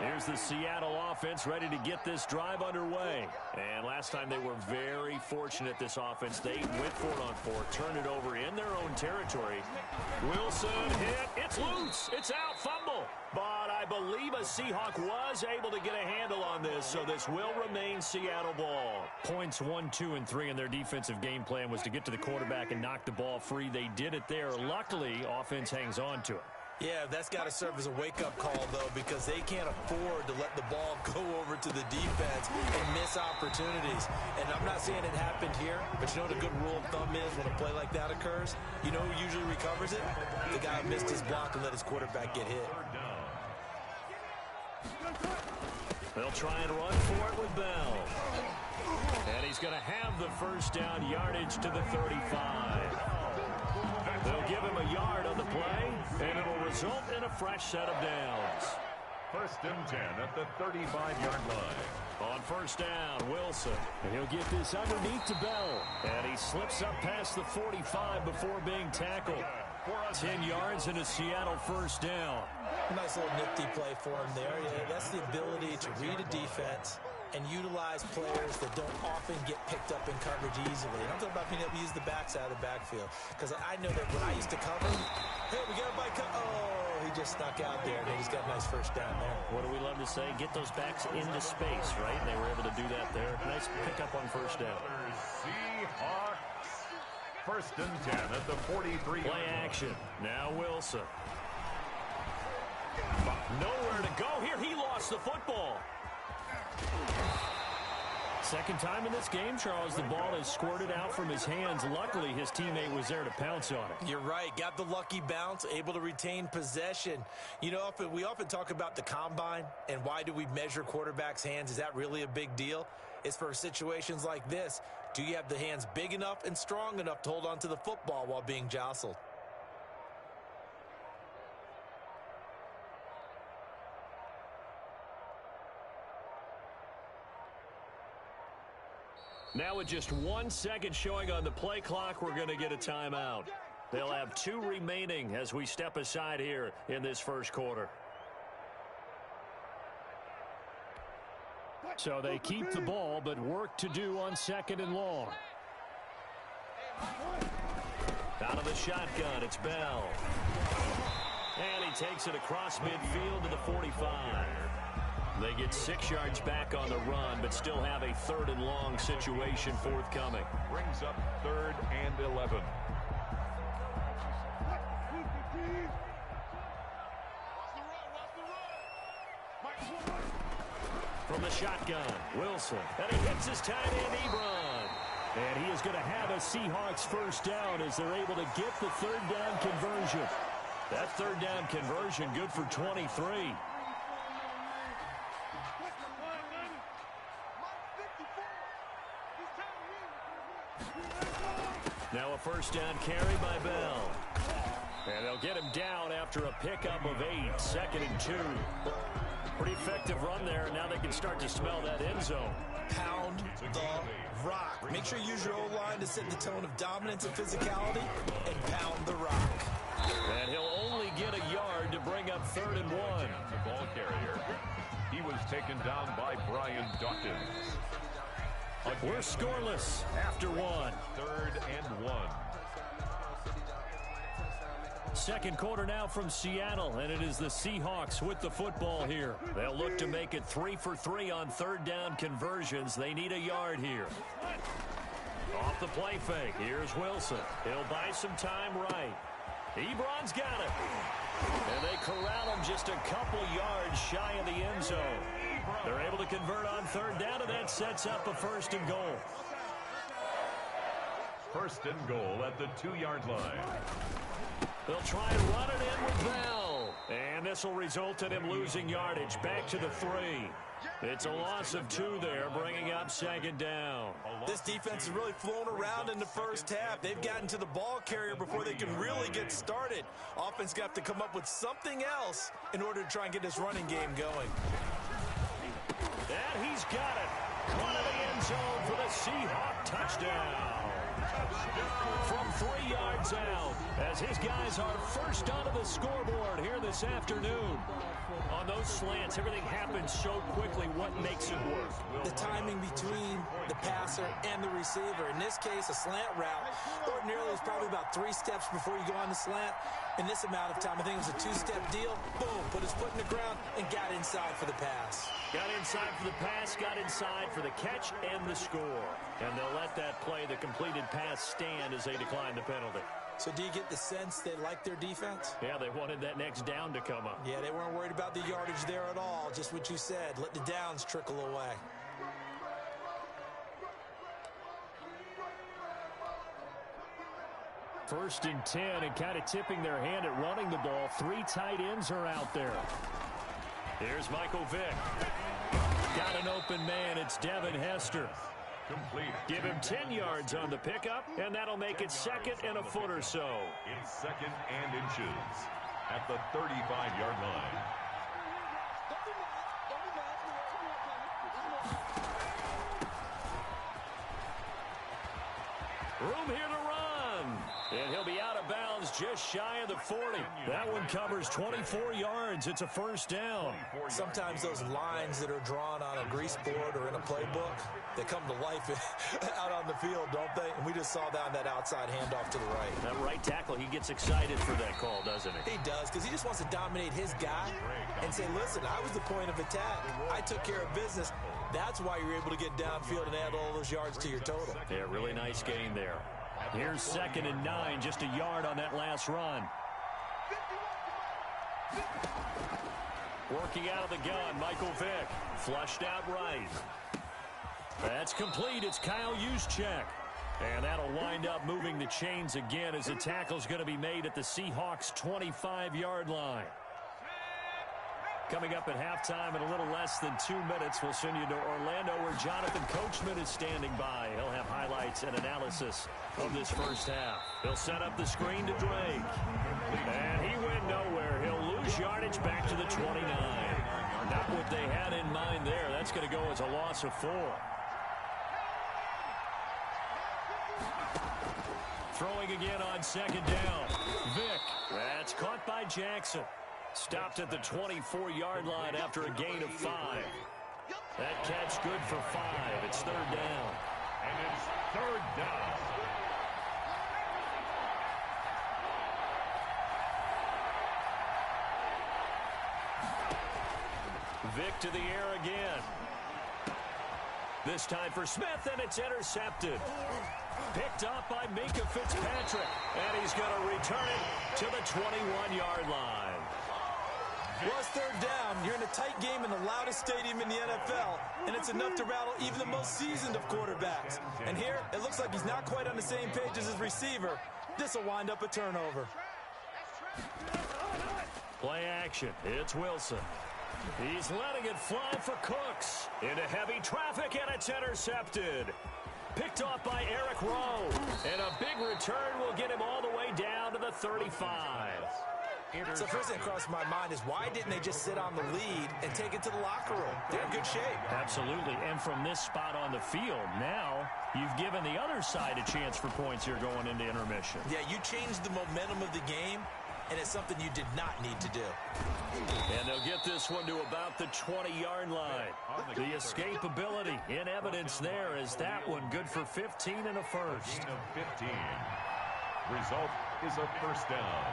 Here's the Seattle offense ready to get this drive underway. And last time they were very fortunate, this offense. They went for it on fourth, turned it over in their own territory. Wilson hit. It's loose. It's out. Fumble. But I believe a Seahawk was able to get a handle on this, so this will remain Seattle ball. Points 1, 2, and 3 in their defensive game plan was to get to the quarterback and knock the ball free. They did it there. Luckily, offense hangs on to it. Yeah, that's got to serve as a wake-up call, though, because they can't afford to let the ball go over to the defense and miss opportunities. And I'm not saying it happened here, but you know what a good rule of thumb is when a play like that occurs? You know who usually recovers it? The guy who missed his block and let his quarterback get hit. They'll try and run for it with Bell. And he's going to have the first down, yardage to the 35. They'll give him a yard on the play, and it'll result in a fresh set of downs. 1st and 10 at the 35-yard line. On first down, Wilson. And he'll get this underneath to Bell. And he slips up past the 45 before being tackled. 10 yards and a Seattle first down. Nice little nifty play for him there. Yeah, that's the ability to read a defense and utilize players that don't often get picked up in coverage easily. And I'm talking about being able to use the backside of the backfield. Because I know that when I used to cover, hey, we got a bike. Oh, he just snuck out there, and he's got a nice first down there. What do we love to say? Get those backs into space, right? And they were able to do that there. Nice pickup on first down. Seahawks. 1st and 10 at the 43. Play action. Now Wilson. Nowhere to go here. He lost the football. Second time in this game, Charles, the ball is squirted out from his hands. Luckily, his teammate was there to pounce on it. You're right. Got the lucky bounce, able to retain possession. You know, we often talk about the combine and why do we measure quarterbacks' hands. Is that really a big deal? It's for situations like this. Do you have the hands big enough and strong enough to hold on to the football while being jostled? Now with just 1 second showing on the play clock, we're going to get a timeout. They'll have 2 remaining as we step aside here in this first quarter. So they keep the ball, but work to do on 2nd and long. Out of the shotgun, it's Bell. And he takes it across midfield to the 45. They get 6 yards back on the run, but still have a 3rd and long situation forthcoming. Brings up 3rd and 11. From the shotgun, Wilson. And he hits his tight end, Ebron. And he is going to have a Seahawks first down as they're able to get the 3rd down conversion. That 3rd down conversion good for 23. Now a first down carry by Bell. And they'll get him down after a pickup of 8, 2nd and 2. Pretty effective run there, and now they can start to smell that end zone. Pound the rock. Make sure you use your O-line to set the tone of dominance and physicality, and pound the rock. And he'll only get a yard to bring up 3rd and 1. The ball carrier. He was taken down by Brian Dawkins. We're scoreless after 1. 3rd and 1. Second quarter now from Seattle, and it is the Seahawks with the football here. They'll look to make it 3 for 3 on 3rd down conversions. They need a yard here. Off the play fake, here's Wilson. He'll buy some time right. Ebron's got it. And they corral him just a couple yards shy of the end zone. They're able to convert on 3rd down, and that sets up a 1st and goal. 1st and goal at the 2-yard line. They'll try and run it in with Bell. And this will result in him losing yardage back to the 3. It's a loss of 2 there, bringing up 2nd down. This defense has really flown around in the first half. They've gotten to the ball carrier before they can really get started. Offense got to come up with something else in order to try and get this running game going. And he's got it. One of the end zone for the Seahawk touchdown. From 3 yards out, as his guys are first onto the scoreboard here this afternoon. On those slants, everything happens so quickly. What makes it work? The timing between the passer and the receiver. In this case, a slant route ordinarily is probably about 3 steps before you go on the slant. In this amount of time, I think it was a 2-step deal. Boom, put his foot in the ground and got inside for the pass. Got inside for the pass, got inside for the catch and the score. And they'll let that play, the completed pass, stand as they decline the penalty. So do you get the sense they like their defense? Yeah, they wanted that next down to come up. Yeah, they weren't worried about the yardage there at all. Just what you said. Let the downs trickle away. First and 10, and kind of tipping their hand at running the ball. 3 tight ends are out there. Here's Michael Vick. Got an open man. It's Devin Hester. Complete. Give him 10 yards on the pickup, and that'll make it 2nd and a foot or so. It's 2nd and inches at the 35-yard line. Room here to run. And he'll be out of bounds just shy of the 40. That one covers 24 yards. It's a first down. Sometimes those lines that are drawn on a grease board or in a playbook, they come to life out on the field, don't they? And we just saw that on that outside handoff to the right. That right tackle, he gets excited for that call, doesn't he? He does, because he just wants to dominate his guy and say, listen, I was the point of attack. I took care of business. That's why you're able to get downfield and add all those yards to your total. Yeah, really nice gain there. Here's 2nd and 9, just a yard on that last run. Working out of the gun, Michael Vick. Flushed out right. That's complete. It's Kyle Juszczyk. And that'll wind up moving the chains again as the tackle's going to be made at the Seahawks' 25-yard line. Coming up at halftime in a little less than 2 minutes, we'll send you to Orlando where Jonathan Coachman is standing by. He'll have highlights and analysis of this first half. He'll set up the screen to Drake. And he went nowhere. He'll lose yardage back to the 29. Not what they had in mind there. That's going to go as a loss of 4. Throwing again on 2nd down. Vick. That's caught by Jackson. Stopped at the 24-yard line after a gain of 5. That catch good for 5. It's 3rd down. And it's 3rd down. Vick to the air again. This time for Smith, and it's intercepted. Picked up by Minkah Fitzpatrick. And he's going to return it to the 21-yard line. Well, it's 3rd down. You're in a tight game in the loudest stadium in the NFL, and it's enough to rattle even the most seasoned of quarterbacks. And here, it looks like he's not quite on the same page as his receiver. This will wind up a turnover. Play action. It's Wilson. He's letting it fly for Cooks. Into heavy traffic, and it's intercepted. Picked off by Eric Rowe. And a big return will get him all the way down to the 35. So first thing that crossed my mind is why didn't they just sit on the lead and take it to the locker room? They're in good shape. Absolutely. And from this spot on the field, now you've given the other side a chance for points here going into intermission. Yeah, you changed the momentum of the game, and it's something you did not need to do. And they'll get this one to about the 20-yard line. The escapability in evidence there is that one good for 15 and a first. 15. Result is a first down.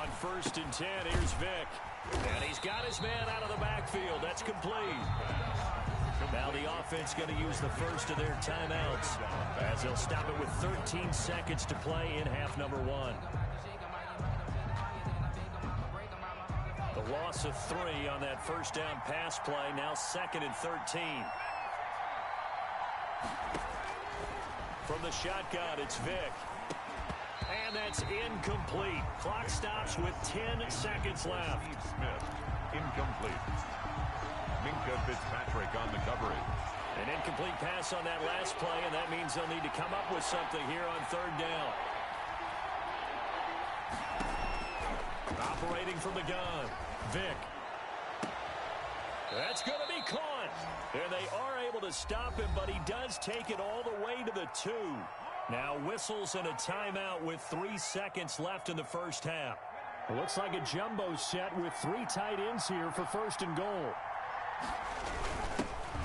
On 1st and 10, here's Vick. And he's got his man out of the backfield. That's complete. Now the offense going to use the first of their timeouts as they'll stop it with 13 seconds to play in half number 1. The loss of 3 on that first down pass play. Now 2nd and 13. From the shotgun, it's Vick. And that's incomplete. Clock stops with 10 seconds left. Smith, incomplete. Minkah Fitzpatrick on the coverage. An incomplete pass on that last play, and that means they'll need to come up with something here on 3rd down. Operating from the gun, Vick. That's going to be caught. And they are able to stop him, but he does take it all the way to the 2. Now whistles and a timeout with 3 seconds left in the first half. It looks like a jumbo set with 3 tight ends here for 1st and goal.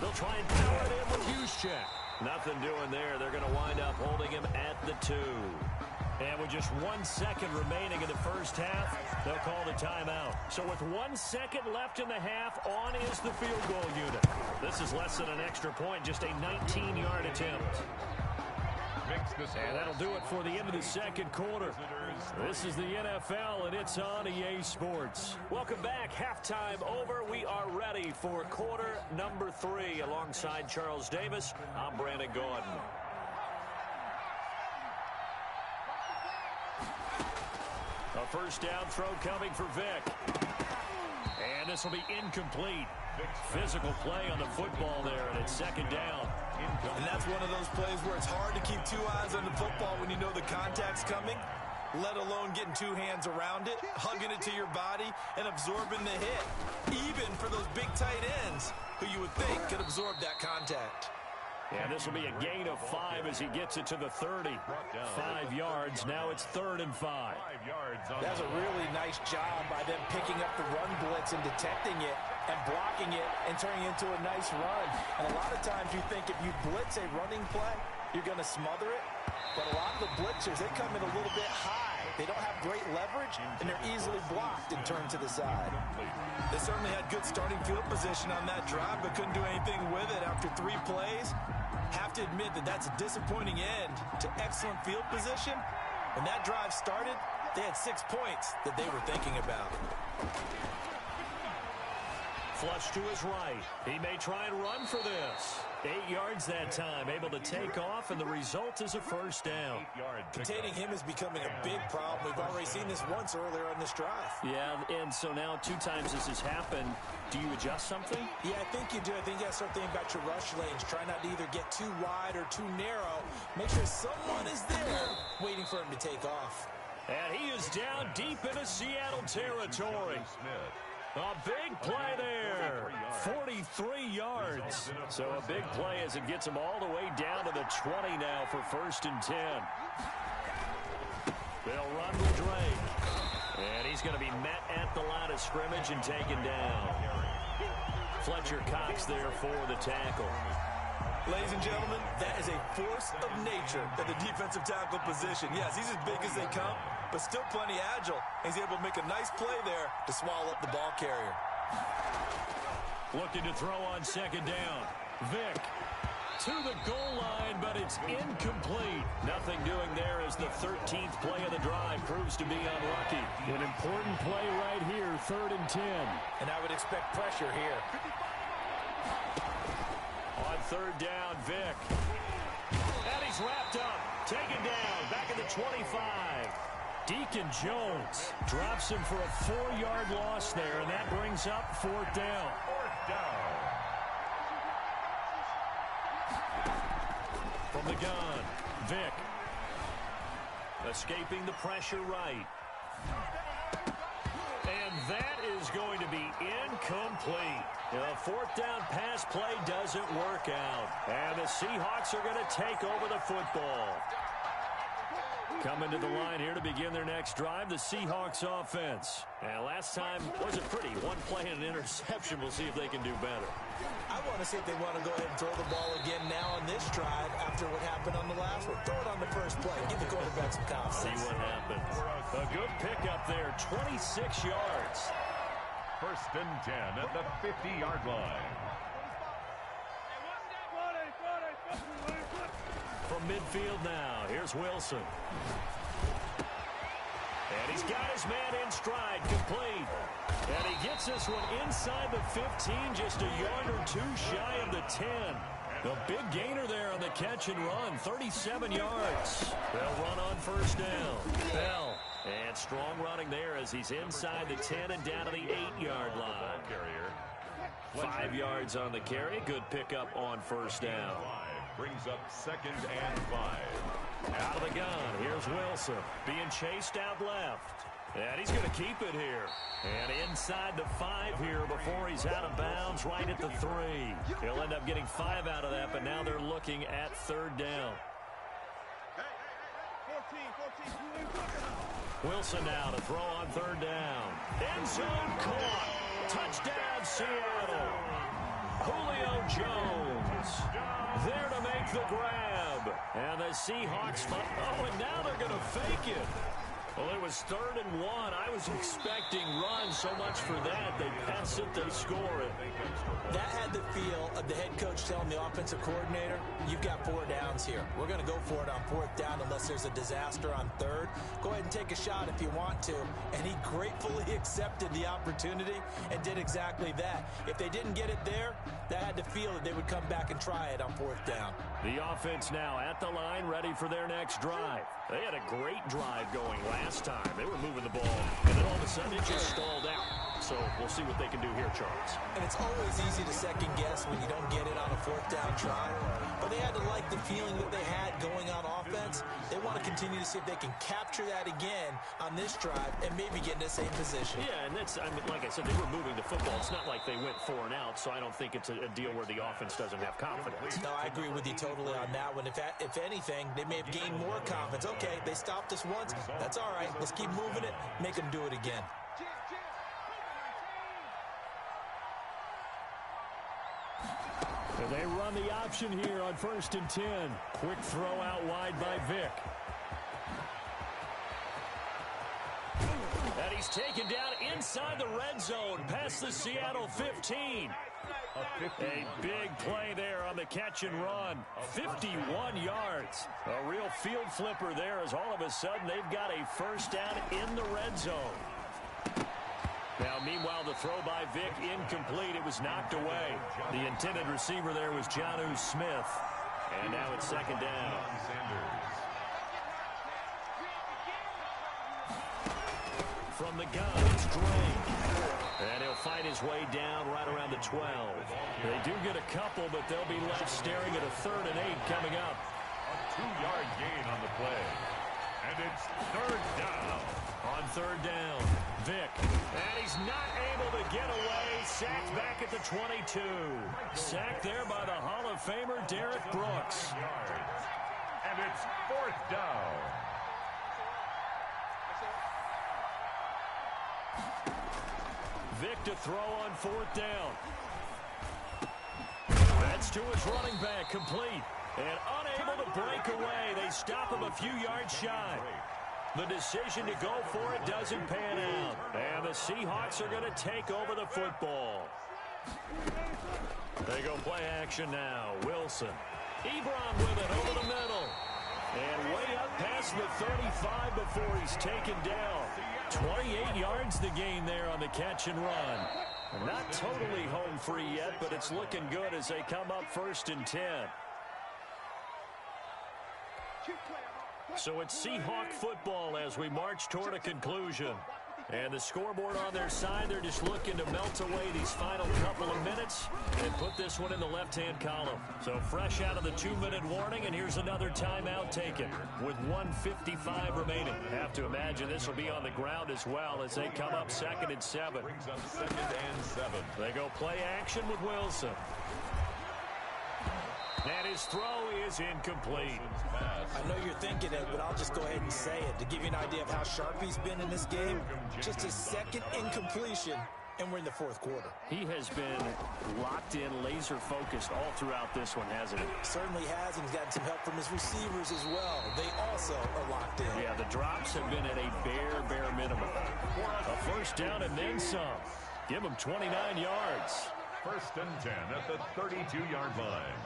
They'll try and power it in with Juszczyk. Nothing doing there. They're going to wind up holding him at the 2. And with just 1 second remaining in the first half, they'll call the timeout. So with 1 second left in the half, on is the field goal unit. This is less than an extra point, just a 19-yard attempt. And that'll do it for the end of the second quarter. This is the NFL, and it's on EA Sports. Welcome back. Halftime over. We are ready for quarter number 3. Alongside Charles Davis, I'm Brandon Gordon. A first down throw coming for Vick. And this will be incomplete. Physical play on the football there, and it's 2nd down. And that's one of those plays where it's hard to keep 2 eyes on the football when you know the contact's coming, let alone getting 2 hands around it, hugging it to your body, and absorbing the hit, even for those big tight ends who you would think could absorb that contact. And this will be a gain of 5 as he gets it to the 30. 5 yards. Now it's 3rd and 5. That's a really nice job by them picking up the run blitz and detecting it and blocking it and turning it into a nice run. And a lot of times you think if you blitz a running play, you're going to smother it. But a lot of the blitzers, they come in a little bit high. They don't have great leverage, and they're easily blocked and turned to the side. They certainly had good starting field position on that drive, but couldn't do anything with it after 3 plays. Have to admit that that's a disappointing end to excellent field position. When that drive started, they had 6 points that they were thinking about. Flush to his right. He may try and run for this. 8 yards that time, able to take off, and the result is a first down. Containing him is becoming a big problem. We've already seen this once earlier on this drive. Yeah, and so now 2 times this has happened. Do you adjust something? Yeah, I think you do. I think you got to start thinking about your rush lanes. Try not to either get too wide or too narrow. Make sure someone is there waiting for him to take off. And he is down deep into Seattle territory. A big play there, 43 yards. So a big play as it gets him all the way down to the 20 now for 1st and 10. They'll run with Drake. And he's going to be met at the line of scrimmage and taken down. Fletcher Cox there for the tackle. Ladies and gentlemen, that is a force of nature at the defensive tackle position. Yes, he's as big as they come, but still plenty agile. He's able to make a nice play there to swallow up the ball carrier. Looking to throw on 2nd down. Vick to the goal line, but it's incomplete. Nothing doing there as the 13th play of the drive proves to be unlucky. An important play right here, 3rd and 10. And I would expect pressure here. On 3rd down, Vick. And he's wrapped up. Taken down. Back at the 25. Deacon Jones drops him for a 4-yard loss there, and that brings up 4th down. From the gun, Vick. Escaping the pressure right. And that is going to be incomplete. The 4th down pass play doesn't work out. And the Seahawks are going to take over the football. Coming to the line here to begin their next drive, the Seahawks offense. And last time wasn't pretty. 1 play and an interception. We'll see if they can do better. I want to see if they want to go ahead and throw the ball again now on this drive after what happened on the last one. Throw it on the first play. Give the quarterback some confidence. See what happens. A good pickup there, 26 yards. 1st and 10 at the 50-yard line. From midfield now, here's Wilson. And he's got his man in stride, complete. And he gets this one inside the 15, just a yard or 2 shy of the 10. The big gainer there on the catch and run, 37 yards. They'll run on 1st down. Bell. And strong running there as he's inside the 10 and down to the 8-yard line. 5 yards on the carry. Good pickup on 1st down. Brings up 2nd and 5. Out of the gun, here's Wilson. Being chased out left. And he's going to keep it here. And inside the 5 here before he's out of bounds, right at the 3. He'll end up getting 5 out of that, but now they're looking at 3rd down. Wilson now to throw on 3rd down. End zone caught. Touchdown, Seattle. Julio Jones there to make the grab. And the Seahawks, oh, and now they're going to fake it. Well, it was 3rd and 1. I was expecting runs so much for that. They pass it, they score it. That had the feel of the head coach telling the offensive coordinator, you've got 4 downs here. We're going to go for it on 4th down unless there's a disaster on 3rd. Go ahead and take a shot if you want to. And he gratefully accepted the opportunity and did exactly that. If they didn't get it there, that had the feel that they would come back and try it on 4th down. The offense now at the line, ready for their next drive. They had a great drive going last time. They were moving the ball, and then all of a sudden it just stalled out. So we'll see what they can do here, Charles. And it's always easy to second guess when you don't get it on a 4th down try. But they had to like the feeling that they had going on offense. They want to continue to see if they can capture that again on this drive and maybe get in the same position. Yeah, and that's, I mean, like I said, they were moving the football. It's not like they went 4 and out, so I don't think it's a deal where the offense doesn't have confidence. No, I agree with you totally on that one. If anything, they may have gained more confidence. Okay, they stopped us once. That's all right. Let's keep moving it. Make them do it again. And they run the option here on 1st and 10. Quick throw out wide by Vic. And he's taken down inside the red zone past the Seattle 15. A big play there on the catch and run. 51 yards. A real field flipper there as all of a sudden they've got a 1st down in the red zone. Now, meanwhile, the throw by Vic incomplete. It was knocked away. The intended receiver there was Jonnu Smith. And now it's 2nd down. From the gun, it's Drake. And he'll fight his way down right around the 12. They do get a couple, but they'll be left staring at a 3rd and 8 coming up. A 2-yard gain on the play. And it's 3rd down. On 3rd down, Vic. And he's not able to get away. Sacked back at the 22. Sacked there by the Hall of Famer Derek Brooks. And it's 4th down. Vic to throw on 4th down. That's to his running back, complete. And unable to break away. They stop him a few yards shy. The decision to go for it doesn't pan out. And the Seahawks are going to take over the football. They go play action now. Wilson. Ebron with it over the middle. And way up past the 35 before he's taken down. 28 yards the gain there on the catch and run. Not totally home free yet, but it's looking good as they come up 1st and 10. So it's Seahawk football as we march toward a conclusion. And the scoreboard on their side, they're just looking to melt away these final couple of minutes and put this one in the left-hand column. So fresh out of the 2-minute warning, and here's another timeout taken with 1:55 remaining. Have to imagine this will be on the ground as well as they come up 2nd and 7. Brings up 2nd and 7. They go play action with Wilson. And his throw is incomplete. I know you're thinking it, but I'll just go ahead and say it. To give you an idea of how sharp he's been in this game, just his 2nd incompletion, and we're in the 4th quarter. He has been locked in, laser-focused all throughout this one, hasn't he? Certainly has, and he's gotten some help from his receivers as well. They also are locked in. Yeah, the drops have been at a bare minimum. A 1st down and then some. Give him 29 yards. 1st and 10 at the 32-yard line.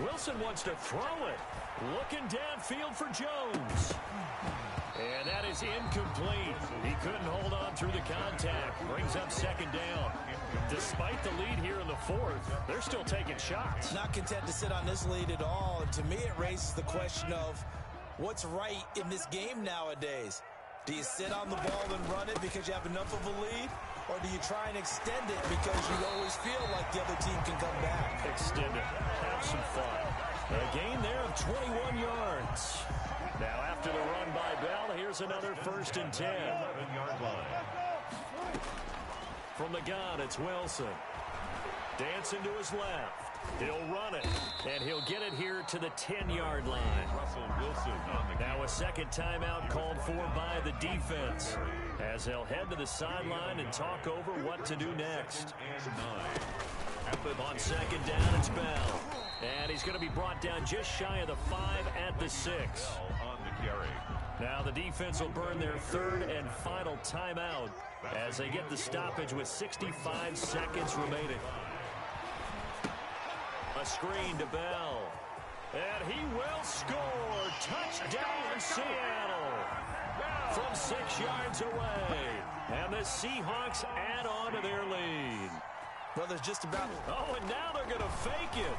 Wilson wants to throw it. Looking downfield for Jones. And that is incomplete. He couldn't hold on through the contact. Brings up 2nd down. Despite the lead here in the 4th, they're still taking shots. Not content to sit on this lead at all. And to me, it raises the question of what's right in this game nowadays. Do you sit on the ball and run it because you have enough of a lead? Or do you try and extend it because you always feel like the other team can come back? Extend it. Have some fun. A gain there of 21 yards. Now after the run by Bell, here's another 1st and 10. 11-yard line. From the gun, it's Wilson. Dancing to his left. He'll run it, and he'll get it here to the 10-yard line. Russell Wilson on the Now a second timeout called for by the defense as they'll head to the sideline and talk over what to do next. On 2nd down, it's Bell. And he's going to be brought down just shy of the 5 at the 6. on the carry. Now the defense will burn their 3rd and final timeout as they get the stoppage with 65 seconds remaining. A screen to Bell. And he will score. Touchdown, Seattle. From 6 yards away. And the Seahawks add on to their lead. Well, there's just about... Oh, and now they're going to fake it.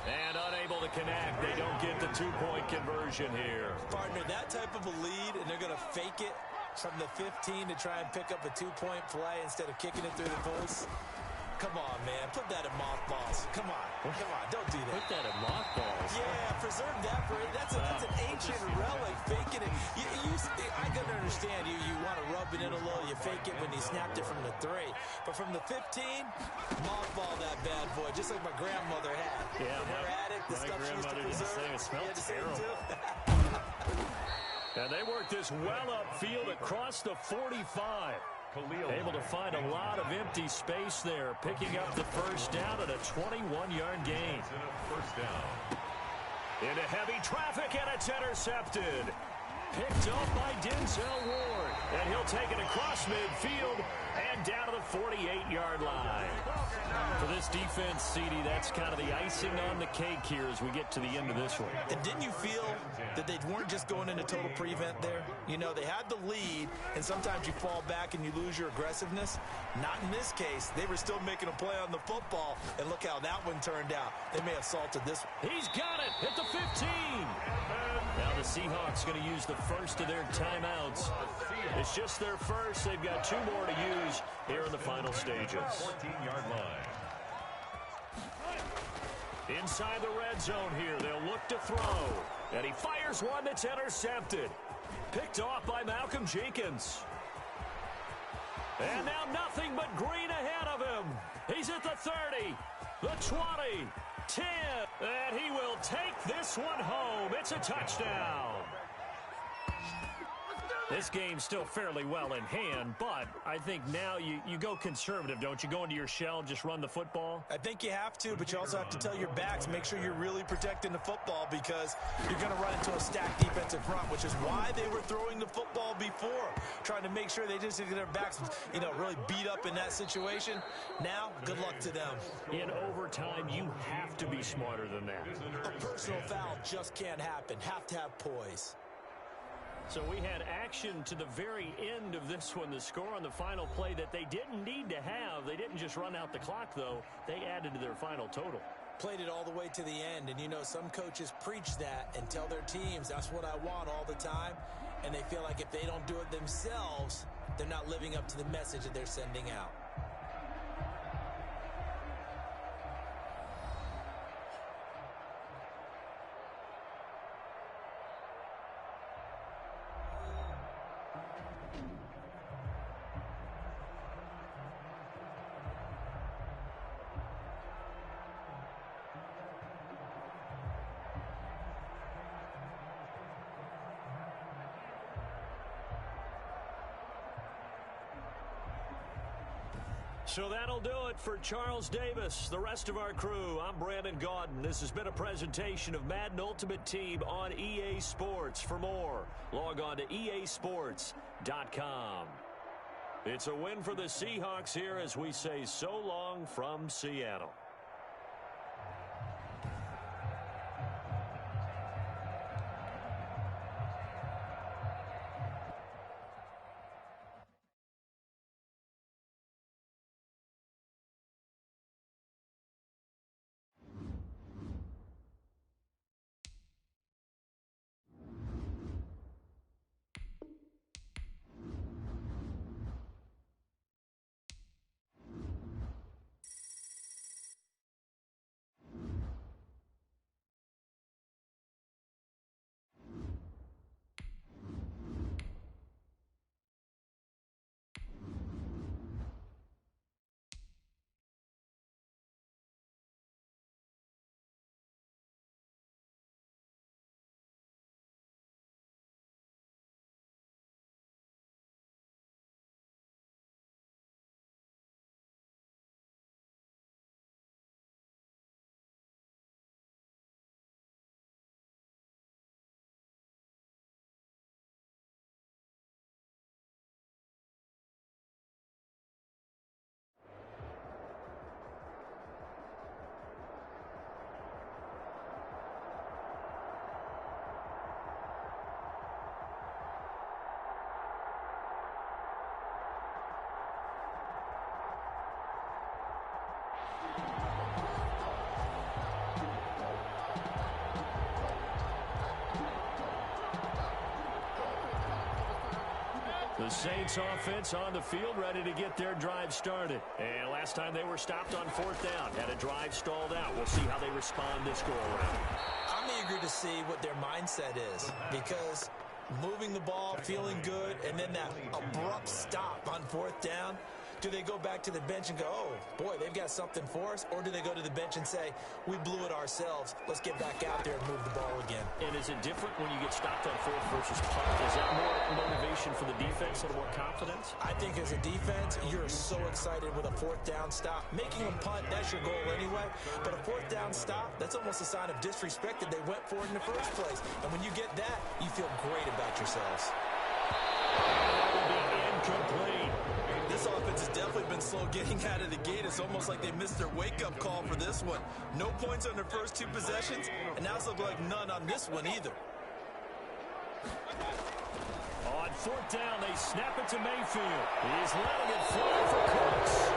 And unable to connect. They don't get the 2-point conversion here. Partner, that type of a lead, and they're going to fake it from the 15 to try and pick up a 2-point play instead of kicking it through the post. Come on, man. Put that in mothballs. Come on. Come on. Don't do that. Put that in mothballs. Yeah, preserve that for it. That's an ancient relic. Faking it. I can understand you want to rub it in a little. You fake it when he snapped it from the 3. But from the 15, mothball that bad boy, just like my grandmother had. Yeah, her attic, the stuff she used to preserve. It smelled terrible. And they work this well upfield across the 45. Able to find a lot of empty space there, picking up the 1st down at a 21-yard gain. First down. Into heavy traffic, and it's intercepted. Picked up by Denzel Ward. And he'll take it across midfield and down to the 48-yard line. For this defense, CD, that's kind of the icing on the cake here as we get to the end of this one. And didn't you feel that they weren't just going into total prevent there? You know, they had the lead, and sometimes you fall back and you lose your aggressiveness. Not in this case. They were still making a play on the football, and look how that one turned out. They may have salted this one. He's got it at the 15. Now the Seahawks going to use the first of their timeouts. It's just their first. They've got 2 more to use here in the final stages. 14-yard line. Inside the red zone here, they'll look to throw. And he fires one that's intercepted. Picked off by Malcolm Jenkins. And now nothing but green ahead of him. He's at the 30, the 20, 10. And he will take this one home. It's a touchdown. This game's still fairly well in hand, but I think now you go conservative, don't you? Go into your shell, just run the football? I think you have to, but you also have to tell your backs, make sure you're really protecting the football because you're going to run into a stacked defensive front, which is why they were throwing the football before, trying to make sure they just get their backs, really beat up in that situation. Now, good luck to them. In overtime, you have to be smarter than that. A personal foul just can't happen. Have to have poise. So we had action to the very end of this one. The score on the final play that they didn't need to have. They didn't just run out the clock, though. They added to their final total. Played it all the way to the end. And, some coaches preach that and tell their teams, that's what I want all the time. And they feel like if they don't do it themselves, they're not living up to the message that they're sending out. So that'll do it for Charles Davis, the rest of our crew. I'm Brandon Gaudin. This has been a presentation of Madden Ultimate Team on EA Sports. For more, log on to easports.com. It's a win for the Seahawks here as we say so long from Seattle. The Saints offense on the field, ready to get their drive started. And last time they were stopped on fourth down, had a drive stalled out. We'll see how they respond this go-around. I'm eager to see what their mindset is, because moving the ball, feeling good, and then that abrupt stop on fourth down, do they go back to the bench and go, oh, boy, they've got something for us? Or do they go to the bench and say, we blew it ourselves, let's get back out there and move the ball again? And is it different when you get stopped on fourth versus punt? Is that more motivation for the defense, a little more confidence? I think as a defense, you're so excited with a fourth down stop. Making a punt, that's your goal anyway. But a fourth down stop, that's almost a sign of disrespect that they went for it in the first place. And when you get that, you feel great about yourselves. Incomplete. This offense has definitely been slow getting out of the gate. It's almost like they missed their wake-up call for this one. No points on their first two possessions, and now it's looking like none on this one either. On fourth down, they snap it to Mayfield. He's letting it fly for Cooks.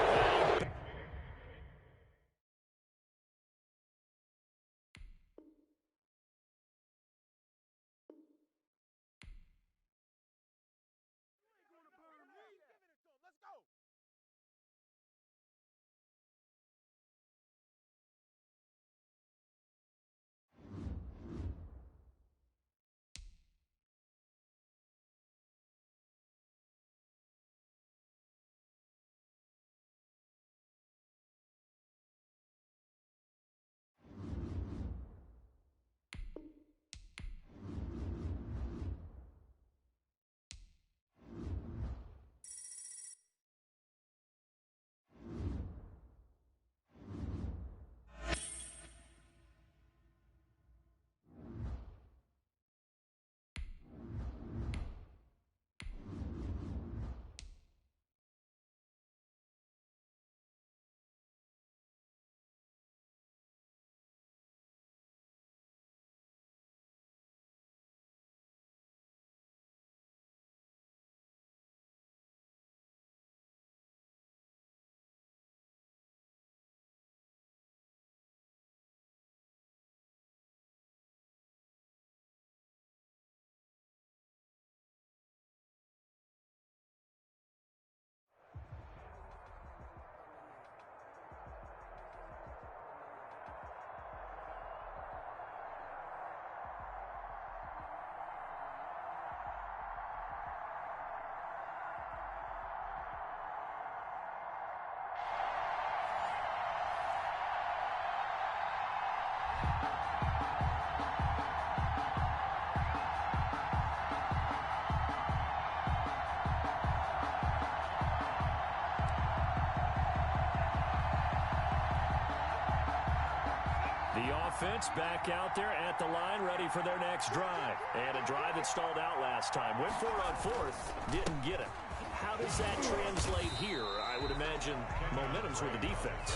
The offense back out there at the line, ready for their next drive. And a drive that stalled out last time. Went for it on fourth, didn't get it. How does that translate here? I would imagine momentum's with the defense.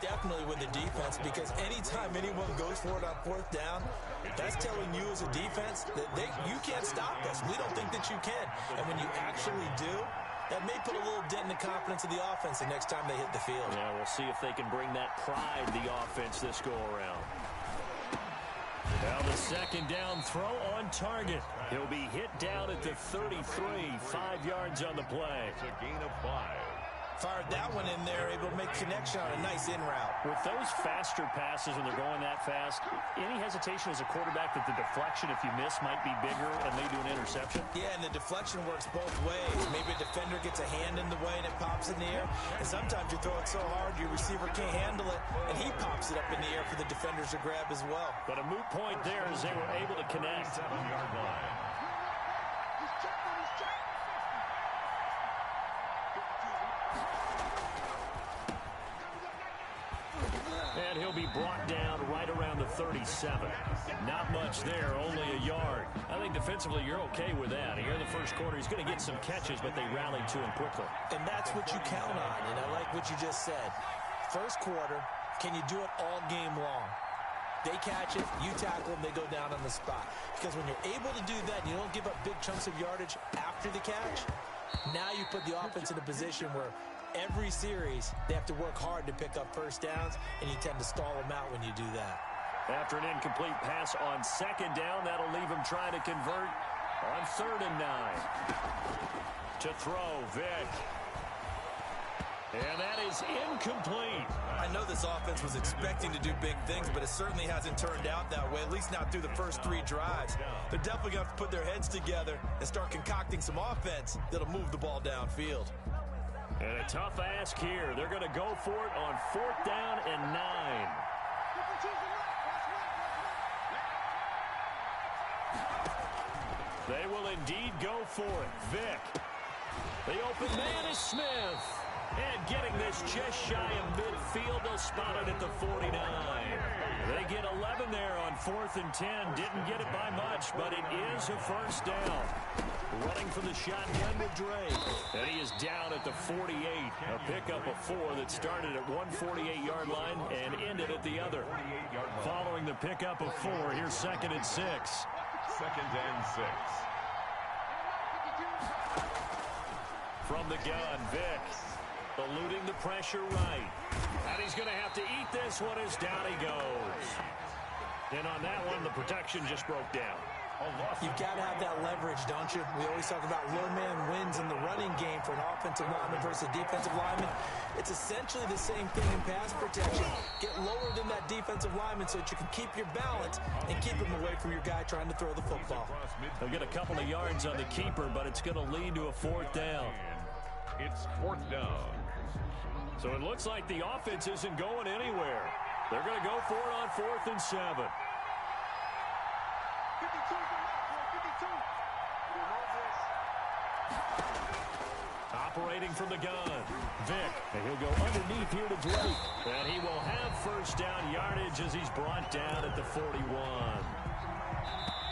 Definitely with the defense, because anytime anyone goes for it on fourth down, that's telling you as a defense that you can't stop us. We don't think that you can. And when you actually do, that may put a little dent in the confidence of the offense the next time they hit the field. Yeah, we'll see if they can bring that pride to the offense this go-around. Now the second down throw on target. He'll be hit down at the 33, 5 yards on the play. It's a gain of 5. Fired that one in there, able to make connection on a nice in route. With those faster passes when they're going that fast, any hesitation as a quarterback that the deflection, if you miss, might be bigger and lead to an interception? Yeah, and the deflection works both ways. Maybe a defender gets a hand in the way and it pops in the air. And sometimes you throw it so hard your receiver can't handle it, and he pops it up in the air for the defenders to grab as well. But a moot point there as they were able to connect. 7-yard line. And he'll be brought down right around the 37. Not much there, only a yard. I think defensively you're okay with that. Here in the first quarter, he's going to get some catches, but they rallied to him quickly. And that's what you count on, and I like what you just said. First quarter, can you do it all game long? They catch it, you tackle them, they go down on the spot. Because when you're able to do that, and you don't give up big chunks of yardage after the catch, now you put the offense in a position where every series, they have to work hard to pick up first downs, and you tend to stall them out when you do that. After an incomplete pass on second down, that'll leave him trying to convert On 3rd and 9. To throw, Vick. And that is incomplete. I know this offense was expecting to do big things, but it certainly hasn't turned out that way, at least not through the first 3 drives. They're definitely going to have to put their heads together and start concocting some offense that'll move the ball downfield. And a tough ask here. They're going to go for it on 4th down and 9. They will indeed go for it. Vick. The open man is Smith. And getting this just shy of midfield, they'll spot it at the 49. They get 11 there on 4th and 10. Didn't get it by much, but it is a first down. Running from the shotgun with Drake. And he is down at the 48. A pickup of 4 that started at 148-yard line and ended at the other. Following the pickup of 4, here's 2nd and 6. 2nd and 6. From the gun, Vick. Eluding the pressure right. And he's going to have to eat this one as down he goes. And on that one, the protection just broke down. You've got to have that leverage, don't you? We always talk about low man wins in the running game for an offensive lineman versus a defensive lineman. It's essentially the same thing in pass protection. Get lower than that defensive lineman so that you can keep your balance and keep him away from your guy trying to throw the football. They'll get a couple of yards on the keeper, but it's going to lead to a 4th down. It's 4th down. So it looks like the offense isn't going anywhere. They're going to go for it on 4th and 7. Operating from the gun, Vick. And he'll go underneath here to Drake. And he will have first down yardage as he's brought down at the 41.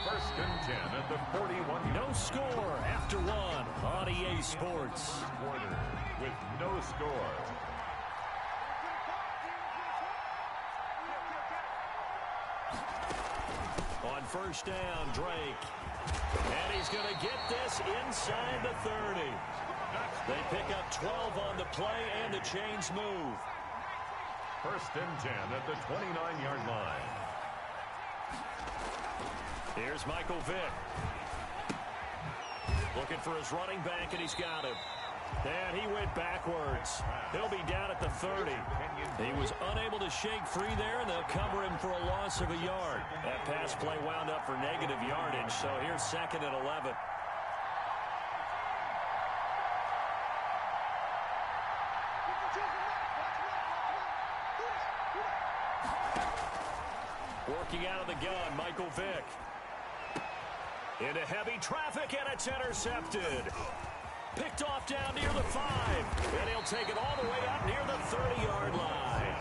1st and 10 at the 41. No score after 1 on EA Sports. Quarter with no score. On 1st down, Drake. And he's going to get this inside the 30. They pick up 12 on the play, and the chains move. 1st and 10 at the 29-yard line. Here's Michael Vick. Looking for his running back, and he's got him. And he went backwards. He'll be down at the 30. He was unable to shake free there, and they'll cover him for a loss of a yard. That pass play wound up for negative yardage, so here's 2nd and 11. Working out of the gun, Michael Vick. Into heavy traffic, and it's intercepted. Picked off down near the 5. And he'll take it all the way up near the 30-yard line.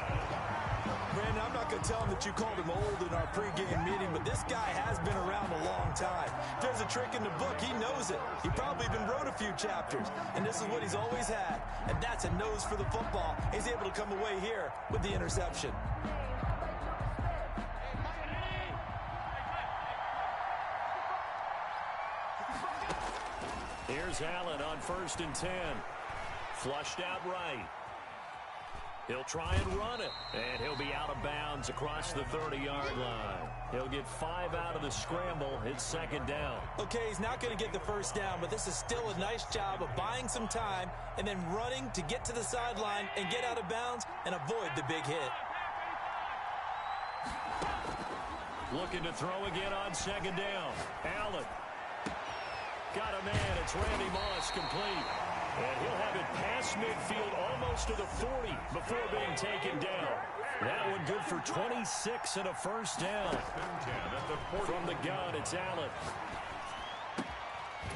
Brandon, I'm not going to tell him that you called him old in our pregame meeting, but this guy has been around a long time. If there's a trick in the book, he knows it. He probably even wrote a few chapters, and this is what he's always had, and that's a nose for the football. He's able to come away here with the interception. Here's Allen on 1st and 10. Flushed out right. He'll try and run it, and he'll be out of bounds across the 30-yard line. He'll get 5 out of the scramble. It's 2nd down. Okay, he's not going to get the first down, but this is still a nice job of buying some time and then running to get to the sideline and get out of bounds and avoid the big hit. Looking to throw again on 2nd down. Allen. Got a man. It's Randy Moss complete. And he'll have it past midfield almost to the 40 before being taken down. That one good for 26 and a first down. From the gun, it's Allen.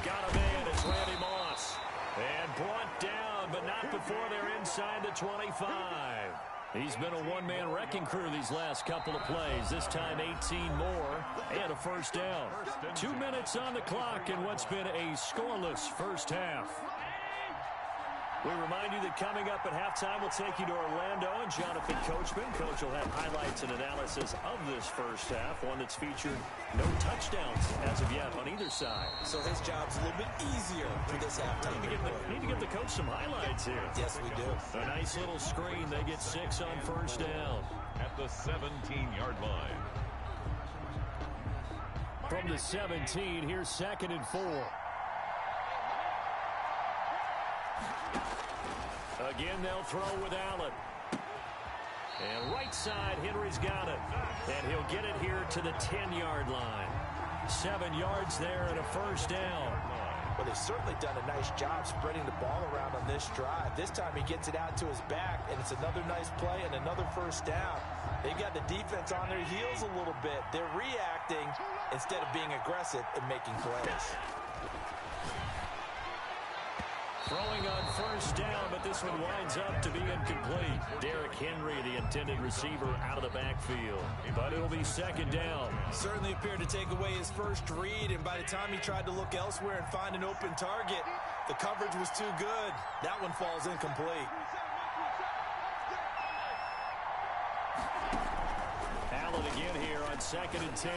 Got a man. It's Randy Moss. And brought down, but not before they're inside the 25. He's been a one-man wrecking crew these last couple of plays. This time 18 more and a first down. 2 minutes on the clock in what's been a scoreless first half. We remind you that coming up at halftime, we'll take you to Orlando and Jonathan Coachman. Coach will have highlights and analysis of this first half, one that's featured no touchdowns as of yet on either side. So his job's a little bit easier for this halftime. Need to get the coach some highlights here. Yes, we do. A nice little screen. They get 6 on first down. At the 17-yard line. From the 17, here's 2nd and 4. Again, they'll throw with Allen. And right side, Henry's got it. And he'll get it here to the 10-yard line. 7 yards there and a first down. Well, they've certainly done a nice job spreading the ball around on this drive. This time he gets it out to his back, and it's another nice play and another first down. They've got the defense on their heels a little bit. They're reacting instead of being aggressive and making plays. Throwing on first down, but this one winds up to be incomplete. Derrick Henry, the intended receiver, out of the backfield. But it'll be 2nd down. Certainly appeared to take away his first read, and by the time he tried to look elsewhere and find an open target, the coverage was too good. That one falls incomplete. Allen again here on 2nd and 10.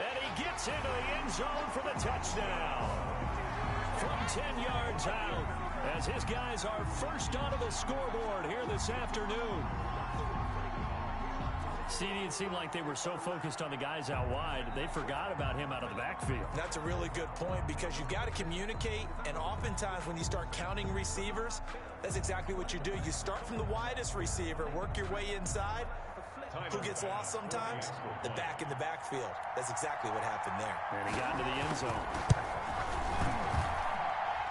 And he gets into the end zone for the touchdown. From 10 yards out, as his guys are first onto the scoreboard here this afternoon. CD, it seemed like they were so focused on the guys out wide, they forgot about him out of the backfield. That's a really good point, because you've got to communicate, and oftentimes when you start counting receivers, that's exactly what you do. You start from the widest receiver, work your way inside. Who gets lost sometimes? The back in the backfield. That's exactly what happened there. And he got into the end zone.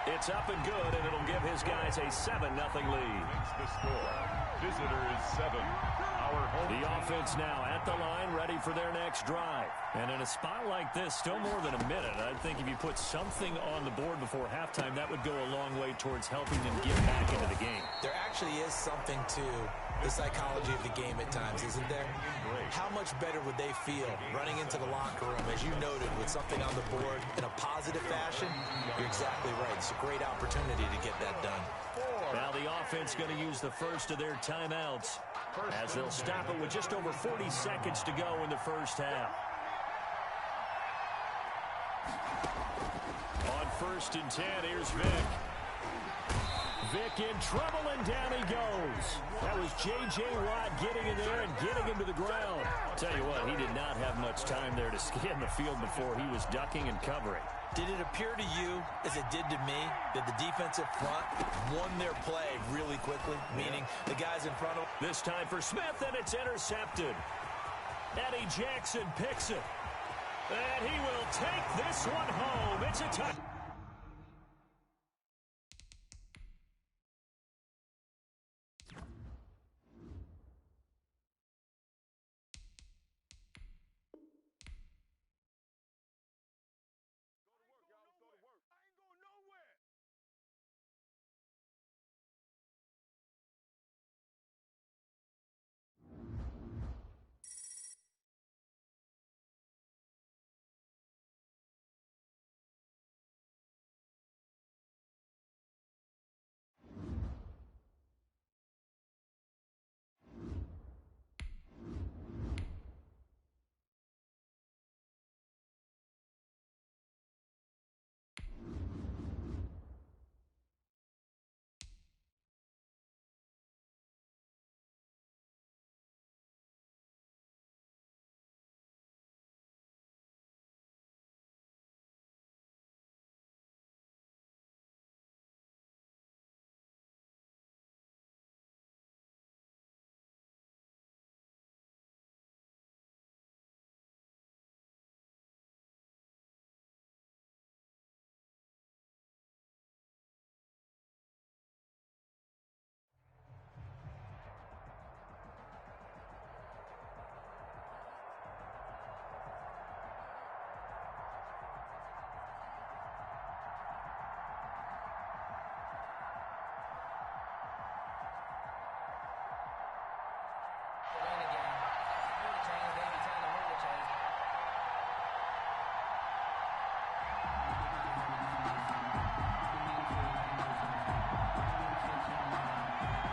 It's up and good, and it'll give his guys a 7-0 lead. The score. Visitors 7. Our home the offense now at the line, ready for their next drive. And in a spot like this, still more than a minute, I think if you put something on the board before halftime, that would go a long way towards helping them get back into the game. There actually is something to the psychology of the game at times, isn't there? How much better would they feel running into the locker room, as you noted, with something on the board in a positive fashion? You're exactly right. It's a great opportunity to get that done. Now the offense going to use the first of their timeouts as they'll stop it with just over 40 seconds to go in the first half. On 1st and 10, here's Vick. Vick in trouble, and down he goes. That was J.J. Watt getting in there and getting him to the ground. I'll tell you what, he did not have much time there to scan the field before he was ducking and covering. Did it appear to you, as it did to me, that the defensive front won their play really quickly? Meaning the guys in front of... This time for Smith, and it's intercepted. Eddie Jackson picks it. And he will take this one home. It's a touchdown.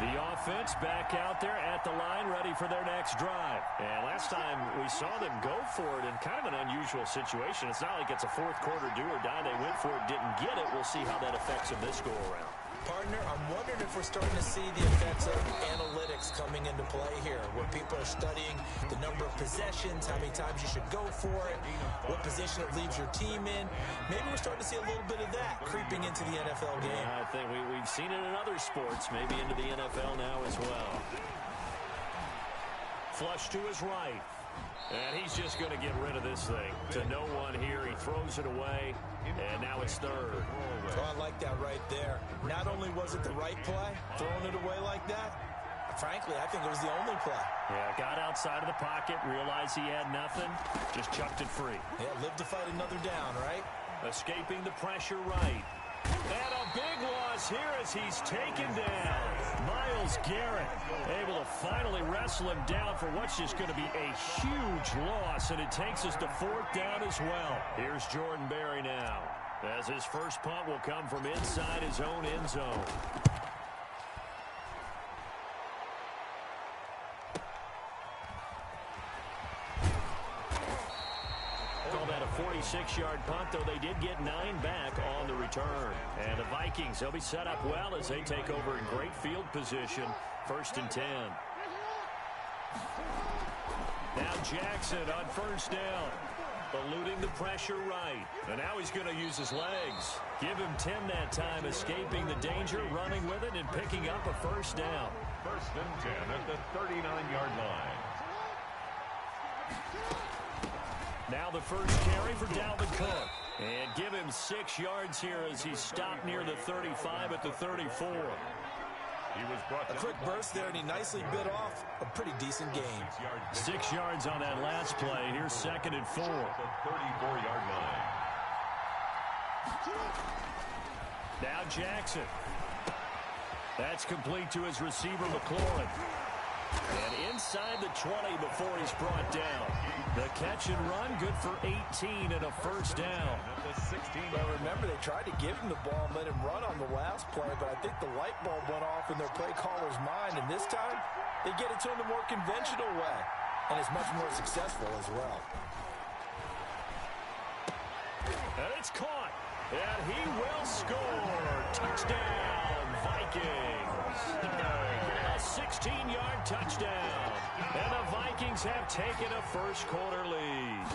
The offense back out there at the line, ready for their next drive. And last time we saw them go for it in kind of an unusual situation. It's not like it's a fourth quarter do or die. They went for it, didn't get it. We'll see how that affects them this go around. Partner, I'm wondering if we're starting to see the effects of analytics coming into play here, where people are studying the number of possessions, how many times you should go for it, what position it leaves your team in. Maybe we're starting to see a little bit of that creeping into the NFL game. I think we've seen it in other sports, maybe into the NFL now as well. Flush to his right. And he's just going to get rid of this thing. To no one here. He throws it away. And now it's third. Oh, I like that right there. Not only was it the right play, throwing it away like that, frankly, I think it was the only play. Yeah, got outside of the pocket, realized he had nothing, just chucked it free. Yeah, live to fight another down, right? Escaping the pressure right. And a big loss here as he's taken down. Myles Garrett able to finally wrestle him down for what's just going to be a huge loss, and it takes us to fourth down as well. Here's Jordan Berry now, as his first punt will come from inside his own end zone. Call that a 46-yard punt, though they did get 9 back on the return. And the Vikings, they'll be set up well as they take over in great field position. 1st and 10. Now Jackson on first down. Eluding the pressure right. And now he's going to use his legs. Give him 10 that time, escaping the danger, running with it, and picking up a first down. 1st and 10 at the 39-yard line. Now the first carry for Dalvin Cook. And give him 6 yards here as he stopped near the 35 at the 34. He was brought a quick burst there, and he nicely bit off a pretty decent gain. 6 yards on that last play. Here's 2nd and 4. The 34-yard line. Now Jackson. That's complete to his receiver, McLaurin. And inside the 20 before he's brought down. The catch and run, good for 18 and a first down. Well, remember, they tried to give him the ball and let him run on the last play, but I think the light bulb went off in their play caller's mind, and this time they get it to him the more conventional way, and it's much more successful as well. And it's caught, and he will score. Touchdown, Vikings. A 16-yard touchdown. And the Vikings have taken a first-quarter lead.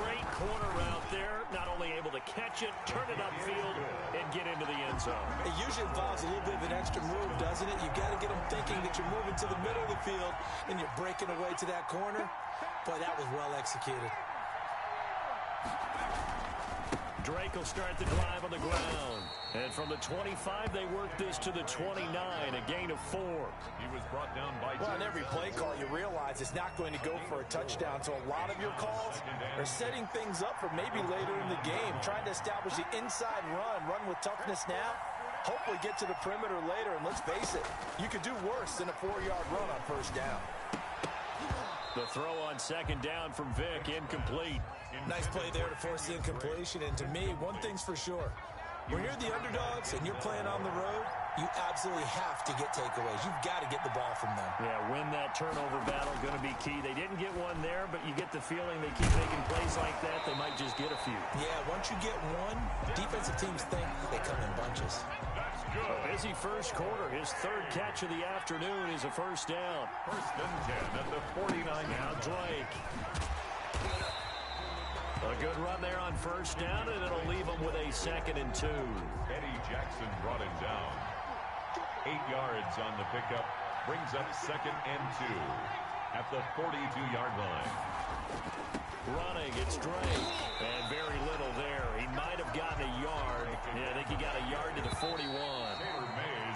Great corner route there. Not only able to catch it, turn it upfield, and get into the end zone. It usually involves a little bit of an extra move, doesn't it? You've got to get them thinking that you're moving to the middle of the field, and you're breaking away to that corner. Boy, that was well executed. Drake will start the drive on the ground. And from the 25, they work this to the 29, a gain of 4. He was brought down by... Well, on every play call, you realize it's not going to go for a touchdown. So a lot of your calls are setting things up for maybe later in the game, trying to establish the inside run with toughness now, hopefully get to the perimeter later. And let's face it, you could do worse than a 4-yard run on first down. The throw on 2nd down from Vick, incomplete. Nice play there to force the incompletion. And to me, one thing's for sure. When you're the underdogs and you're playing on the road, you absolutely have to get takeaways. You've got to get the ball from them. Yeah, win that turnover battle, going to be key. They didn't get one there, but you get the feeling they keep making plays like that, they might just get a few. Yeah, once you get one, defensive teams think they come in bunches. That's good. A busy first quarter. His 3rd catch of the afternoon is a first down. 1st and 10 at the 49. Now Drake. A good run there on first down, and it'll leave him with a 2nd and 2. Eddie Jackson brought him down. 8 yards on the pickup. Brings up 2nd and 2 at the 42-yard line. Running, it's Drake. And very little there. He might have gotten a yard. Yeah, I think he got a yard to the 41.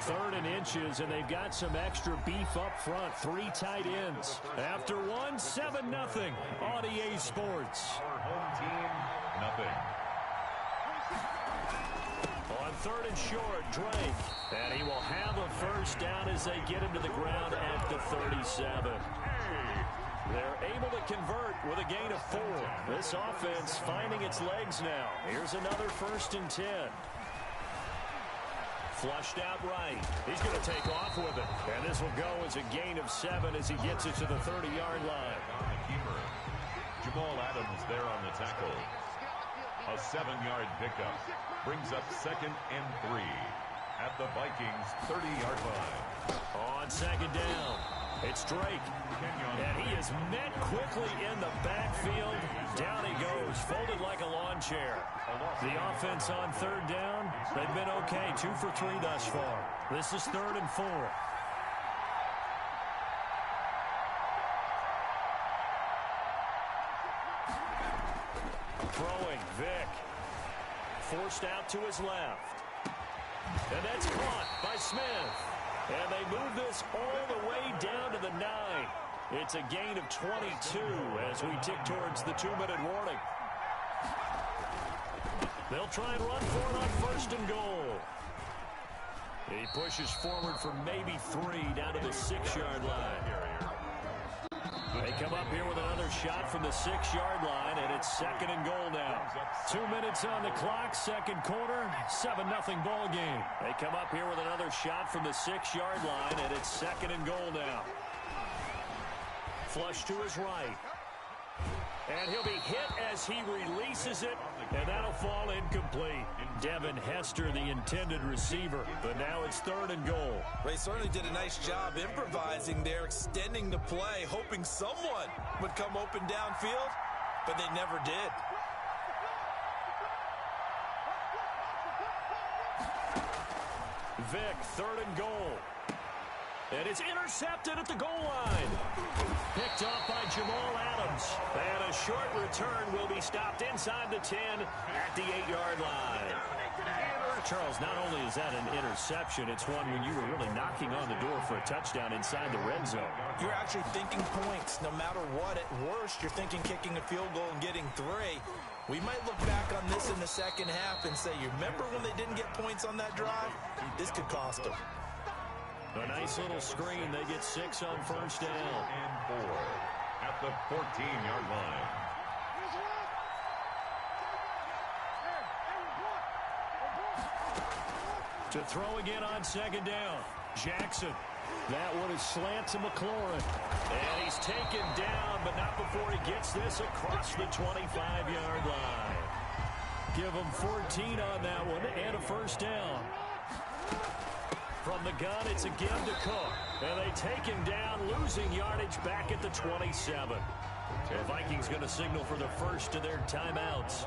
3rd and inches, and they've got some extra beef up front. 3 tight ends. After one, 7-0 on EA Sports. Our home team, nothing. On 3rd and short, Drake. And he will have a first down as they get him to the ground at the 37. They're able to convert with a gain of 4. This offense finding its legs now. Here's another 1st and 10. Flushed out right. He's going to take off with it. And this will go as a gain of 7 as he gets it to the 30-yard line. On the keeper. Jamal Adams there on the tackle. A 7-yard pickup. Brings up 2nd and 3. at the Vikings' 30-yard line. On second down, it's Drake. And he is met quickly in the backfield. Down he goes, folded like a lawn chair. The offense on third down, they've been okay, 2 for 3 thus far. This is 3rd and 4. Throwing, Vick. Forced out to his left. And that's caught by Smith. And they move this all the way down to the 9. It's a gain of 22 as we tick towards the 2-minute warning. They'll try and run for it on 1st and goal. He pushes forward for maybe 3 down to the 6-yard line. They come up here with another shot from the 6-yard line, and it's 2nd and goal now. 2 minutes on the clock, 2nd quarter, 7-0 ball game. They come up here with another shot from the 6-yard line, and it's 2nd and goal now. Flush to his right. And he'll be hit as he releases it, and that'll fall incomplete. Devin Hester, the intended receiver, but now it's 3rd and goal. They certainly did a nice job improvising there, extending the play, hoping someone would come open downfield, but they never did. Vick, 3rd and goal. And it's intercepted at the goal line. Picked off by Jamal Adams. And a short return will be stopped inside the 10 at the 8-yard line. Charles, not only is that an interception, it's one when you were really knocking on the door for a touchdown inside the red zone. You're actually thinking points. No matter what, at worst, you're thinking kicking a field goal and getting 3. We might look back on this in the second half and say, you remember when they didn't get points on that drive? This could cost them. A nice little screen. They get 6 on 1st down. And 4 at the 14-yard line. To throw again on 2nd down. Jackson. That one is slant to McLaurin. And he's taken down, but not before he gets this across the 25-yard line. Give him 14 on that one and a 1st down. From the gun, it's again to Cook. And they take him down, losing yardage back at the 27. The Vikings going to signal for the first of their timeouts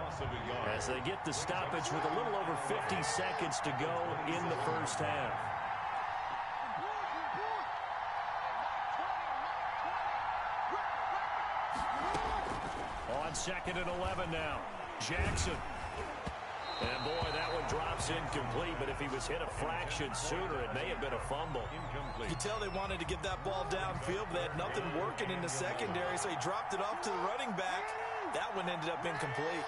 as they get the stoppage with a little over 50 seconds to go in the first half. On 2nd and 11 now. Jackson. And boy, that one drops incomplete, but if he was hit a fraction sooner, it may have been a fumble. You can tell they wanted to get that ball downfield, but they had nothing working in the secondary, so he dropped it off to the running back. That one ended up incomplete.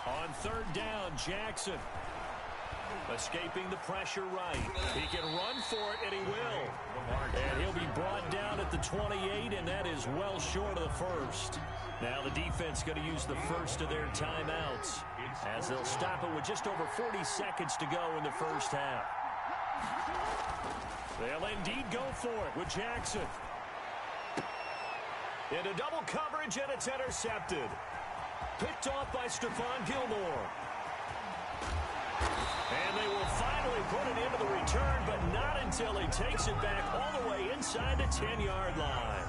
On 3rd down, Jackson. Escaping the pressure right. He can run for it, and he will. And he'll be brought down at the 28, and that is well short of the first. Now the defense going to use the first of their timeouts as they'll stop it with just over 40 seconds to go in the first half. They'll indeed go for it with Jackson. Into double coverage, and it's intercepted. Picked off by Stephon Gilmore. And they will finally put it into the return, but not until he takes it back all the way inside the 10-yard line.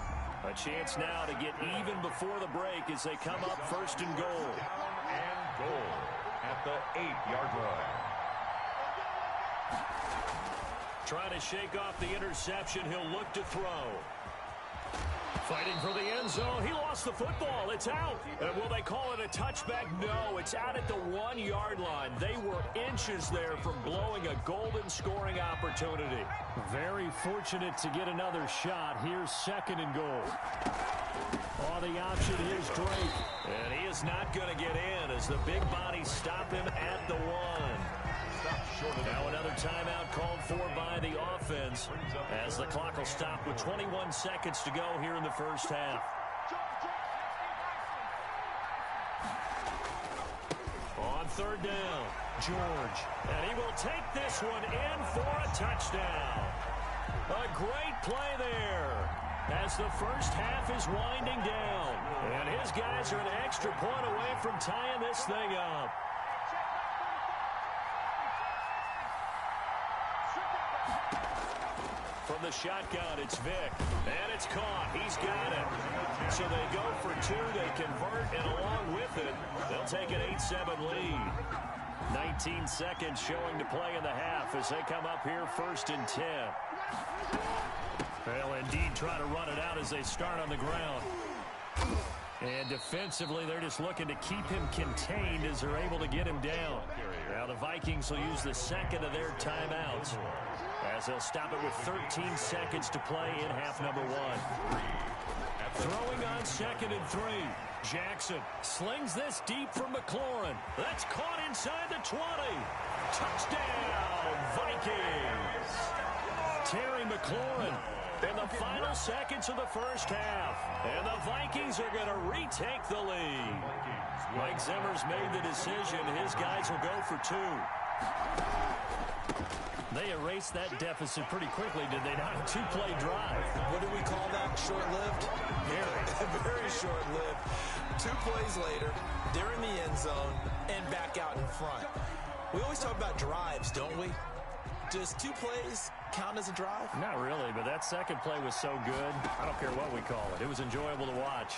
A chance now to get even before the break as they come up 1st and goal. And goal at the 8-yard line. Trying to shake off the interception. He'll look to throw. Fighting for the end zone. He lost the football. It's out. And will they call it a touchback? No, it's out at the 1-yard line. They were inches there from blowing a golden scoring opportunity. Very fortunate to get another shot. Here's 2nd and goal. Oh, the option is Drake. And he is not going to get in as the big bodies stop him at the 1. Now another timeout called for by the offense as the clock will stop with 21 seconds to go here in the first half. On 3rd down, George. And he will take this one in for a touchdown. A great play there. as the first half is winding down. And his guys are an extra point away from tying this thing up. From the shotgun, it's Vick. And it's caught. He's got it. So they go for two. They convert, and along with it, they'll take an 8-7 lead. 19 seconds showing to play in the half as they come up here 1st and 10. They'll indeed try to run it out as they start on the ground. And defensively, they're just looking to keep him contained as they're able to get him down. Now the Vikings will use the second of their timeouts as they'll stop it with 13 seconds to play in half number 1. Throwing on 2nd and 3. Jackson slings this deep from McLaurin. That's caught inside the 20. Touchdown, Vikings. Terry McLaurin in the final seconds of the first half. And the Vikings are going to retake the lead. Mike Zimmer's made the decision. His guys will go for 2. They erased that deficit pretty quickly, did they not? A 2-play drive. What do we call that? Short-lived? Very short-lived. 2 plays later, they're in the end zone and back out in front. We always talk about drives, don't we? Does 2 plays count as a drive? Not really, but that second play was so good. I don't care what we call it. It was enjoyable to watch.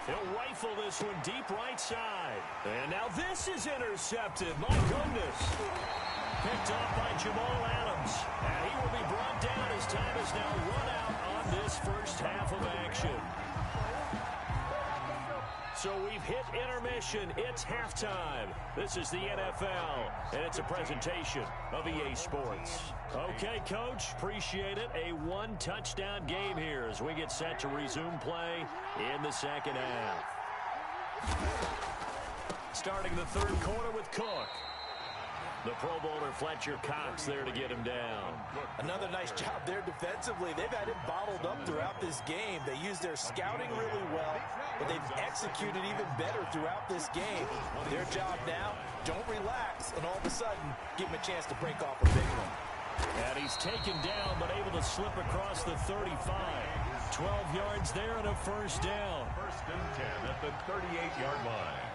He'll rifle this one deep right side. And now this is intercepted. My goodness. Picked off by Jamal Adams. And he will be brought down as time is now run out on this first half of action. So we've hit intermission. It's halftime. This is the NFL, and it's a presentation of EA Sports. Okay, Coach, appreciate it. A 1-touchdown game here as we get set to resume play in the second half. Starting the third quarter with Cook. The Pro Bowler Fletcher Cox there to get him down. Another nice job there defensively. They've had him bottled up throughout this game. They used their scouting really well, but they've executed even better throughout this game. Their job now, don't relax, and all of a sudden, give him a chance to break off a big one. And he's taken down, but able to slip across the 35. 12 yards there and a first down. 1st and 10 at the 38-yard line.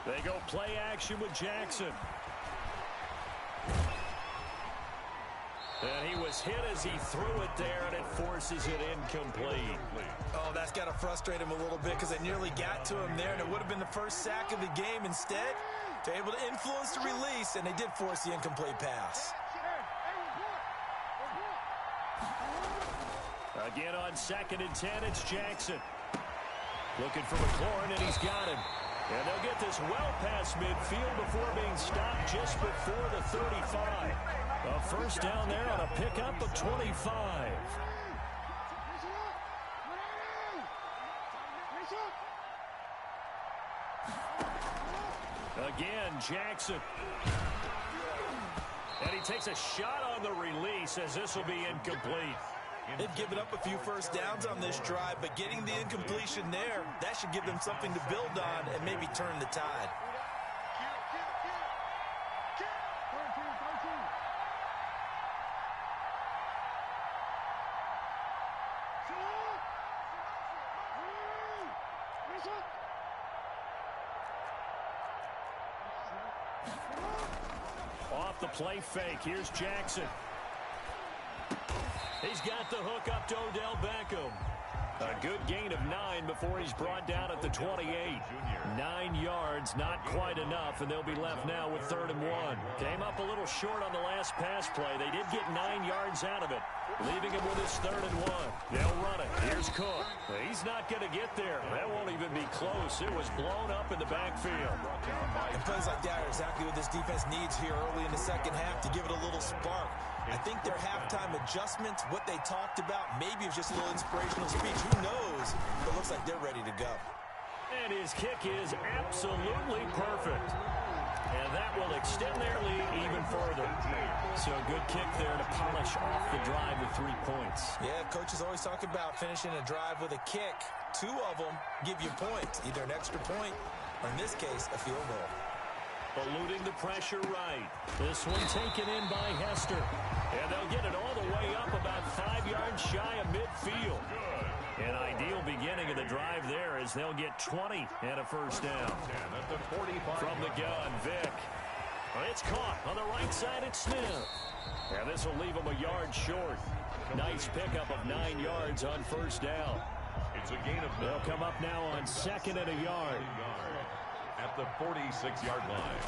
They go play action with Jackson. And he was hit as he threw it there, and it forces it incomplete. Oh, that's got to frustrate him a little bit because they nearly got to him there, and it would have been the first sack of the game. Instead, they're able to influence the release, and they did force the incomplete pass. Again on 2nd and 10, it's Jackson. Looking for McLaurin, and he's got him. And they'll get this well past midfield before being stopped just before the 35. A first down there on a pickup of 25. Again, Jackson. And he takes a shot on the release as this will be incomplete. They've given up a few first downs on this drive, but getting the incompletion there, that should give them something to build on and maybe turn the tide. Off the play fake, here's Jackson. He's got the hook up to Odell Beckham. A good gain of 9 before he's brought down at the 28. 9 yards, not quite enough, and they'll be left now with 3rd and 1. Came up a little short on the last pass play. They did get 9 yards out of it, leaving him with his 3rd and 1. They'll run it. Here's Cook. He's not going to get there. That won't even be close. It was blown up in the backfield. And plays like that are exactly what this defense needs here early in the second half to give it a little spark. I think their halftime adjustments, what they talked about, maybe it was just a little inspirational speech. Who knows? But it looks like they're ready to go. And his kick is absolutely perfect. And that will extend their lead even further. So a good kick there to polish off the drive with 3 points. Yeah, coaches always talk about finishing a drive with a kick. 2 of them give you points, either an extra point or, in this case, a field goal. eluding the pressure right. This one taken in by Hester. And they'll get it all the way up about 5 yards shy of midfield. An ideal beginning of the drive there as they'll get 20 and a first down. From the gun, Vick. It's caught on the right side at Smith. And this will leave him a yard short. Nice pickup of 9 yards on first down. It's a gain of 9. They'll come up now on 2nd and a yard. At the 46-yard line.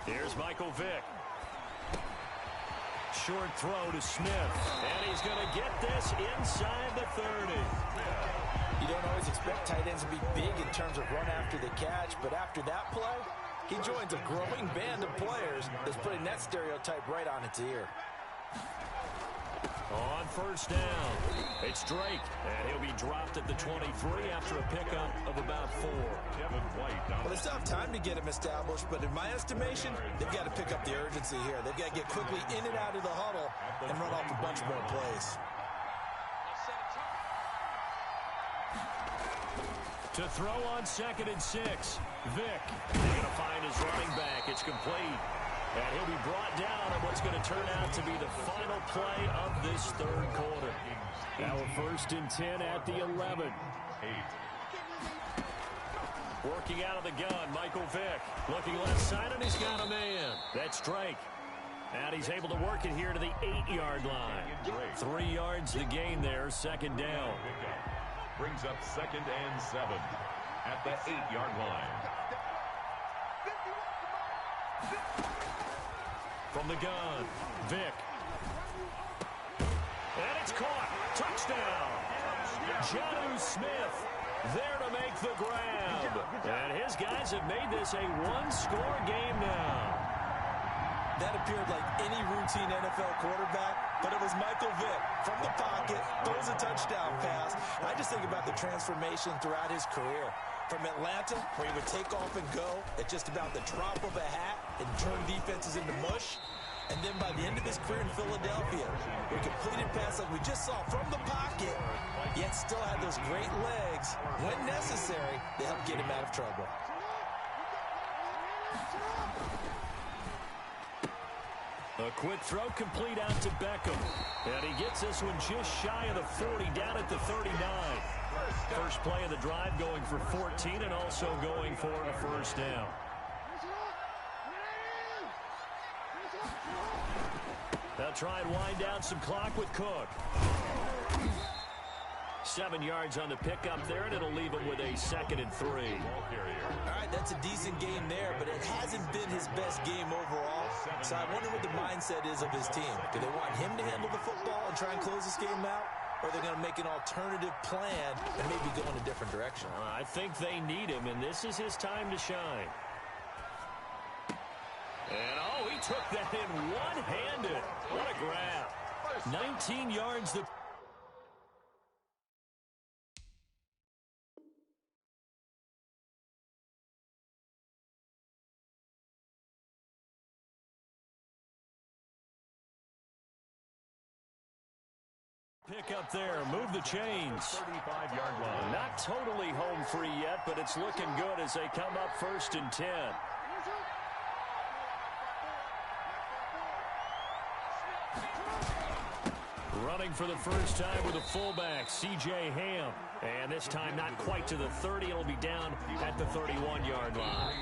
Here's Michael Vick. Short throw to Smith. And he's going to get this inside the 30. You don't always expect tight ends to be big in terms of run after the catch, but after that play, he joins a growing band of players that's putting that stereotype right on its ear. On first down, it's Drake, and he'll be dropped at the 23 after a pickup of about 4. Well, they still have time to get him established, but in my estimation, they've got to pick up the urgency here. They've got to get quickly in and out of the huddle and run off a bunch more plays. To throw on 2nd and 6, Vick. They're going to find his running back. It's complete. And he'll be brought down on what's going to turn out to be the final play of this third quarter. Now a 1st and 10 at the 11. Working out of the gun, Michael Vick. Looking left side, and he's got a man. That's Drake. And he's able to work it here to the 8-yard line. 3 yards the gain there, 2nd down. Brings up 2nd and 7 at the 8-yard line. From the gun, Vick. And it's caught. Touchdown. Jonnu Smith there to make the grab. And his guys have made this a one-score game now. That appeared like any routine NFL quarterback, but it was Michael Vick from the pocket, throws a touchdown pass. I just think about the transformation throughout his career. From Atlanta, where he would take off and go at just about the drop of a hat and turn defenses into mush. And then by the end of his career in Philadelphia, he completed passes like we just saw from the pocket, yet still had those great legs. When necessary, they help get him out of trouble. A quick throw complete out to Beckham. And he gets this one just shy of the 40, down at the 39. First play of the drive going for 14 and also going for a first down. They'll try and wind down some clock with Cook. 7 yards on the pickup there, and it'll leave him with a 2nd and 3. All right, that's a decent game there, but it hasn't been his best game overall. So I wonder what the mindset is of his team. Do they want him to handle the football and try and close this game out? Or are they going to make an alternative plan and maybe go in a different direction? I think they need him, and this is his time to shine. And, oh, he took that in one-handed. What a grab. 19 yards. Pick up there, move the chains. 35-yard line. Not totally home free yet, but it's looking good as they come up 1st and 10. Running for the first time with a fullback, C.J. Ham. And this time not quite to the 30. It'll be down at the 31-yard line.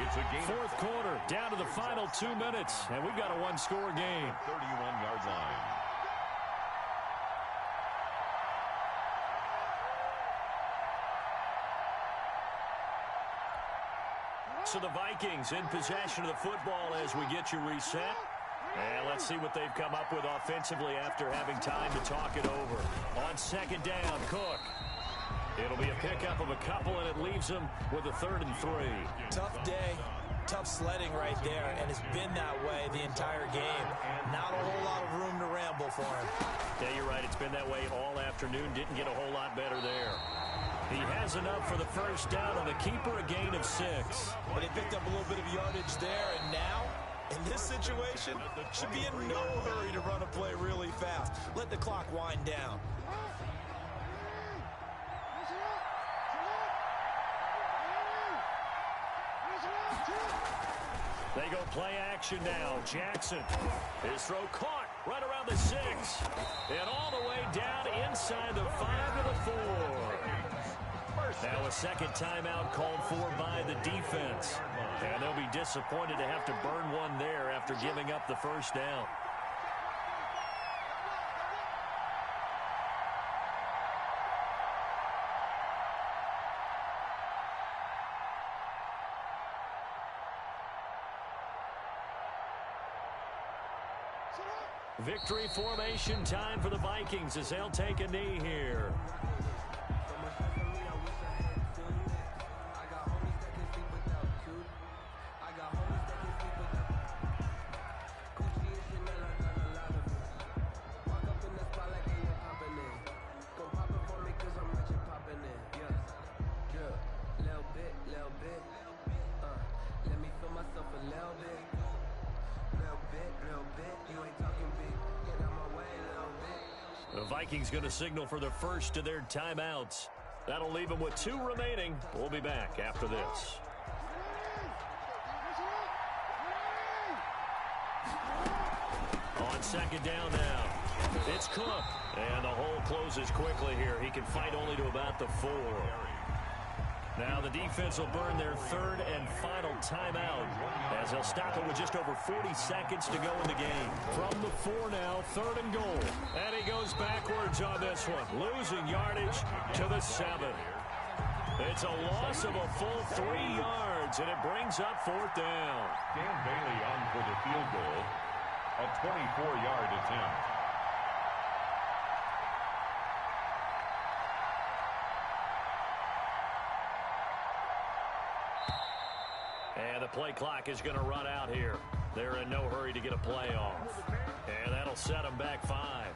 It's a game. 4th quarter, down to the final 2 minutes. And we've got a one-score game. 31-yard line. So the Vikings in possession of the football as we get you reset. And let's see what they've come up with offensively after having time to talk it over. On 2nd down, Cook. It'll be a pickup of a couple, and it leaves them with a 3rd and 3. Tough day, tough sledding right there, and it's been that way the entire game. Not a whole lot of room to ramble for him. Yeah, you're right. It's been that way all afternoon. Didn't get a whole lot better there. He has enough for the first down on the keeper, a gain of 6. But he picked up a little bit of yardage there, and now, in this situation, should be in no hurry to run a play really fast. Let the clock wind down. They go play action now. Jackson. His throw caught right around the 6. And all the way down inside the 5 to the 4. Now a second timeout called for by the defense. And they'll be disappointed to have to burn one there after giving up the first down. Victory formation time for the Vikings as they'll take a knee here. The Vikings going to signal for the first of their timeouts. That'll leave them with 2 remaining. We'll be back after this. On second down now. It's Cook. And the hole closes quickly here. He can fight only to about the 4. Now the defense will burn their 3rd and final timeout as they'll stop it with just over 40 seconds to go in the game. From the 4 now, 3rd and goal. And he goes backwards on this one, losing yardage to the 7. It's a loss of a full 3 yards, and it brings up 4th down. Dan Bailey on for the field goal, a 24-yard attempt. And the play clock is going to run out here. They're in no hurry to get a play off. And that'll set them back 5.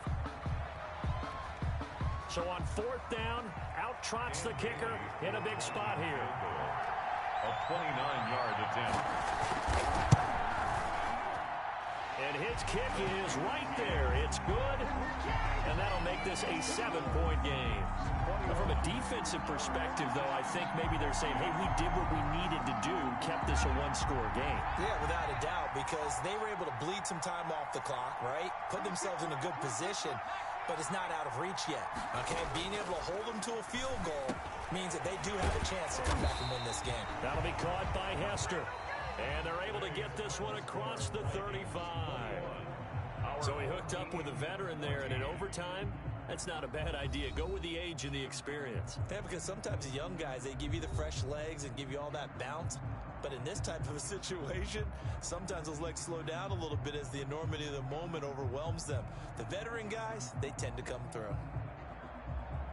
So on 4th down, out trots the kicker in a big spot here. A 29-yard attempt. And his kick is right there. It's good. And that'll make this a 7-point game. Now, from a defensive perspective, though, I think maybe they're saying, hey, we did what we needed to do, kept this a 1-score game. Yeah, without a doubt, because they were able to bleed some time off the clock, right? Put themselves in a good position, but it's not out of reach yet, okay? Being able to hold them to a field goal means that they do have a chance to come back and win this game. That'll be caught by Hester. And they're able to get this one across the 35. So he hooked up with a veteran there, and in overtime, that's not a bad idea. Go with the age and the experience. Yeah, because sometimes the young guys, they give you the fresh legs and give you all that bounce. But in this type of a situation, sometimes those legs slow down a little bit as the enormity of the moment overwhelms them. The veteran guys, they tend to come through.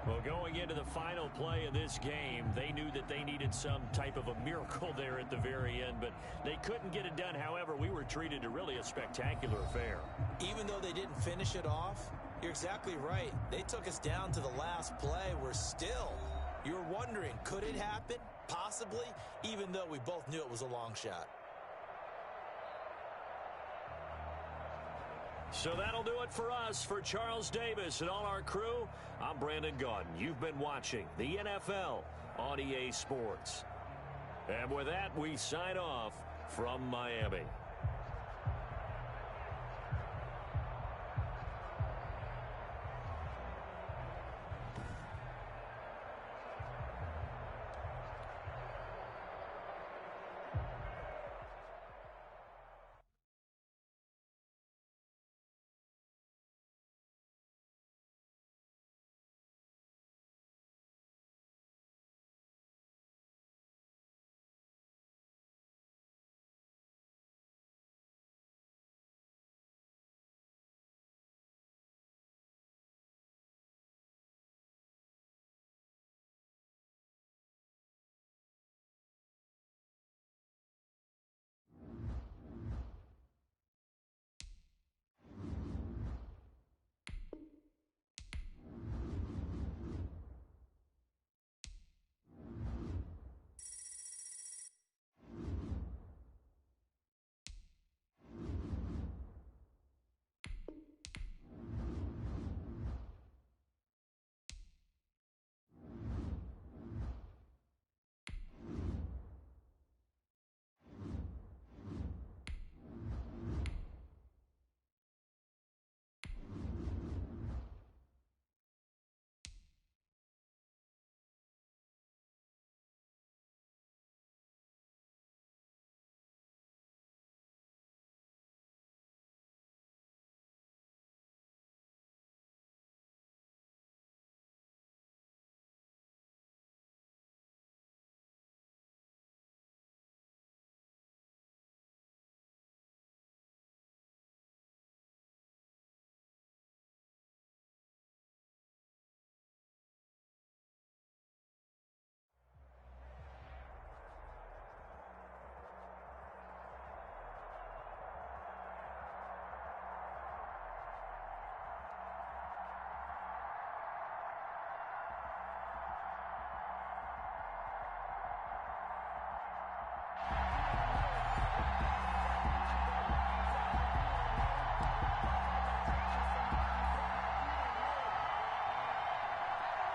Well, going into the final play of this game, they knew that they needed some type of a miracle there at the very end, but they couldn't get it done. However, we were treated to really a spectacular affair. Even though they didn't finish it off, you're exactly right. They took us down to the last play. We're still, you're wondering, could it happen? Possibly, even though we both knew it was a long shot. So that'll do it for us. For Charles Davis and all our crew, I'm Brandon Gaudin. You've been watching the NFL on EA Sports. And with that, we sign off from Miami.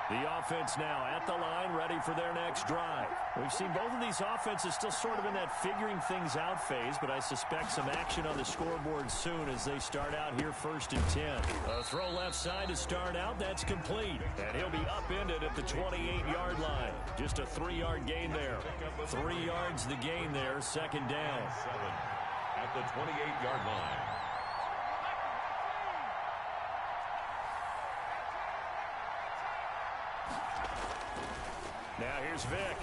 The offense now at the line, ready for their next drive. We've seen both of these offenses still sort of in that figuring things out phase, but I suspect some action on the scoreboard soon as they start out here 1st and 10. A throw left side to start out. That's complete. And he'll be upended at the 28-yard line. Just a 3-yard gain there. 3 yards the gain there, 2nd down. 7 at the 28-yard line. Now here's Vic.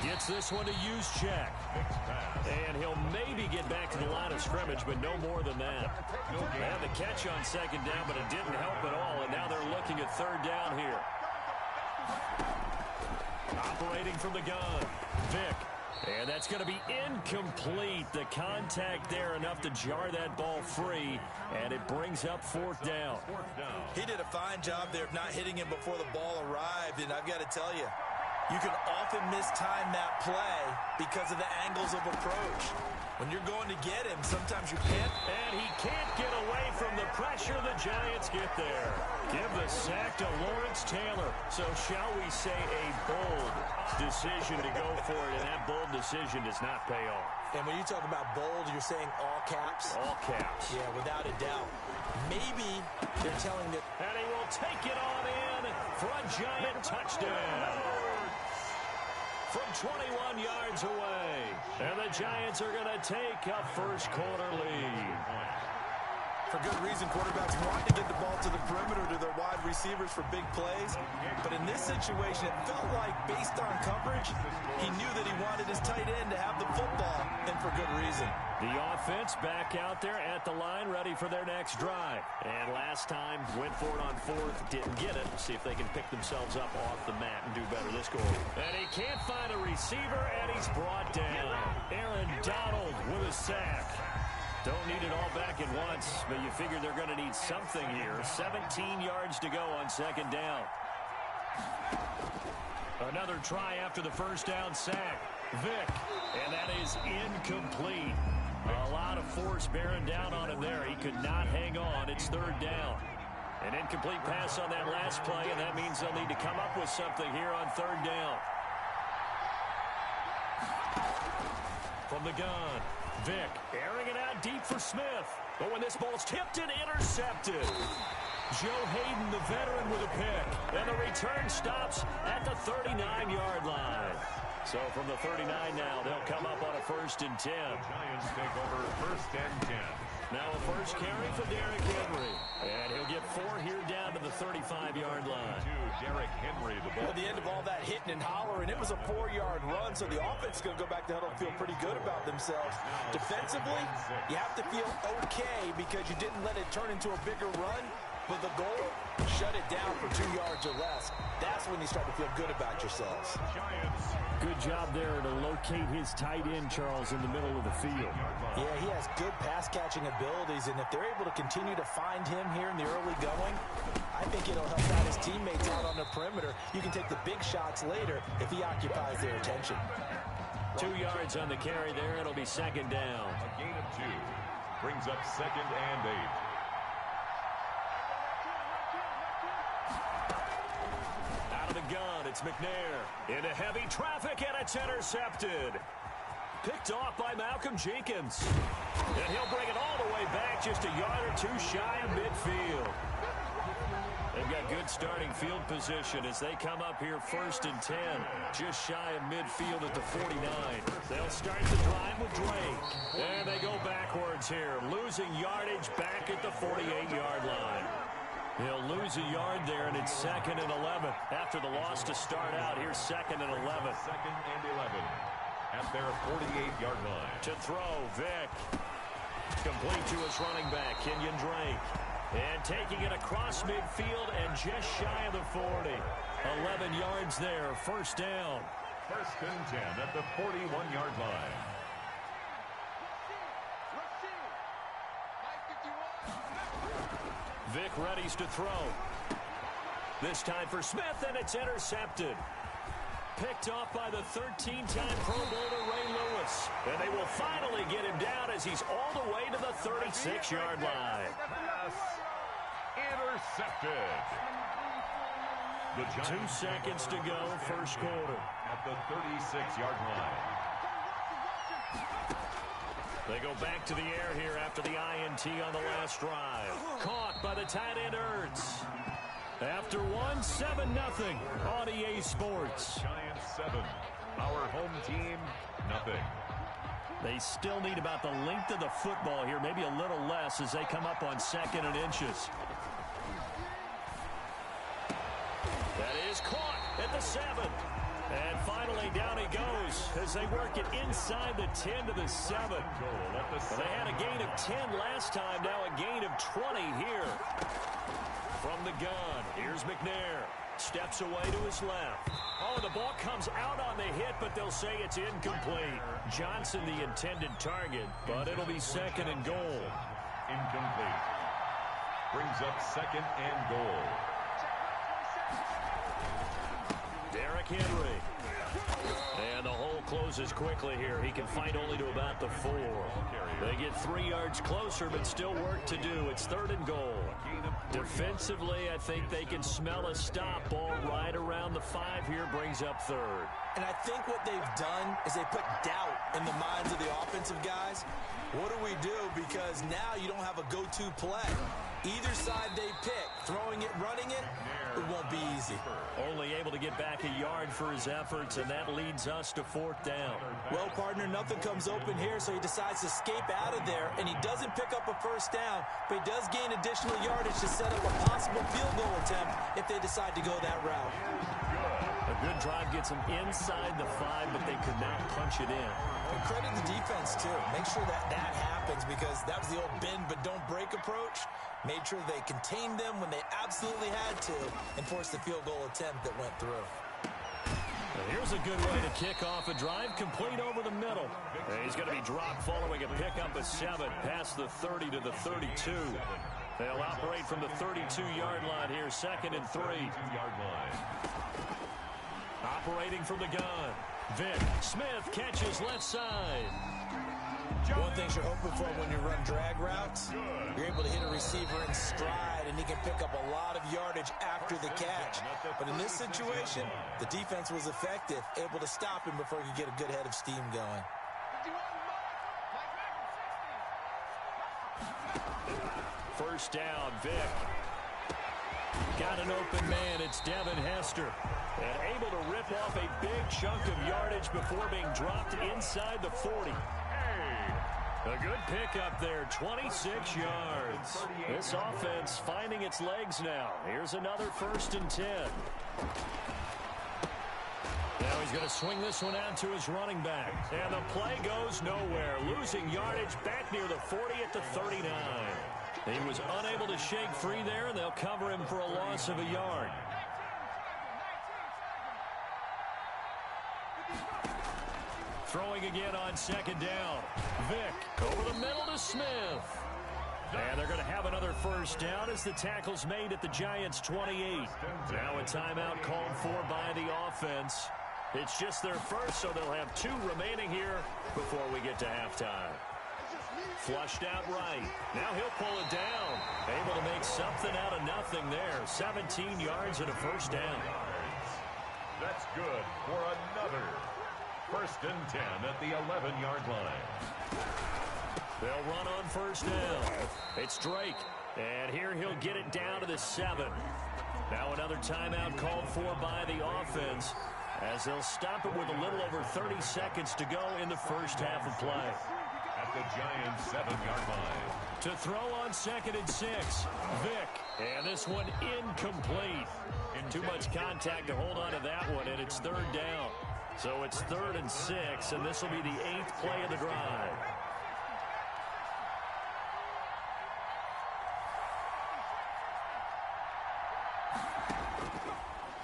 Gets this one to use check. And he'll maybe get back to the line of scrimmage, but no more than that. They had the catch on 2nd down, but it didn't help at all, and now they're looking at 3rd down here. Operating from the gun, Vic. And that's going to be incomplete. The contact there enough to jar that ball free, and it brings up 4th down. He did a fine job there of not hitting him before the ball arrived, and I've got to tell you, you can often mistime that play because of the angles of approach. When you're going to get him, sometimes you can't. And he can't get away from the pressure. The Giants get there. Give the sack to Lawrence Taylor. So shall we say a bold decision to go for it, and that bold decision does not pay off. And when you talk about bold, you're saying all caps? All caps. Yeah, without a doubt. Maybe they're telling that. And he will take it on in for a Giant touchdown. From 21 yards away. And the Giants are going to take a first-quarter lead. For good reason, quarterbacks want to get the ball to the perimeter to their wide receivers for big plays. But in this situation, it felt like, based on coverage, he knew that he wanted his tight end to have the football, and for good reason. The offense back out there at the line, ready for their next drive. And last time, went for it on 4th, didn't get it. See if they can pick themselves up off the mat and do better this goal. And he can't find a receiver, and he's brought down. Aaron Donald with a sack. Don't need it all back at once, but you figure they're going to need something here. 17 yards to go on 2nd down. Another try after the first down sack. Vic, and that is incomplete. A lot of force bearing down on him there. He could not hang on. It's 3rd down. An incomplete pass on that last play, and that means they'll need to come up with something here on 3rd down. From the gun, Vic airing it out deep for Smith. But when this ball's tipped and intercepted. Joe Hayden, the veteran, with a pick. And the return stops at the 39-yard line. So from the 39 now, they'll come up on a 1st and 10. Giants take over 1st and 10. Now a first carry for Derrick Henry. And he'll get 4 here down to the 35-yard line. Derrick Henry, the ball. At the end of all that hitting and hollering, it was a 4-yard run, so the offense is going to go back to huddle and feel pretty good about themselves. Defensively, you have to feel okay because you didn't let it turn into a bigger run. But the goal, shut it down for 2 yards or less. That's when you start to feel good about yourselves. Good job there to locate his tight end, Charles, in the middle of the field. Yeah, he has good pass-catching abilities, and if they're able to continue to find him here in the early going, I think it'll help out his teammates out on the perimeter. You can take the big shots later if he occupies their attention. 2 yards on the carry there. It'll be 2nd down. A gain of 2 brings up 2nd and 8. Gun, it's McNair into heavy traffic, and it's intercepted. Picked off by Malcolm Jenkins. And he'll bring it all the way back, just a yard or 2 shy of midfield. They've got good starting field position as they come up here 1st and 10, just shy of midfield at the 49. They'll start the drive with Drake. And they go backwards here, losing yardage back at the 48-yard line. He'll lose a yard there, and it's 2nd and 11. After the loss to start out, here's 2nd and 11. 2nd and 11 at their 48-yard line. To throw, Vic. Complete to his running back, Kenyon Drake. And taking it across midfield and just shy of the 40. 11 yards there, 1st down. 1st and 10 at the 41-yard line. Vic readies to throw. This time for Smith, and it's intercepted. Picked off by the 13-time Pro Bowler Ray Lewis. And they will finally get him down as he's all the way to the 36-yard line. Pass intercepted. 2 seconds to go, first quarter. At the 36-yard line. They go back to the air here after the INT on the last drive. Caught by the tight end Ertz. After one, 7-0 on EA Sports. Giants 7. Our home team, nothing. They still need about the length of the football here, maybe a little less as they come up on 2nd and inches. That is caught at the 7. And finally, down he goes as they work it inside the 10 to the 7. They had a gain of 10 last time, now a gain of 20 here. From the gun, here's McNair. Steps away to his left. Oh, the ball comes out on the hit, but they'll say it's incomplete. Johnson the intended target, but it'll be 2nd and goal. Incomplete. Brings up 2nd and goal. Derrick Henry. And the hole closes quickly here. He can fight only to about the 4. They get 3 yards closer, but still work to do. It's 3rd and goal. Defensively, I think they can smell a stop. Ball right around the 5 here, brings up 3rd. And I think what they've done is they put doubt in the minds of the offensive guys. What do we do? Because now you don't have a go-to play. Either side they pick, throwing it, running it, it won't be easy. Only able to get back a yard for his efforts, and that leads us to 4th down. Well, partner, nothing comes open here, so he decides to escape out of there, and he doesn't pick up a 1st down, but he does gain additional yardage to set up a possible field goal attempt if they decide to go that route. A good drive gets them inside the 5, but they could not punch it in. And credit the defense, too. Make sure that happens, because that was the old bend but don't break approach. Made sure they contained them when they absolutely had to and forced the field goal attempt that went through. Here's a good way to kick off a drive, complete over the middle. And he's going to be dropped following a pickup of 7 past the 30 to the 32. They'll operate from the 32-yard line here, 2nd and 3. Operating from the gun. Vic Smith catches left side. One thing you're hoping for when you run drag routes, you're able to hit a receiver in stride, and he can pick up a lot of yardage after the catch. But in this situation, the defense was effective, able to stop him before he could get a good head of steam going. First down, Vic. Got an open man. It's Devin Hester. And able to rip off a big chunk of yardage before being dropped inside the 40. A good pickup there, 26 yards. This offense finding its legs now. Here's another 1st and 10. Now he's going to swing this one out to his running back. And the play goes nowhere. Losing yardage back near the 40 at the 39. He was unable to shake free there, and they'll cover him for a loss of a yard. Throwing again on 2nd down. Vic over the middle to Smith. And they're going to have another 1st down as the tackle's made at the Giants' 28. Now a timeout called for by the offense. It's just their first, so they'll have 2 remaining here before we get to halftime. Flushed out right. Now he'll pull it down. Able to make something out of nothing there. 17 yards and a 1st down. That's good for another 1st and 10 at the 11-yard line. They'll run on 1st down. It's Drake. And here he'll get it down to the 7. Now another timeout called for by the offense as they'll stop it with a little over 30 seconds to go in the first half of play. At the Giants' 7-yard line. To throw on 2nd and 6, Vic. And this one incomplete. Too much contact to hold on to that one, and it's 3rd down. So it's 3rd and 6, and this will be the 8th play of the drive.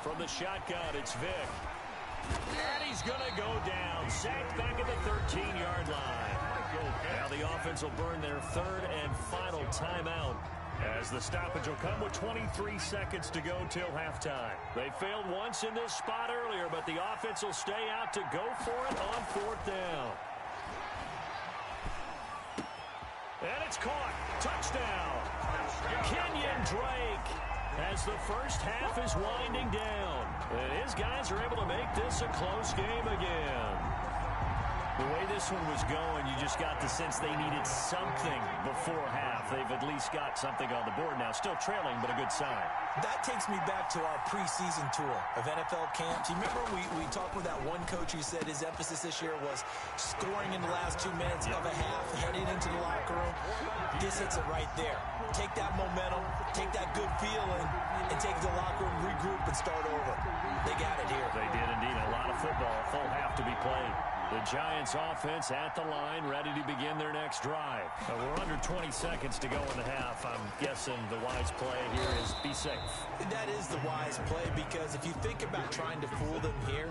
From the shotgun, it's Vic. And he's going to go down. Sacked back at the 13-yard line. Now the offense will burn their 3rd and final timeout as the stoppage will come with 23 seconds to go till halftime. They failed once in this spot earlier, but the offense will stay out to go for it on 4th down. And it's caught. Touchdown. Kenyon Drake. as the first half is winding down. And his guys are able to make this a close game again. The way this one was going, you just got the sense they needed something before half. They've at least got something on the board now. Still trailing, but a good sign. That takes me back to our preseason tour of NFL camps. You remember we talked with that one coach who said his emphasis this year was scoring in the last 2 minutes of a half, heading into the locker room. This hits it right there. Take that momentum, take that good feeling, and take it to the locker room, regroup, and start over. They got it here. They did indeed. A lot of football, a full half to be played. The Giants offense at the line, ready to begin their next drive. We're under 20 seconds to go in the half. I'm guessing the wise play here is be safe. That is the wise play, because if you think about trying to fool them here,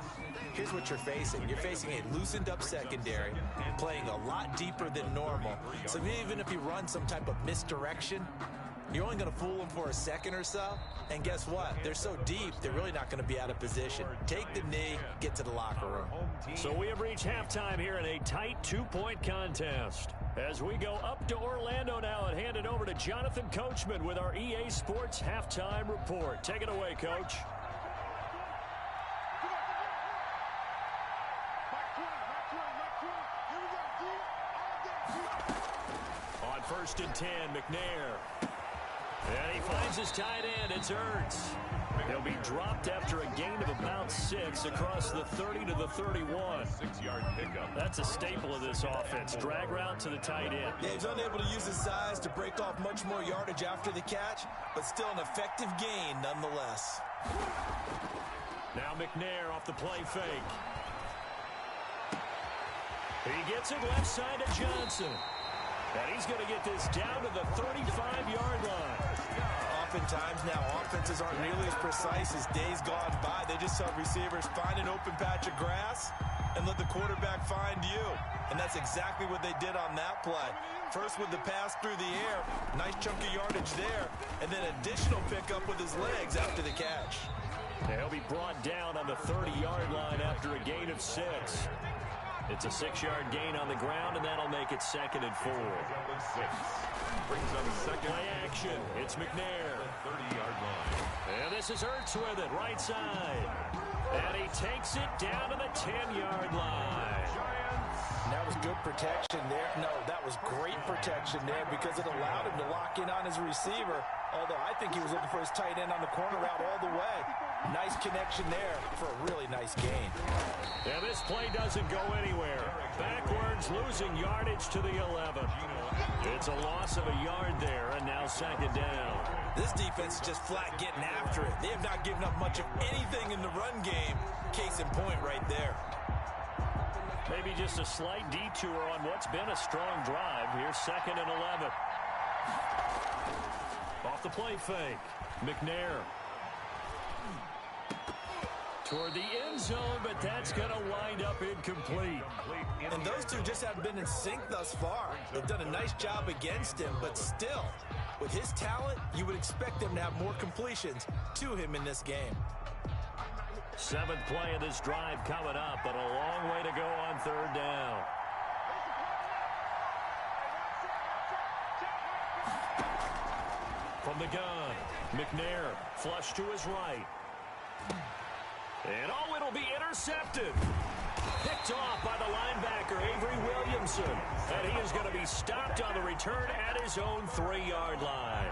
here's what you're facing. You're facing a loosened up secondary, playing a lot deeper than normal. So even if you run some type of misdirection, you're only going to fool them for a second or so. And guess what? They're so deep, they're really not going to be out of position. Take the knee, get to the locker room. So we have reached halftime here in a tight 2-point contest. As we go up to Orlando now and hand it over to Jonathan Coachman with our EA Sports Halftime Report. Take it away, Coach. On 1st and 10, McNair. And he finds his tight end. It's Ertz. He'll be dropped after a gain of about 6 across the 30 to the 31. 6-yard pickup. That's a staple of this offense. Drag route to the tight end. Yeah, he's unable to use his size to break off much more yardage after the catch, but still an effective gain nonetheless. Now McNair off the play fake. He gets it left side to Johnson. And he's going to get this down to the 35-yard line. Oftentimes now, offenses aren't nearly as precise as days gone by. They just tell receivers, find an open patch of grass and let the quarterback find you. And that's exactly what they did on that play. First with the pass through the air, nice chunk of yardage there, and then additional pickup with his legs after the catch. And he'll be brought down on the 30-yard line after a gain of 6. It's a 6-yard gain on the ground, and that'll make it 2nd and 4. Brings up second. Play action. It's McNair. 30-yard line. And this is Ertz with it, right side. And he takes it down to the 10-yard line. That was good protection there. No, that was great protection there because it allowed him to lock in on his receiver. Although I think he was looking for his tight end on the corner route all the way. Nice connection there for a really nice gain. And this play doesn't go anywhere. Backwards, losing yardage to the 11. It's a loss of a yard there, and now 2nd down. This defense is just flat getting after it. They have not given up much of anything in the run game. Case in point right there. Maybe just a slight detour on what's been a strong drive. Here's 2nd and 11. Off the play fake. McNair. Toward the end zone, but that's going to wind up incomplete. And those two just haven't been in sync thus far. They've done a nice job against him, but still, with his talent, you would expect them to have more completions to him in this game. 7th play of this drive coming up, but a long way to go on 3rd down. From the gun, McNair, flush to his right. And oh, it'll be intercepted. Picked off by the linebacker, Avery Williamson. And he is going to be stopped on the return at his own 3-yard line.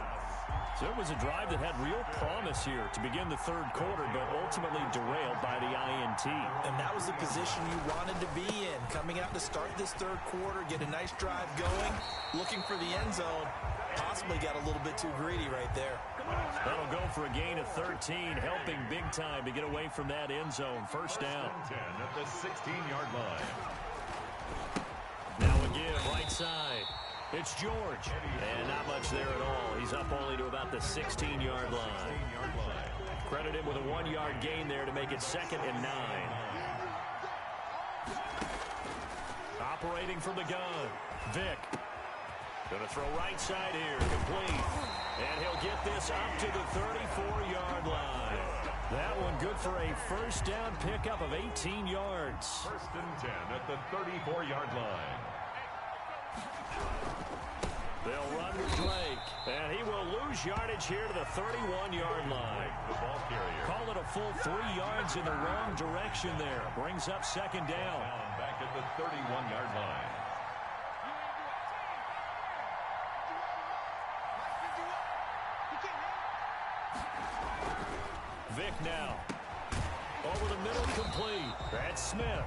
So it was a drive that had real promise here to begin the 3rd quarter, but ultimately derailed by the INT. And that was the position you wanted to be in. Coming out to start this 3rd quarter, get a nice drive going, looking for the end zone. Possibly got a little bit too greedy right there. That'll go for a gain of 13, helping big time to get away from that end zone. 1st down. 10 at the 16-yard line. Now a give, right side. It's George. And not much there at all. He's up only to about the 16-yard line. Credit him with a 1-yard gain there to make it 2nd and 9. Operating from the gun, Vick. Going to throw right side here, complete. And he'll get this up to the 34-yard line. That one good for a 1st down pickup of 18 yards. 1st and 10 at the 34-yard line. They'll run with Drake. And he will lose yardage here to the 31-yard line. The ball carrier. Call it a full 3 yards in the wrong direction there. Brings up second down. Back at the 31-yard line. Vick now. Over the middle, complete. That's Smith.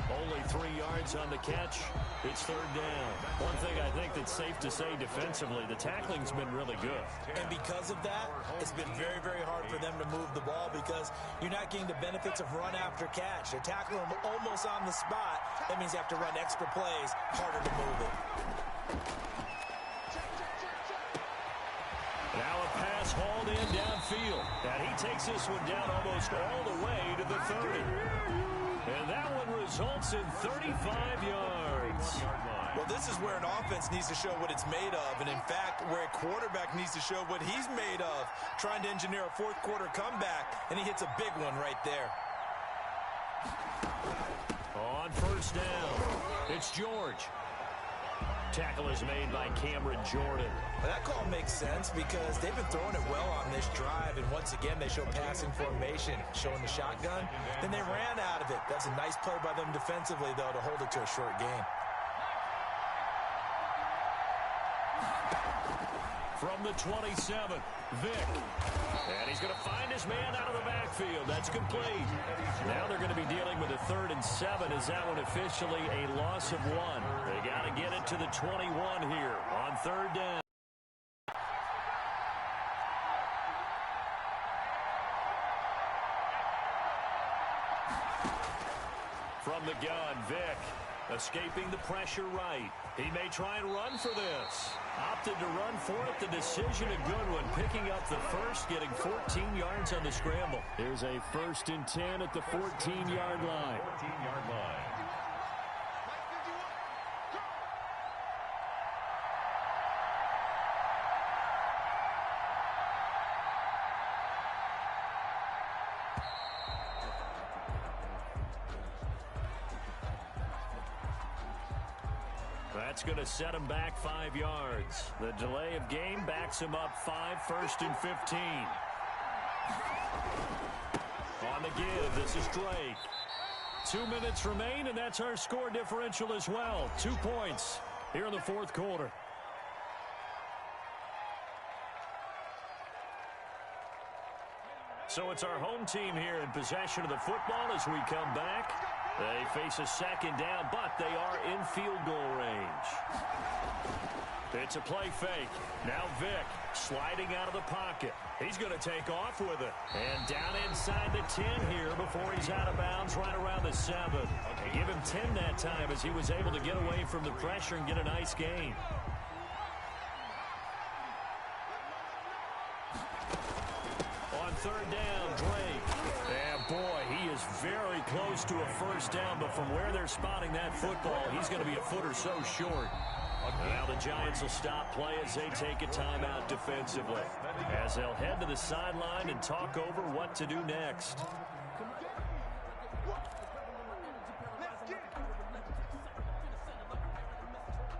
Only 3 yards on the catch. It's third down. One thing I think that's safe to say defensively, the tackling's been really good. And because of that, it's been very, very hard for them to move the ball because you're not getting the benefits of run after catch. They're tackling them almost on the spot. That means you have to run extra plays, harder to move it. Now a pass hauled in downfield. And he takes this one down almost all the way to the 30. And that one results in 35 yards. Well, this is where an offense needs to show what it's made of. And, in fact, where a quarterback needs to show what he's made of. Trying to engineer a fourth-quarter comeback, and he hits a big one right there. On first down, it's George. Tackle is made by Cameron Jordan. Well, that call makes sense because they've been throwing it well on this drive, and once again they show passing formation, showing the shotgun. Then they ran out of it. That's a nice play by them defensively, though, to hold it to a short game. From the 27, Vick. And he's going to find his man out of the backfield. That's complete. Now they're going to be dealing with a 3rd and 7. Is that one officially a loss of 1? They got to get it to the 21 here on third down. From the gun, Vick. Escaping the pressure right. He may try and run for this. Opted to run for it. The decision a good one. Picking up the first, getting 14 yards on the scramble. Here's a 1st and 10 at the 14-yard line. 14-yard line. That's going to set him back 5 yards. The delay of game backs him up 5, 1st and 15. On the give, this is Drake. 2 minutes remain, and that's our score differential as well. 2 points here in the 4th quarter. So it's our home team here in possession of the football as we come back. They face a 2nd down, but they are in field goal range. It's a play fake. Now Vick sliding out of the pocket. He's going to take off with it. And down inside the 10 here before he's out of bounds right around the 7. They give him 10 that time as he was able to get away from the pressure and get a nice gain. On 3rd down, Drake. And boy, he is very close to a 1st down, but from where they're spotting that football, he's going to be a foot or so short. Now the Giants will stop play as they take a timeout defensively, as they'll head to the sideline and talk over what to do next.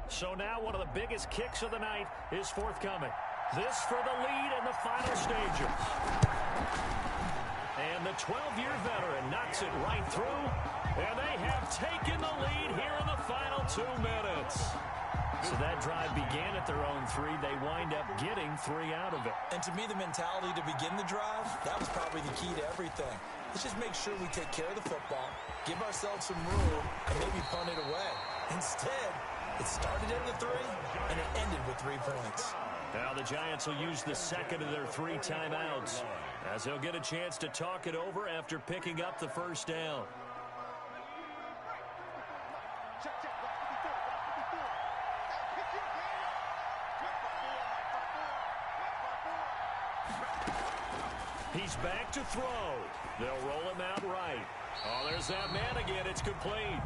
So now one of the biggest kicks of the night is forthcoming. This for the lead in the final stages. And the 12-year veteran knocks it right through. And they have taken the lead here in the final 2 minutes. So that drive began at their own 3. They wind up getting 3 out of it. And to me, the mentality to begin the drive, that was probably the key to everything. Let's just make sure we take care of the football, give ourselves some room, and maybe punt it away. Instead, it started at the 3, and it ended with 3 points. Now the Giants will use the 2nd of their 3 timeouts, as they'll get a chance to talk it over after picking up the 1st down. He's back to throw. They'll roll him out right. Oh, there's that man again. It's complete.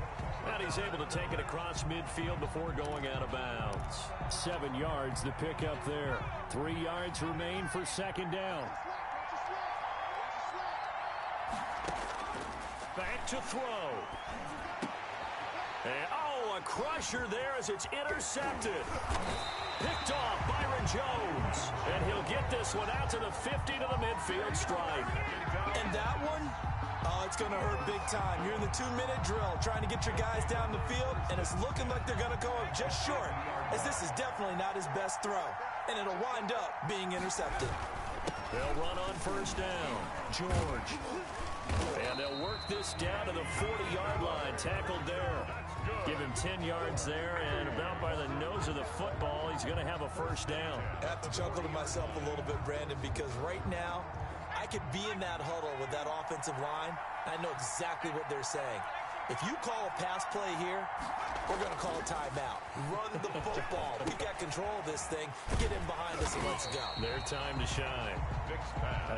And he's able to take it across midfield before going out of bounds. 7 yards to pick up there. 3 yards remain for 2nd down. Back to throw. And, oh, a crusher there as it's intercepted. Picked off Byron Jones. And he'll get this one out to the 50 to the midfield stripe. And that one, oh, it's going to hurt big time. You're in the 2-minute drill trying to get your guys down the field, and it's looking like they're going to go up just short, as this is definitely not his best throw. And it'll wind up being intercepted. They'll run on first down. George. And they'll work this down to the 40-yard line. Tackled there. Give him 10 yards there, and about by the nose of the football, he's going to have a first down. I have to chuckle to myself a little bit, Brandon, because right now, I could be in that huddle with that offensive line. I know exactly what they're saying. If you call a pass play here, we're going to call a timeout. Run the football. We've got control of this thing. Get in behind us and let's go. Their time to shine.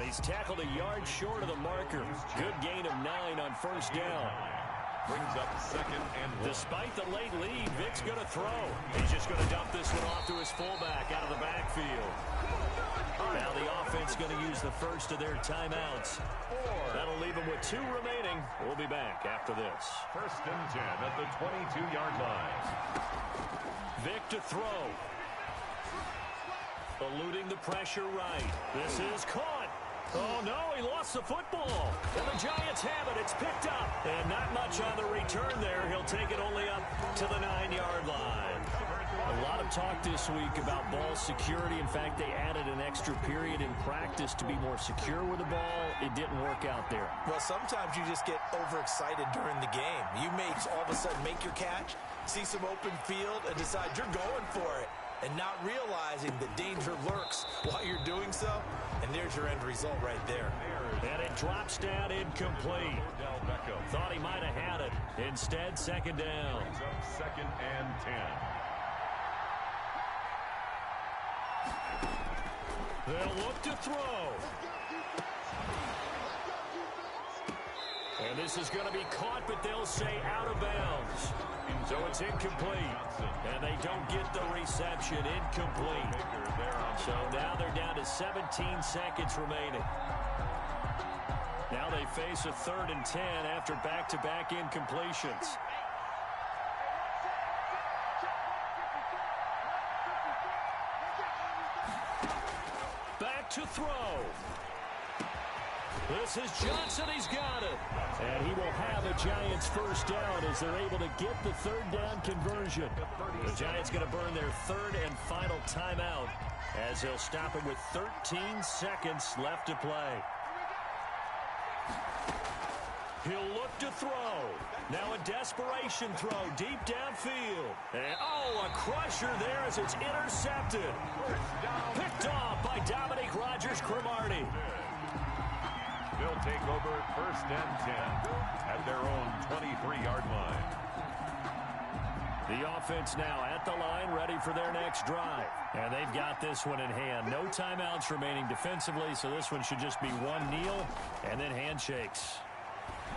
He's tackled a yard short of the marker. Good gain of 9 on first down. Brings up second and 1. Despite the late lead, Vic's going to throw. He's just going to dump this one off to his fullback out of the backfield. Now the offense going to use the first of their timeouts. That'll leave them with 2 remaining. We'll be back after this. First and 10 at the 22-yard line. Vic to throw. Eluding the pressure right. This is caught. Oh, no, he lost the football. And the Giants have it. It's picked up. And not much on the return there. He'll take it only up to the 9-yard line. A lot of talk this week about ball security. In fact, they added an extra period in practice to be more secure with the ball. It didn't work out there. Well, sometimes you just get overexcited during the game. You may all of a sudden make your catch, see some open field, and decide you're going for it, and not realizing the danger lurks while you're doing so. And there's your end result right there. And it drops down incomplete. Thought he might have had it. Instead, second down. Second and 10. They'll look to throw. And this is going to be caught, but they'll say out of bounds. So it's incomplete. And they don't get the reception. Incomplete. So now they're down to 17 seconds remaining. Now they face a 3rd and 10 after back-to-back incompletions. Back to throw. This is Johnson. He's got it. And he will have a Giants first down as they're able to get the 3rd down conversion. The Giants going to burn their 3rd and final timeout as they'll stop it with 13 seconds left to play. He'll look to throw. Now a desperation throw deep downfield. And, oh, a crusher there as it's intercepted. Picked off by Dominique Rodgers-Cromartie. They'll take over 1st and 10 at their own 23-yard line. The offense now at the line, ready for their next drive. And they've got this one in hand. No timeouts remaining defensively, so this one should just be one kneel and then handshakes.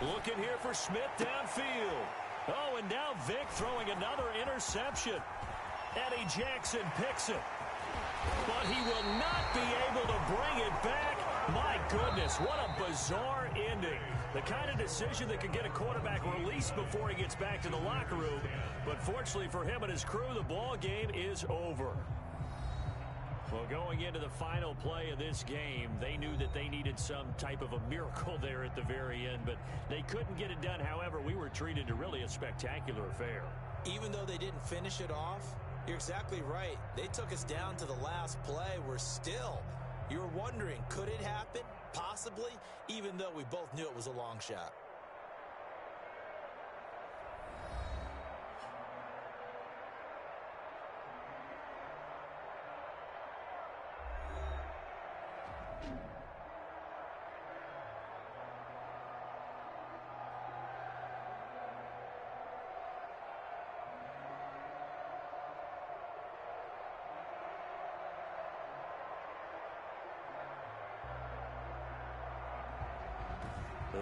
Looking here for Smith downfield. Oh, and now Vic throwing another interception. Eddie Jackson picks it. But he will not be able to bring it back. My goodness, what a bizarre ending. The kind of decision that could get a quarterback released before he gets back to the locker room. But fortunately for him and his crew, the ball game is over. Well, going into the final play of this game, they knew that they needed some type of a miracle there at the very end, but they couldn't get it done. However, we were treated to really a spectacular affair. Even though they didn't finish it off, you're exactly right. They took us down to the last play. We're still, you were wondering, could it happen? Possibly, even though we both knew it was a long shot.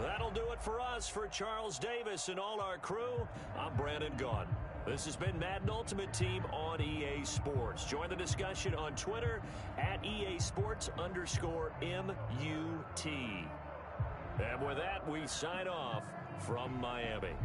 That'll do it for us. For Charles Davis and all our crew, I'm Brandon Gaudin. This has been Madden Ultimate Team on EA Sports. Join the discussion on Twitter at EA Sports_MUT. And with that, we sign off from Miami.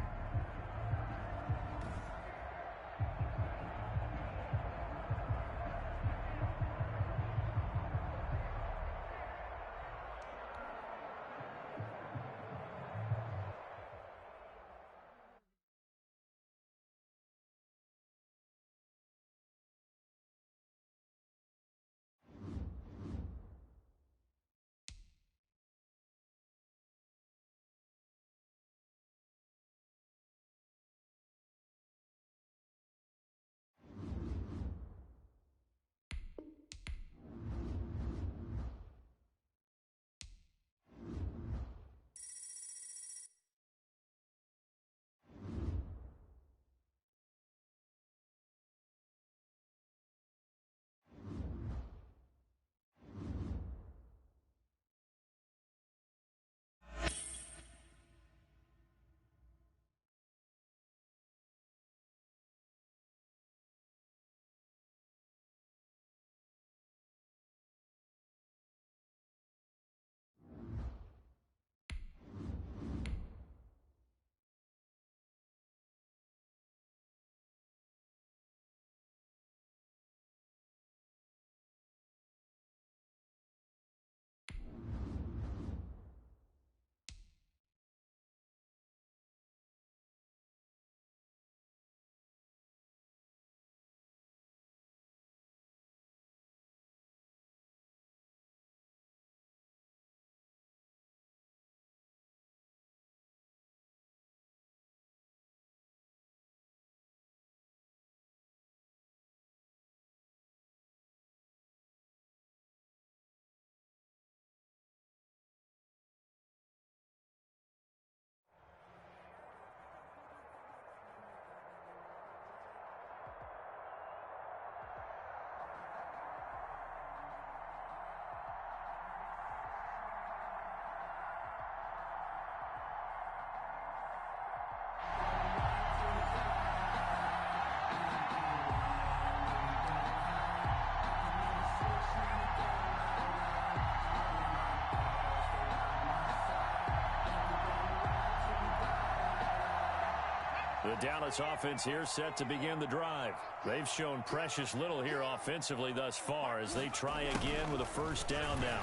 The Dallas offense here set to begin the drive. They've shown precious little here offensively thus far as they try again with a first down now.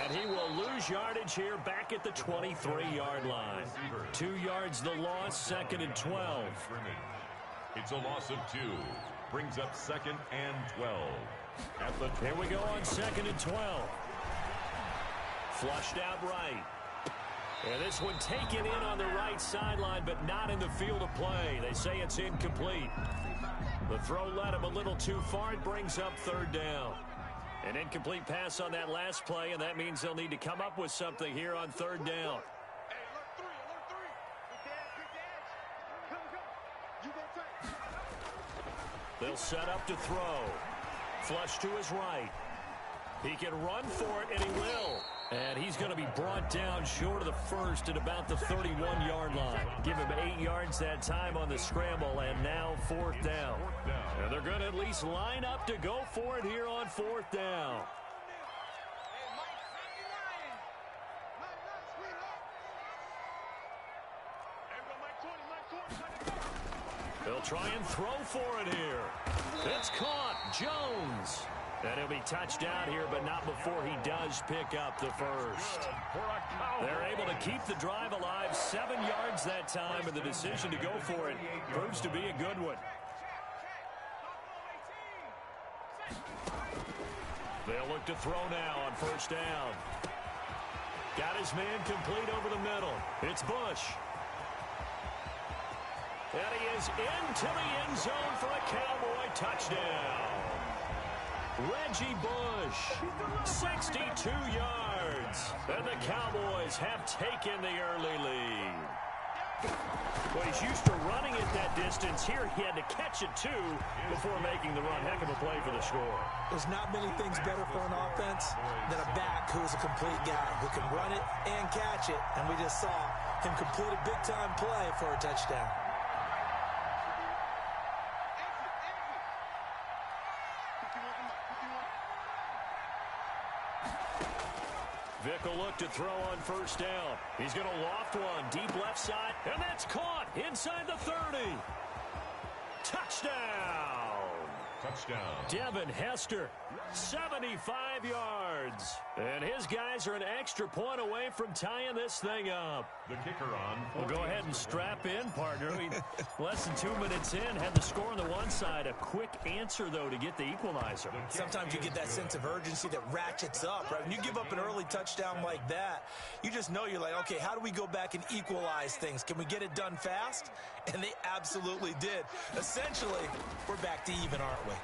And he will lose yardage here back at the 23-yard line. 2 yards the loss, 2nd and 12. It's a loss of 2. Brings up 2nd and 12. Here we go on 2nd and 12. Flushed out right. And this one taken in on the right sideline, but not in the field of play. They say it's incomplete. The throw led him a little too far. It brings up 3rd down. An incomplete pass on that last play, and that means they'll need to come up with something here on 3rd down. They'll set up to throw. Flush to his right. He can run for it, and he will. And he's going to be brought down short of the first at about the 31-yard line. Give him 8 yards that time on the scramble, and now 4th down. And they're going to at least line up to go for it here on 4th down. They'll try and throw for it here. It's caught. Jones. And he'll be touched down here, but not before he does pick up the first. They're able to keep the drive alive. 7 yards that time, and the decision to go for it proves to be a good one. They'll look to throw now on 1st down. Got his man complete over the middle. It's Bush. And he is into the end zone for a Cowboy touchdown. Reggie Bush, 62 yards. And the Cowboys have taken the early lead. Well, he's used to running at that distance. Here he had to catch it, too, before making the run. Heck of a play for the score. There's not many things better for an offense than a back who is a complete guy who can run it and catch it. And we just saw him complete a big-time play for a touchdown. Vick will look to throw on 1st down. He's going to loft one deep left side, and that's caught inside the 30. Touchdown. Touchdown. Devin Hester, 75 yards. And his guys are an extra point away from tying this thing up. The kicker on. Well, go ahead and strap in, partner. Less than 2 minutes in, had the score on the one side. A quick answer, though, to get the equalizer. Sometimes you get that sense of urgency that ratchets up, right? When you give up an early touchdown like that, you just know you're like, okay, how do we go back and equalize things? Can we get it done fast? And they absolutely did. Essentially, we're back to even, aren't we?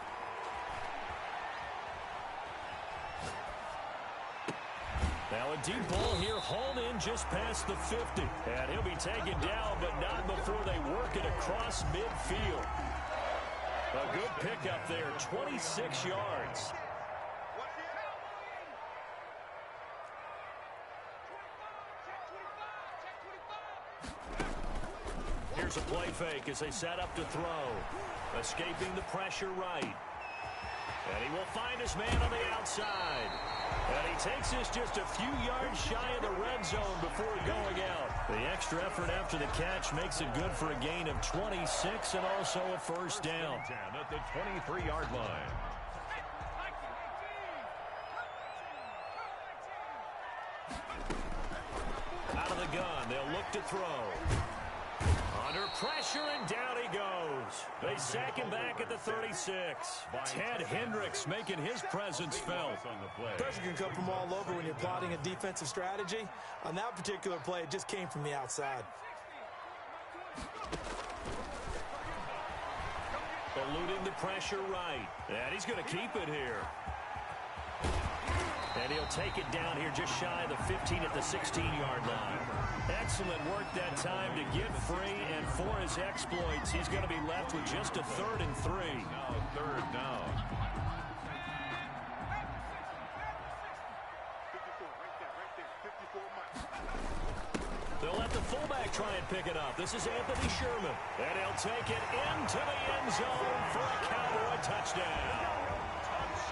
Now a deep ball here, hauled in just past the 50. And he'll be taken down, but not before they work it across midfield. A good pickup there, 26 yards. Here's a play fake as they set up to throw. Escaping the pressure right. And he will find his man on the outside. And he takes this just a few yards shy of the red zone before going out. The extra effort after the catch makes it good for a gain of 26 and also a first down. At the 23-yard line. Out of the gun, they'll look to throw. Under pressure, and down he goes. They sack him back at the 36. Ted Hendricks making his presence felt. Pressure can come from all over when you're plotting a defensive strategy. On that particular play, it just came from the outside. Eluding the pressure right. And he's going to keep it here. And he'll take it down here just shy of the 15 at the 16-yard line. Excellent work that time to get free, and for his exploits, he's going to be left with just a 3rd and 3. Now 3rd down. They'll let the fullback try and pick it up. This is Anthony Sherman. And he'll take it into the end zone for a Cowboy touchdown.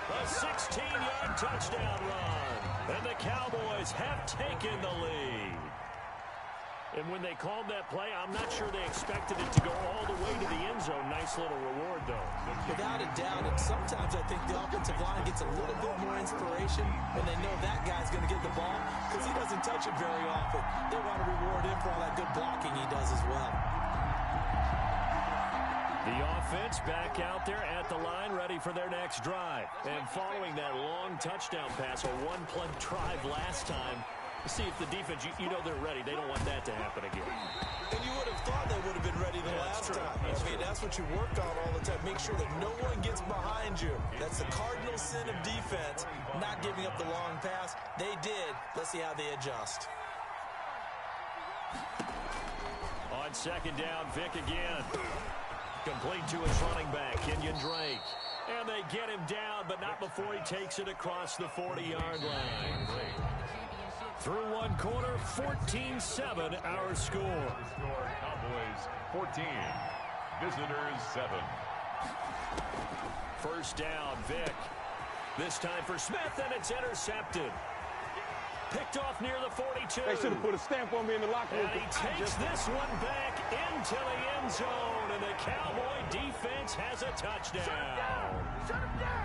A 16-yard touchdown run. And the Cowboys have taken the lead. And when they called that play, I'm not sure they expected it to go all the way to the end zone. Nice little reward, though. Without a doubt, and sometimes I think the offensive line gets a little bit more inspiration when they know that guy's going to get the ball because he doesn't touch it very often. They want to reward him for all that good blocking he does as well. The offense back out there at the line, ready for their next drive. And following that long touchdown pass, a one-play drive last time, see if the defense, you know they're ready. They don't want that to happen again. And you would have thought they would have been ready the last time. I mean, that's what you work on all the time. Make sure that no one gets behind you. That's the cardinal sin of defense, not giving up the long pass. They did. Let's see how they adjust. On second down, Vick again. Complete to his running back, Kenyon Drake. And they get him down, but not before he takes it across the 40-yard line. Through one quarter, 14-7 our score. Cowboys 14, visitors 7. First down, Vick. This time for Smith, and it's intercepted. Picked off near the 42. They should have put a stamp on me in the locker room. And he takes this one back into the end zone, and the Cowboy defense has a touchdown.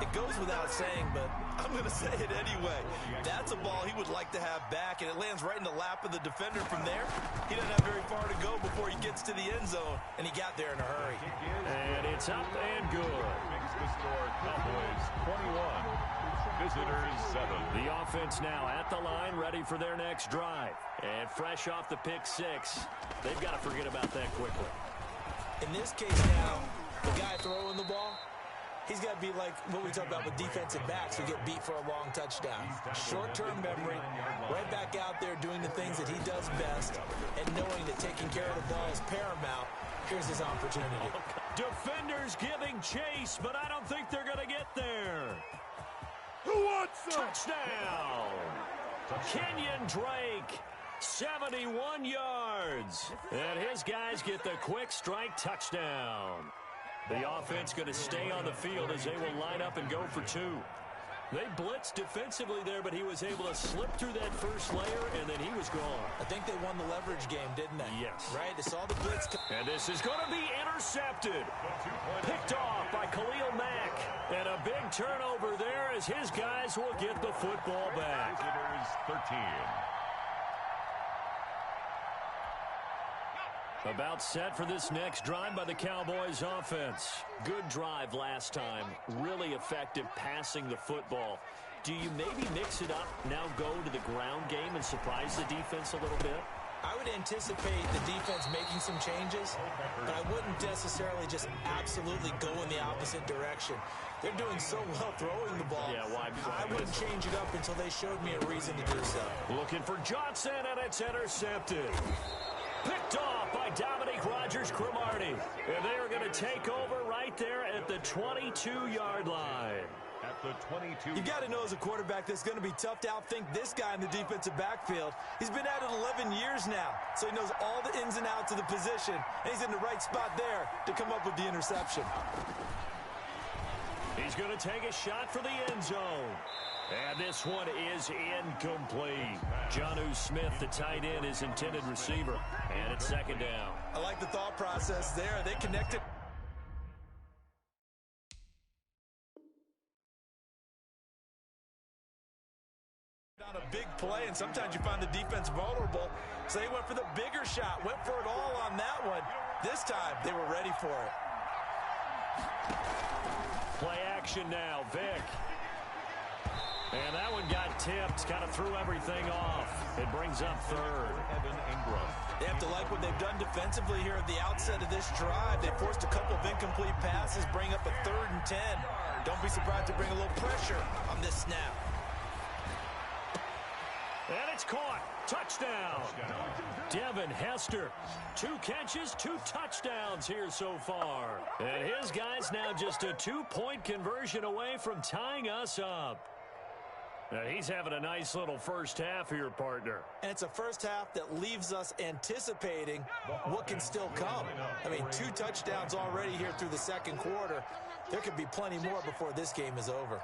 It goes without saying, but I'm going to say it anyway. That's a ball he would like to have back, and it lands right in the lap of the defender from there. He doesn't have very far to go before he gets to the end zone, and he got there in a hurry. And it's up and good. Makes the score Cowboys 21. Visitors 7. The offense now at the line, ready for their next drive. And fresh off the pick six, they've got to forget about that quickly. In this case now, the guy throwing the ball, he's got to be like what we talk about with defensive backs who get beat for a long touchdown. Short-term memory, right back out there doing the things that he does best, and knowing that taking care of the ball is paramount. Here's his opportunity. Defenders giving chase, but I don't think they're going to get there. Who wants some? Touchdown! Kenyon Drake, 71 yards. And his guys get the quick strike touchdown. The offense going to stay on the field as they will line up and go for two. They blitzed defensively there, but he was able to slip through that first layer, and then he was gone. I think they won the leverage game, didn't they? Yes. Right? They saw the blitz. And this is going to be intercepted. Picked off by Khalil Mack. And a big turnover there as his guys will get the football back. Visitors 13. About set for this next drive by the Cowboys offense. Good drive last time. Really effective passing the football. Do you maybe mix it up, now go to the ground game and surprise the defense a little bit? I would anticipate the defense making some changes, but I wouldn't necessarily just absolutely go in the opposite direction. They're doing so well throwing the ball. Yeah, why I wouldn't change it up until they showed me a reason to do so. Looking for Johnson, and it's intercepted. Picked off by Dominique Rodgers-Cromartie. And they are going to take over right there at the 22-yard line. At the 22. You got to know as a quarterback that's going to be tough to outthink this guy in the defensive backfield. He's been at it 11 years now, so he knows all the ins and outs of the position, and he's in the right spot there to come up with the interception. He's going to take a shot for the end zone. And this one is incomplete. Jonnu Smith, the tight end, is intended receiver. And it's second down. I like the thought process there. They connected. On a big play, and sometimes you find the defense vulnerable. So they went for the bigger shot, went for it all on that one. This time, they were ready for it. Play action now, Vick. And that one got tipped, kind of threw everything off. It brings up third. Evan Ingram. They have to like what they've done defensively here at the outset of this drive. They forced a couple of incomplete passes, bring up a 3rd and 10. Don't be surprised to bring a little pressure on this snap. And it's caught. Touchdown. Devin Hester. 2 catches, 2 touchdowns here so far. And his guys now just a 2-point conversion away from tying us up. Now he's having a nice little first half here, partner. And it's a first half that leaves us anticipating what can still come. I mean, 2 touchdowns already here through the second quarter. There could be plenty more before this game is over.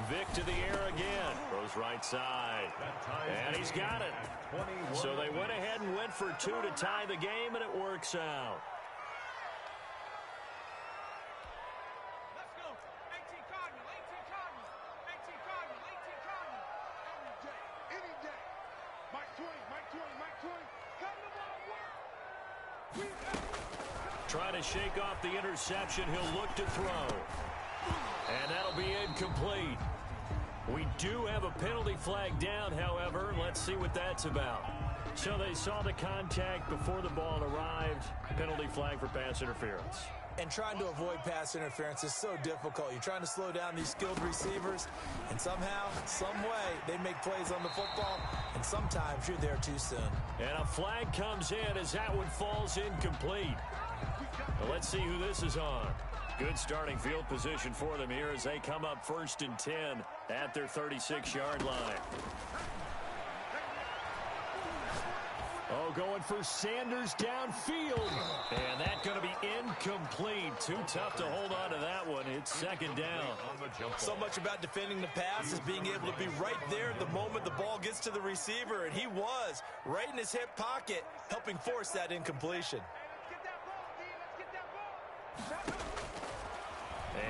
Vic to the air again. Throws right side. And he's got it. So they went ahead and went for two to tie the game, and it works out. Let's go. 18 Cardinal, 18 Cardinal, 18 Cardinal, 18 Cardinal. Every day, any day. Mike 20, Mike 20, Mike 20. Come to my work. Trying to shake off the interception. He'll look to throw. And that'll be incomplete. We do have a penalty flag down, however. Let's see what that's about. So they saw the contact before the ball arrived. Penalty flag for pass interference. And trying to avoid pass interference is so difficult. You're trying to slow down these skilled receivers, and somehow, some way, they make plays on the football, and sometimes you're there too soon. And a flag comes in as that one falls incomplete. Well, let's see who this is on. Good starting field position for them here as they come up 1st and 10 at their 36-yard line. Oh, going for Sanders downfield. And that's going to be incomplete. Too tough to hold on to that one. It's 2nd down. So much about defending the pass is being able to be right there at the moment the ball gets to the receiver. And he was right in his hip pocket, helping force that incompletion.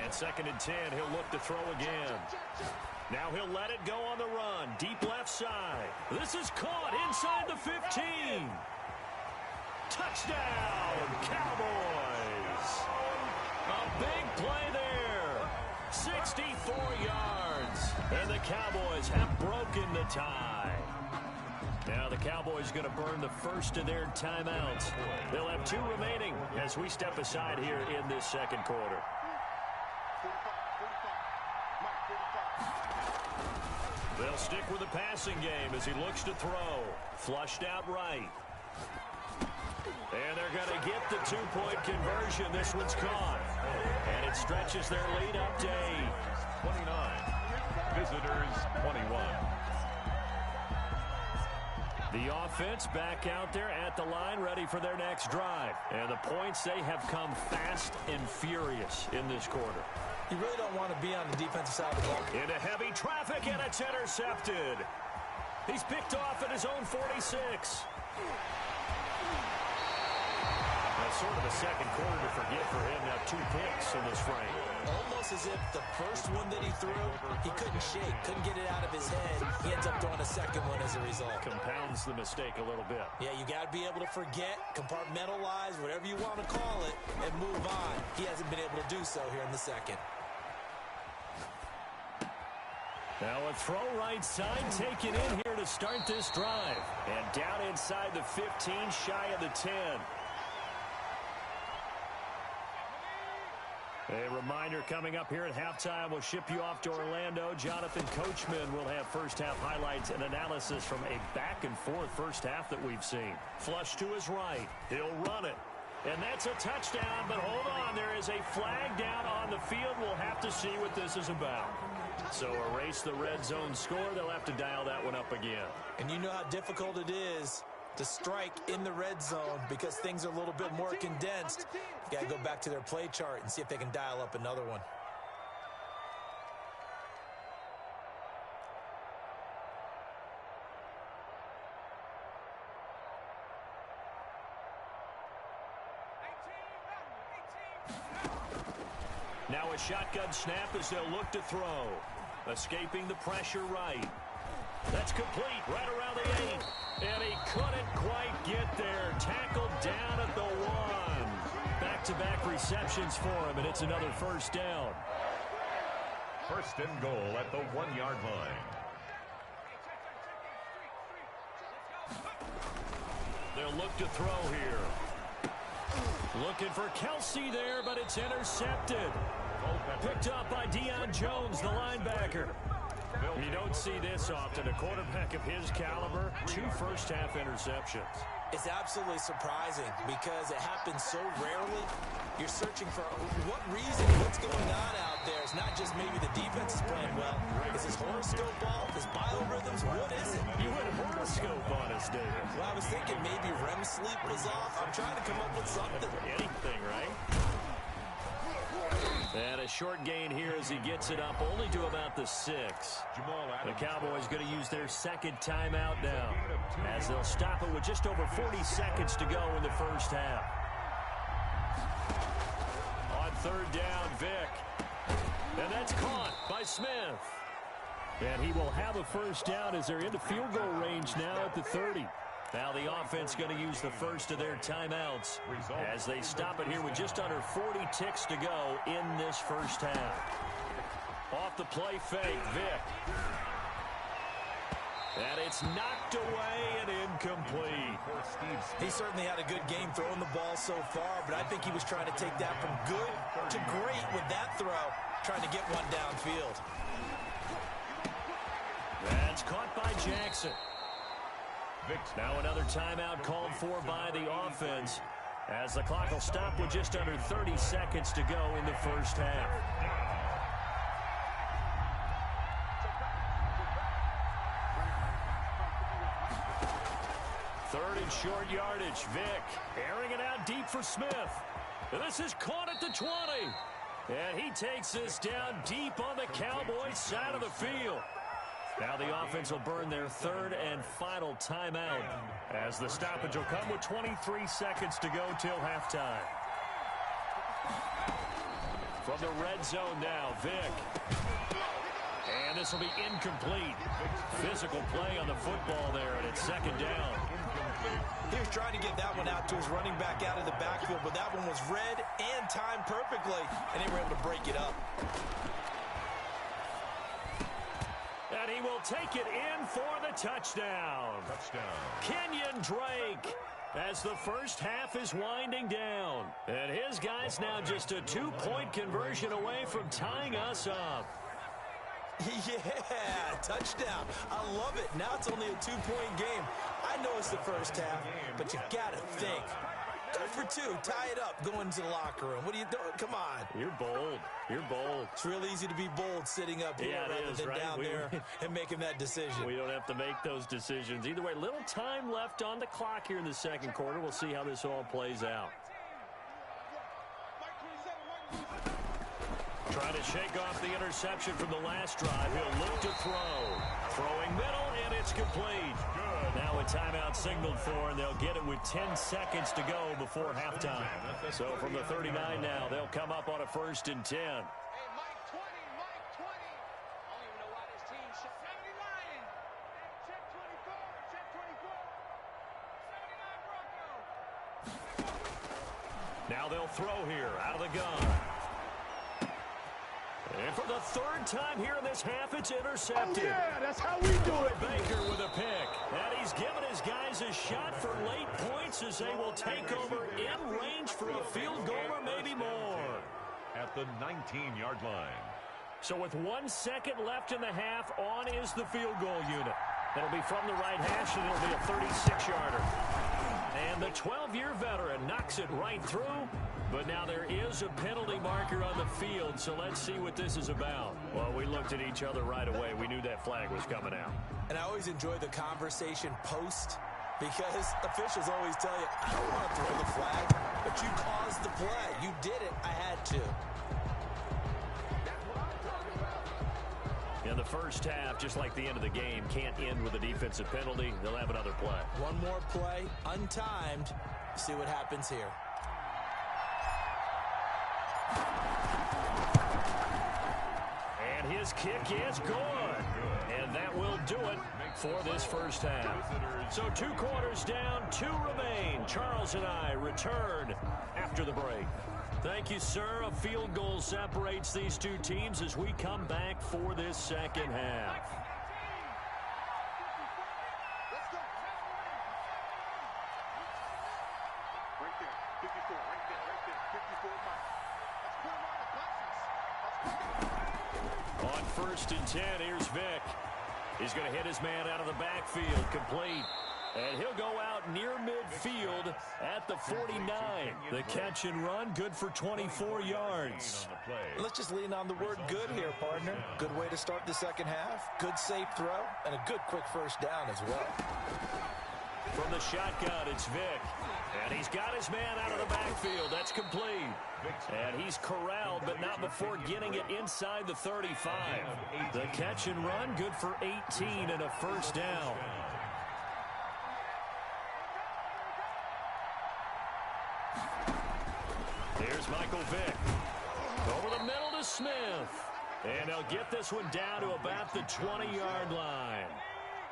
And 2nd and 10, he'll look to throw again. Now he'll let it go on the run. Deep left side. This is caught inside the 15. Touchdown, Cowboys. A big play there. 64 yards. And the Cowboys have broken the tie. Now the Cowboys going to burn the first of their timeouts. They'll have 2 remaining as we step aside here in this 2nd quarter. They'll stick with the passing game as he looks to throw. Flushed out right. And they're going to get the 2-point conversion. This one's caught. And it stretches their lead up to 8. 29. Visitors 21. The offense back out there at the line, ready for their next drive. And the points, they have come fast and furious in this quarter. You really don't want to be on the defensive side of the ball. Into heavy traffic, and it's intercepted. He's picked off at his own 46. That's sort of a 2nd quarter to forget for him. Now 2 picks in this frame. Almost as if the first one that he threw, he couldn't shake, couldn't get it out of his head. He ends up throwing a 2nd one as a result. Compounds the mistake a little bit. Yeah, you got to be able to forget, compartmentalize, whatever you want to call it, and move on. He hasn't been able to do so here in the 2nd. Now a throw right side taken in here to start this drive. And down inside the 15, shy of the 10. A reminder coming up here at halftime, we'll ship you off to Orlando. Jonathan Coachman will have first-half highlights and analysis from a back-and-forth first half that we've seen. Flush to his right. He'll run it. And that's a touchdown, but hold on. There is a flag down on the field. We'll have to see what this is about. So erase the red zone score. They'll have to dial that one up again. And you know how difficult it is to strike in the red zone because things are a little bit more condensed. You got to go back to their play chart and see if they can dial up another one. Now a shotgun snap as they'll look to throw. Escaping the pressure right. That's complete right around the 8. And he couldn't quite get there. Tackled down at the 1. Back-to-back receptions for him, and it's another first down. 1st and goal at the 1-yard line. They'll look to throw here. Looking for Kelsey there, but it's intercepted. Picked up by Deion Jones, the linebacker. You don't see this often. A quarterback of his caliber, 2 first-half interceptions. It's absolutely surprising because it happens so rarely. You're searching for what reason, what's going on out there. It's not just maybe the defense is playing well. Is his horoscope off? His biorhythms? What is it? You went horoscope on us, David. Well, I was thinking maybe REM sleep was off. I'm trying to come up with something. Anything, right? And a short gain here as he gets it up only to about the 6. The Cowboys going to use their second timeout now as they'll stop it with just over 40 seconds to go in the first half. On third down, Vick. And that's caught by Smith. And he will have a first down as they're into field goal range now at the 30. Now the offense going to use the first of their timeouts as they stop it here with just under 40 ticks to go in this first half. Off the play fake, Vick. And it's knocked away and incomplete. He certainly had a good game throwing the ball so far, but I think he was trying to take that from good to great with that throw, trying to get one downfield. That's caught by Jackson. Now another timeout called for by the offense as the clock will stop with just under 30 seconds to go in the first half. Third and short yardage. Vick airing it out deep for Smith. This is caught at the 20. And he takes this down deep on the Cowboys side of the field. Now the offense will burn their third and final timeout as the stoppage will come with 23 seconds to go till halftime. From the red zone now, Vick. And this will be incomplete. Physical play on the football there, and it's second down. He was trying to get that one out to his running back out of the backfield, but that one was read and timed perfectly, and they were able to break it up. And he will take it in for the touchdown. Kenyon Drake as the first half is winding down. And his guy's now just a 2-point conversion away from tying us up. Yeah, touchdown. I love it. Now it's only a 2-point game. I know it's the first half, but you got to think. Good for 2. Tie it up. Go into the locker room. What are you doing? Come on. You're bold. You're bold. It's real easy to be bold sitting up here rather than down there and making that decision. We don't have to make those decisions. Either way, little time left on the clock here in the second quarter. We'll see how this all plays out. Trying to shake off the interception from the last drive. He'll look to throw. Throwing middle, and it's complete. Now a timeout signaled for, and they'll get it with 10 seconds to go before halftime. So from the 39 now, they'll come up on a 1st and 10. Hey, Mike 20, Mike 20. I don't even know why this team shot 79. Check 24, check 24. 79 Bronco. Now they'll throw here out of the gun. And for the 3rd time here in this half, it's intercepted. Oh, yeah, that's how we do it. Baker with a pick. And he's given his guys a shot for late points as they will take over in range for a field goal or maybe more. At the 19-yard line. So with 1 second left in the half, on is the field goal unit. It'll be from the right hash, and it'll be a 36-yarder. And the 12-year veteran knocks it right through. But now there is a penalty marker on the field, so let's see what this is about. Well, we looked at each other right away. We knew that flag was coming out. And I always enjoy the conversation post because officials always tell you, I don't want to throw the flag, but you caused the play. You did it. I had to. In the first half, just like the end of the game, can't end with a defensive penalty. They'll have another play. One more play, untimed. See what happens here. And his kick is good. And that will do it for this first half. So 2 quarters down, 2 remain. Charles and I return after the break. Thank you, sir. A field goal separates these 2 teams as we come back for this second half. Right there, 54, right there, 54 Mike. On 1st and 10, here's Vick. He's going to hit his man out of the backfield, complete. And he'll go out near midfield at the 49. The catch and run, good for 24 yards. Let's just lean on the word good here, partner. Good way to start the second half. Good safe throw, and a good quick first down as well. From the shotgun, it's Vick. And he's got his man out of the backfield. That's complete. And he's corralled, but not before getting it inside the 35. The catch and run, good for 18 and a first down. Here's Michael Vick. Over the middle to Smith. And they'll get this one down to about the 20-yard line.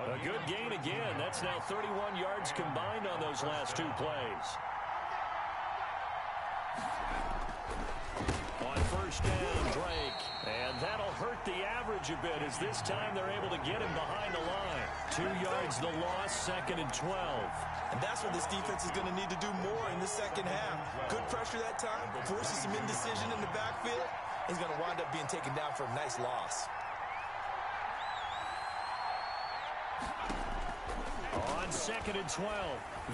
A good gain again. That's now 31 yards combined on those last two plays. On first down, Drake. And that'll hurt the average a bit as this time they're able to get him behind the line. 2 yards the loss, 2nd and 12. And that's what this defense is going to need to do more in the second half. Good pressure that time, forces some indecision in the backfield. He's going to wind up being taken down for a nice loss. On 2nd and 12,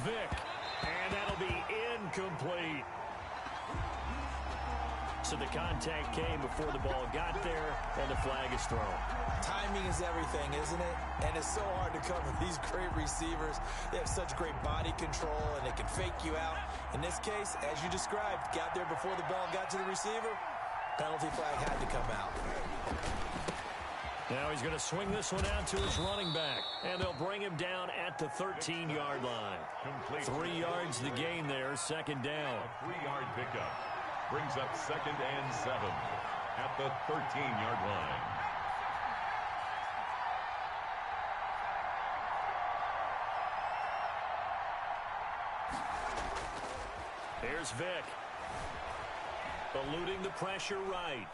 Vick. And that'll be incomplete. So the contact came before the ball got there, and the flag is thrown. Timing is everything, isn't it? And it's so hard to cover these great receivers. They have such great body control, and they can fake you out. In this case, as you described, got there before the ball got to the receiver. Penalty flag had to come out. Now he's going to swing this one out to his running back, and they'll bring him down at the 13-yard line. 3 yards the gain there, 2nd down. A 3-yard pickup brings up 2nd and 7 at the 13-yard line. Here's Vick. Eluding the pressure right.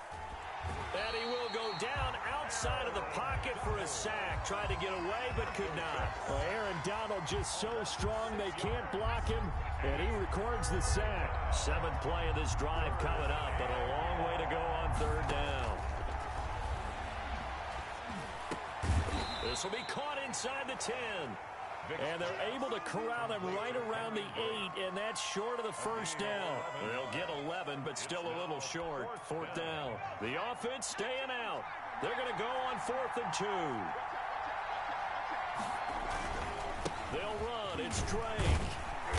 And he will go down outside of the pocket for a sack. Tried to get away, but could not. Well, Aaron Donald just so strong they can't block him, and he records the sack. 7th play of this drive coming up, but a long way to go on 3rd down. This will be caught inside the 10. And they're able to corral them right around the 8, and that's short of the first down. They'll get 11, but still a little short. 4th down. The offense staying out. They're going to go on 4th and 2. They'll run. It's Drake.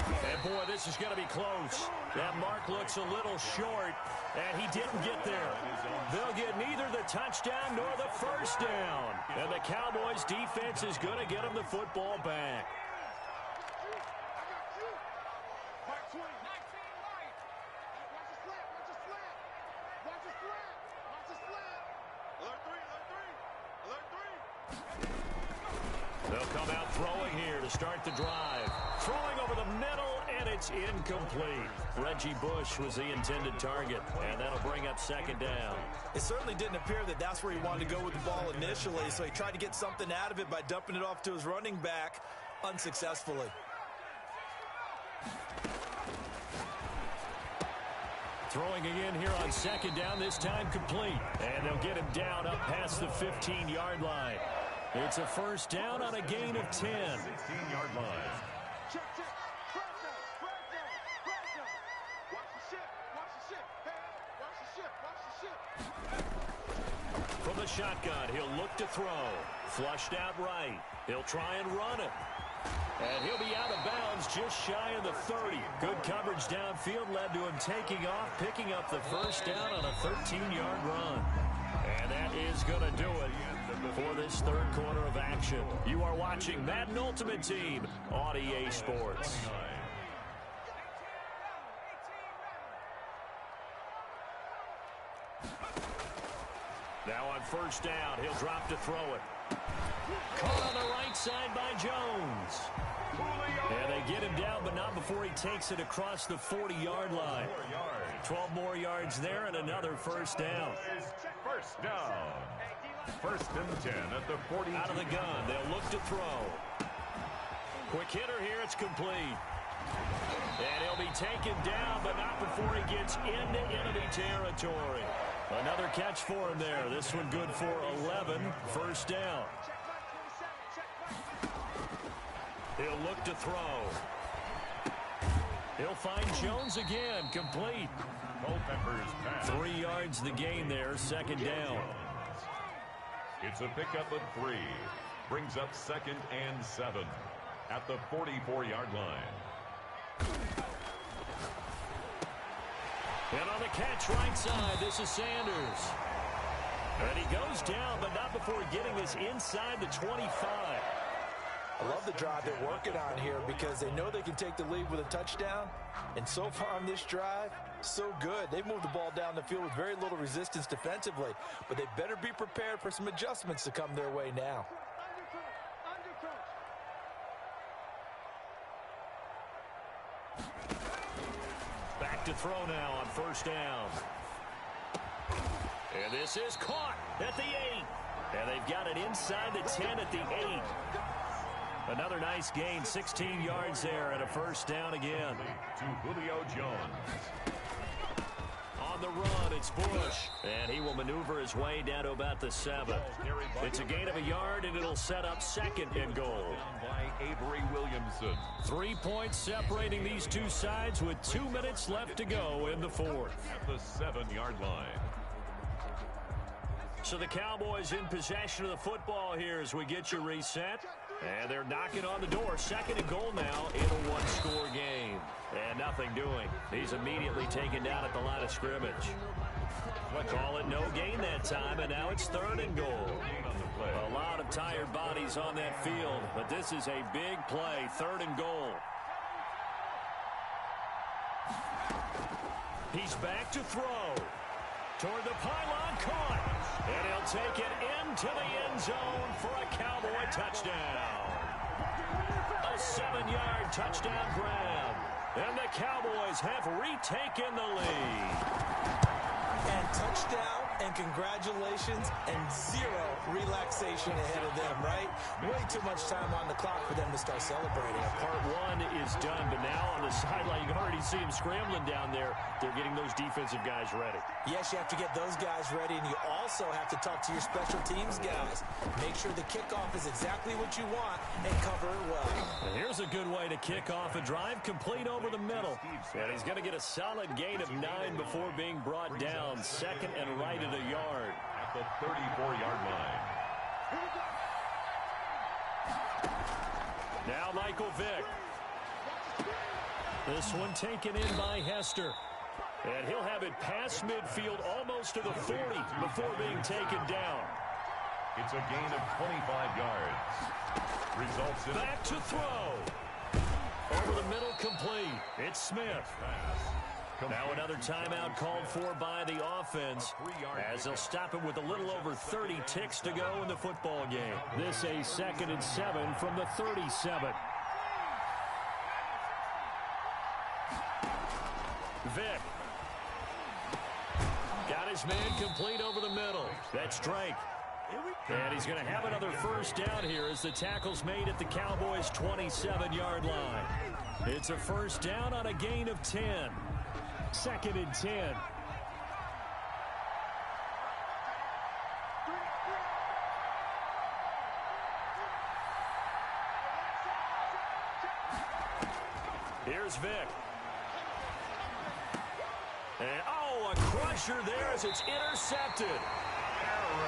And, boy, this is going to be close. That mark looks a little short, and he didn't get there. They'll get neither the touchdown nor the first down. And the Cowboys' defense is going to get them the football back. They'll come out throwing here to start the drive. Throwing over the middle, and it's incomplete. Reggie Bush was the intended target, and that'll bring up 2nd down. It certainly didn't appear that that's where he wanted to go with the ball initially, so he tried to get something out of it by dumping it off to his running back unsuccessfully. Throwing again here on 2nd down, this time complete. And they'll get him down up past the 15-yard line. It's a first down on a gain of 10. 16-yard line. Check. Watch the ship. Hey, watch the ship. From the shotgun, he'll look to throw. Flushed out right. He'll try and run it. And he'll be out of bounds just shy of the 30. Good coverage downfield led to him taking off, picking up the first down on a 13-yard run. And that is going to do it for this 3rd quarter of action. You are watching Madden Ultimate Team on EA Sports. Now on first down, he'll drop to throw it. Caught on the right side by Jones. And they get him down, but not before he takes it across the 40-yard line. 12 more yards there and another first down. First down. 1st and 10 at the 40. Out of the gun, they'll look to throw. Quick hitter here, it's complete. And he'll be taken down, but not before he gets into enemy territory. Another catch for him there. This one good for 11. First down. He'll look to throw. He'll find Jones again. Complete. Culpepper's pass. 3 yards the gain there. 2nd down. It's a pickup of 3. Brings up 2nd and 7 at the 44-yard line. And on the catch right side, this is Sanders. And he goes down, but not before getting this inside the 25. I love the drive they're working on here because they know they can take the lead with a touchdown. And so far on this drive, so good. They've moved the ball down the field with very little resistance defensively. But they better be prepared for some adjustments to come their way now. Back to throw now on first down. And this is caught at the 8. And they've got it inside the 10 at the 8. Another nice gain, 16 yards there and a first down again. To Julio Jones. On the run, it's Bush. And he will maneuver his way down to about the 7. It's a gain of a yard, and it'll set up second and goal. By Avery Williamson. 3 points separating these two sides with 2 minutes left to go in the fourth. At the 7-yard line. So the Cowboys in possession of the football here as we get you reset. And they're knocking on the door. Second and goal now in a one-score game. And nothing doing. He's immediately taken down at the line of scrimmage. Call it no gain that time, and now it's third and goal. A lot of tired bodies on that field, but this is a big play. Third and goal. He's back to throw. Toward the pylon, caught. And he'll take it into the end zone for a Cowboy touchdown. A 7-yard touchdown grab. And the Cowboys have retaken the lead. And touchdown, and congratulations, and zero relaxation ahead of them, right? Way too much time on the clock for them to start celebrating. Part one is done, but now on the sideline, you can already see them scrambling down there. They're getting those defensive guys ready. Yes, you have to get those guys ready, and you also have to talk to your special teams guys. Make sure the kickoff is exactly what you want and cover it well. And here's a good way to kick off a drive, complete over the middle. And he's going to get a solid gain of 9 before being brought down. Second and right at a yard. At the 34-yard line. Now Michael Vick. This one taken in by Hester. And he'll have it past midfield almost to the 40 before being taken down. It's a gain of 25 yards. Results in back to throw. Over the middle, complete. It's Smith. Now another timeout called for by the offense as they'll stop it with a little over 30 ticks to go in the football game. This a 2nd and 7 from the 37. Vick. Got his man complete over the middle. That's Drake. And he's going to have another first down here as the tackle's made at the Cowboys' 27-yard line. It's a first down on a gain of 10. 2nd and 10. Here's Vick. And, a crusher there as it's intercepted.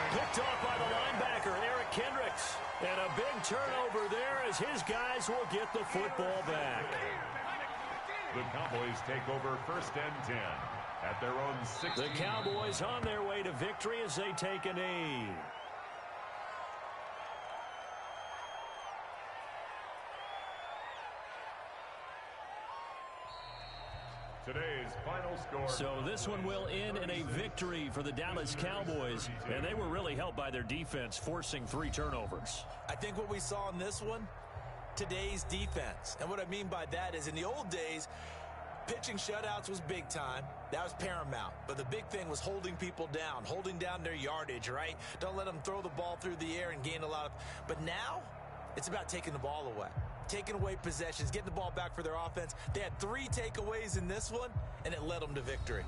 Picked off by the linebacker, Eric Kendricks. And a big turnover there as his guys will get the football back. The Cowboys take over 1st and 10 at their own 16. The Cowboys on their way to victory as they take a knee. Today's final score. So this one will end in a victory for the Dallas Cowboys, and they were really helped by their defense, forcing 3 turnovers. I think what we saw in this one, today's defense. And what I mean by that is in the old days, pitching shutouts was big time. That was paramount. But the big thing was holding people down, holding down their yardage, right? Don't let them throw the ball through the air and gain a lot of... But now, it's about taking the ball away. Taking away possessions, getting the ball back for their offense. They had 3 takeaways in this one, and it led them to victory.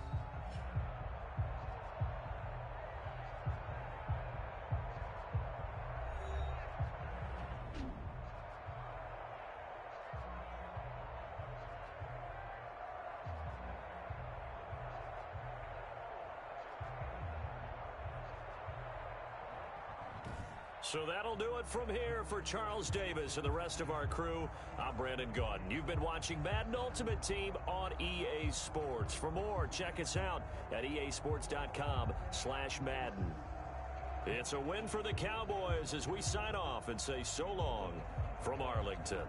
So that'll do it from here for Charles Davis and the rest of our crew. I'm Brandon Gaudin. You've been watching Madden Ultimate Team on EA Sports. For more, check us out at easports.com/Madden. It's a win for the Cowboys as we sign off and say so long from Arlington.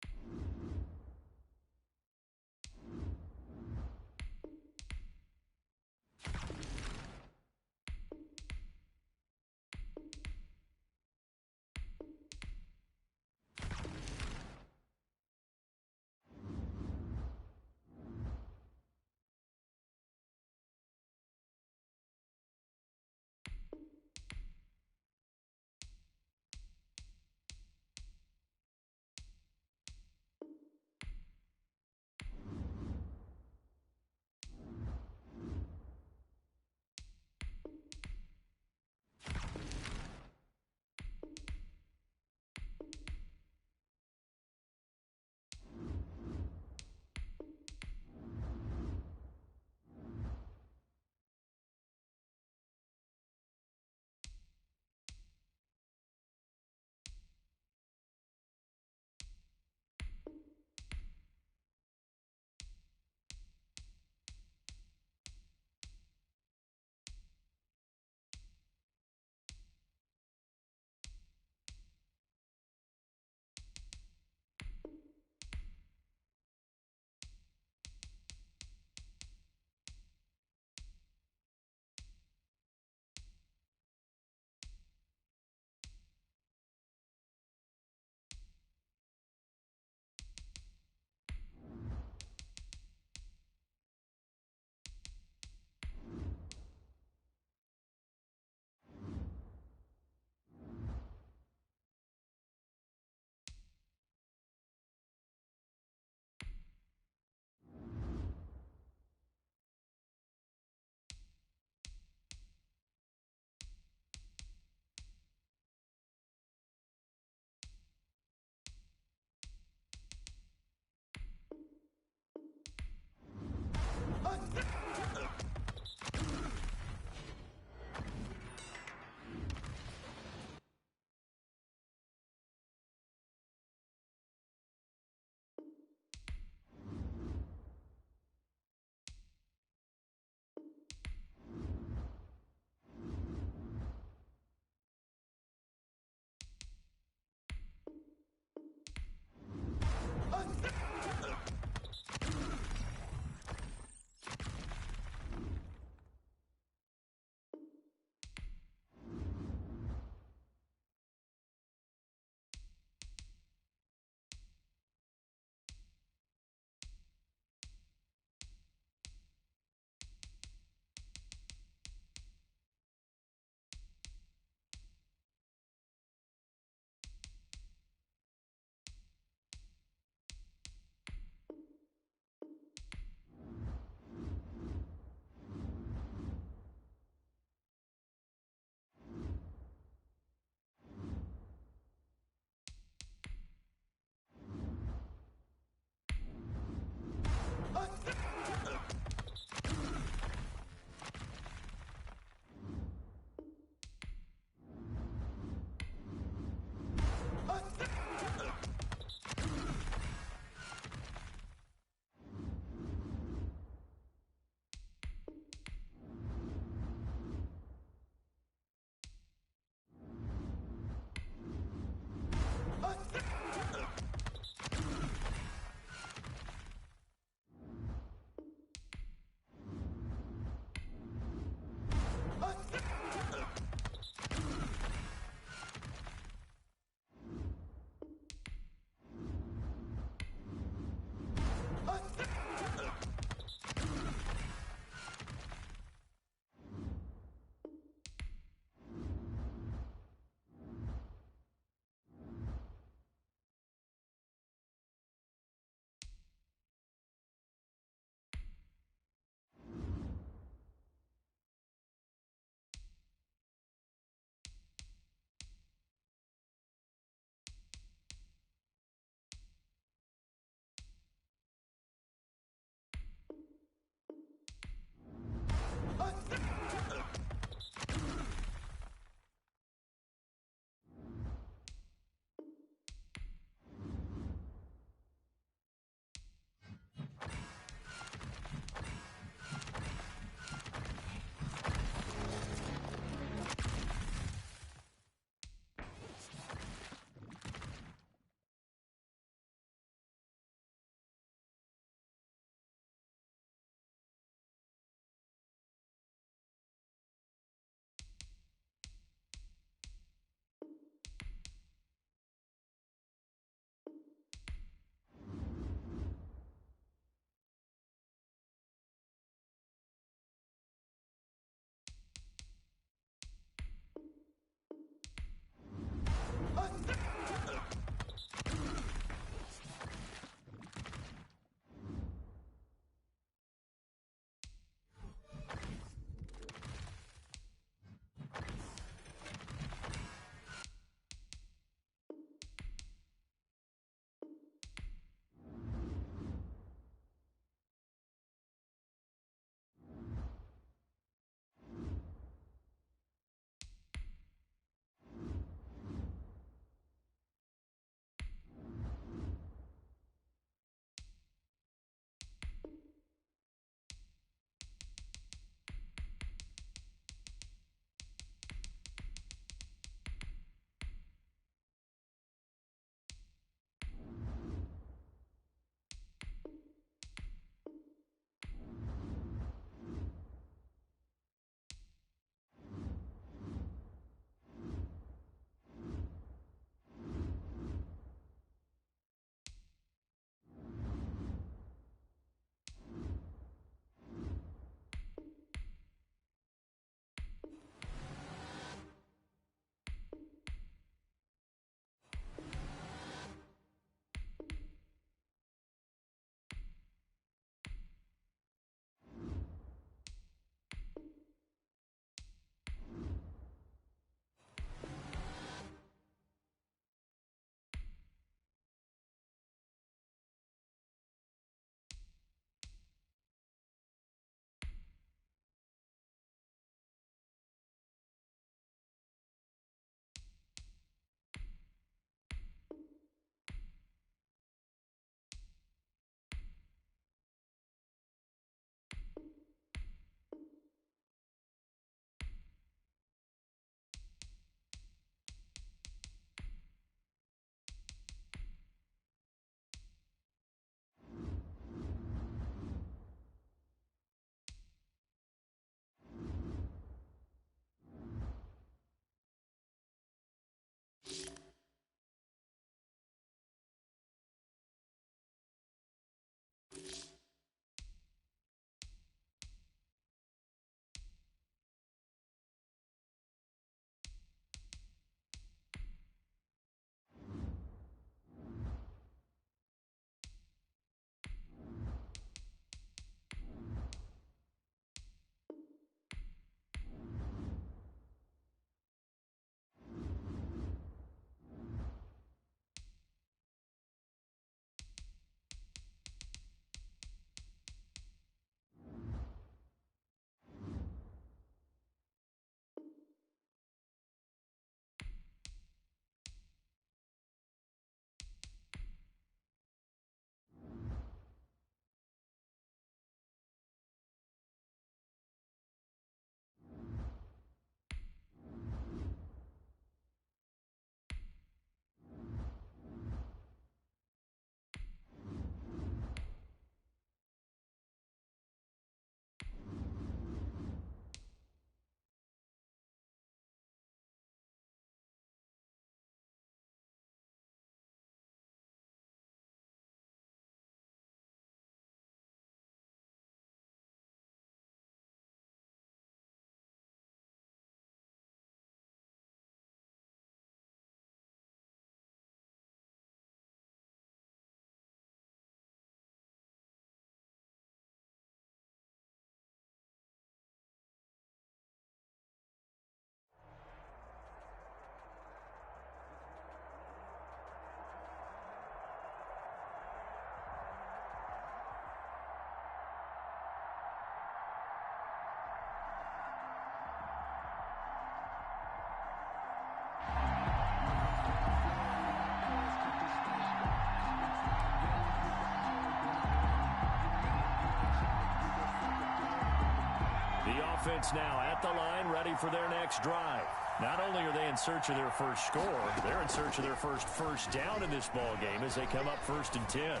offense now at the line, ready for their next drive. Not only are they in search of their first score, they're in search of their first down in this ball game as they come up 1st and 10.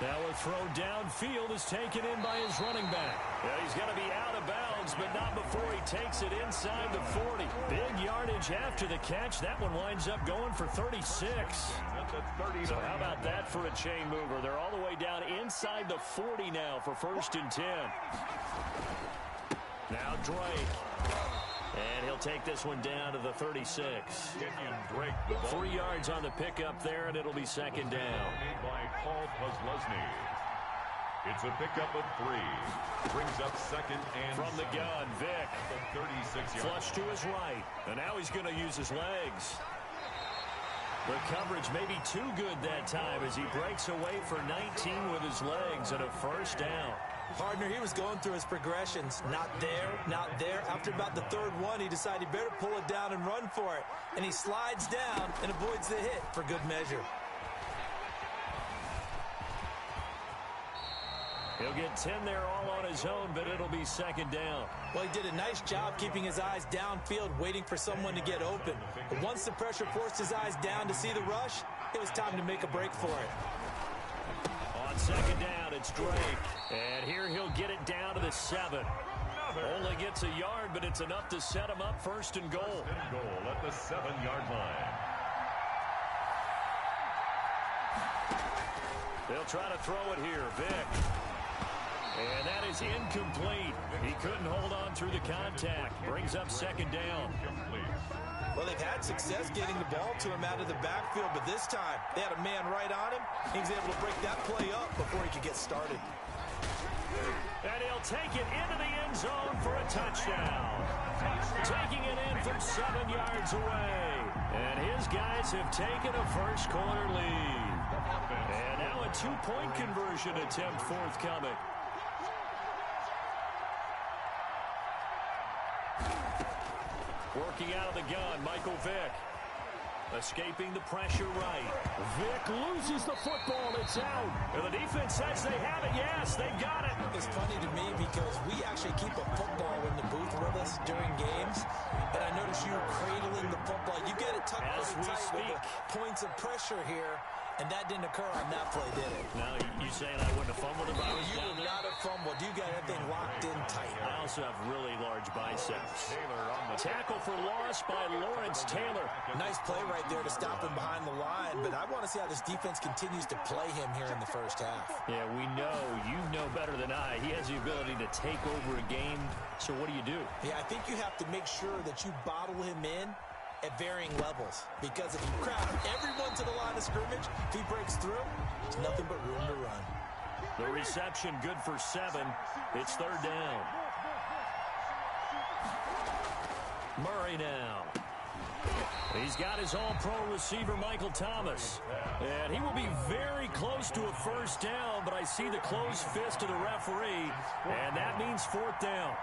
Now a throw downfield is taken in by his running back. Yeah, he's going to be out of bounds, but not before he takes it inside the 40. Big yardage after the catch. That one winds up going for 36. So how about that for a chain mover? They're all the way down inside the 40 now for 1st and 10. Now Drake. And he'll take this one down to the 36. 3 yards on the pickup there, and it'll be 2nd down. Made by Paul Posluszny. It's a pickup of 3. Brings up 2nd and from the gun, Vic. 36 yards. Flush to his right. And now he's going to use his legs. The coverage may be too good that time as he breaks away for 19 with his legs and a 1st down. Partner, he was going through his progressions. Not there, not there. After about the 3rd one, he decided he better pull it down and run for it. And he slides down and avoids the hit for good measure. He'll get 10 there all on his own, but it'll be 2nd down. Well, he did a nice job keeping his eyes downfield, waiting for someone to get open. But once the pressure forced his eyes down to see the rush, it was time to make a break for it. On 2nd down, it's Drake. And here he'll get it down to the 7. Only gets a yard, but it's enough to set him up 1st and goal. 1st and goal at the 7-yard line. They'll try to throw it here. Vic. And that is incomplete. He couldn't hold on through the contact. Brings up 2nd down. Well, they've had success getting the ball to him out of the backfield, but this time they had a man right on him. He was able to break that play up before he could get started. And he'll take it into the end zone for a touchdown. Taking it in from 7 yards away. And his guys have taken a first-quarter lead. And now a 2-point conversion attempt forthcoming. Working out of the gun, Michael Vick. Escaping the pressure right. Vick loses the football. It's out. And the defense says they have it. Yes, they've got it. It's funny to me because we actually keep a football in the booth with us during games. And I notice you cradling the football. You get it tucked as we tight speak. With the points of pressure here. And that didn't occur on that play, did it? Now, you saying I wouldn't have fumbled if I was You down would there? not have fumbled. You got everything locked in tight. I also have really large biceps. Tackle for loss by Lawrence Taylor. Nice play right there to stop him behind the line, but I want to see how this defense continues to play him here in the first half. Yeah, we know. You know better than I. He has the ability to take over a game, so what do you do? Yeah, I think you have to make sure that you bottle him in at varying levels, because if you crowd everyone to the line of scrimmage, if he breaks through, there's nothing but room to run. The reception good for 7. It's 3rd down. Murray now. He's got his all-pro receiver, Michael Thomas. And he will be very close to a 1st down, but I see the closed fist of the referee, and that means 4th down.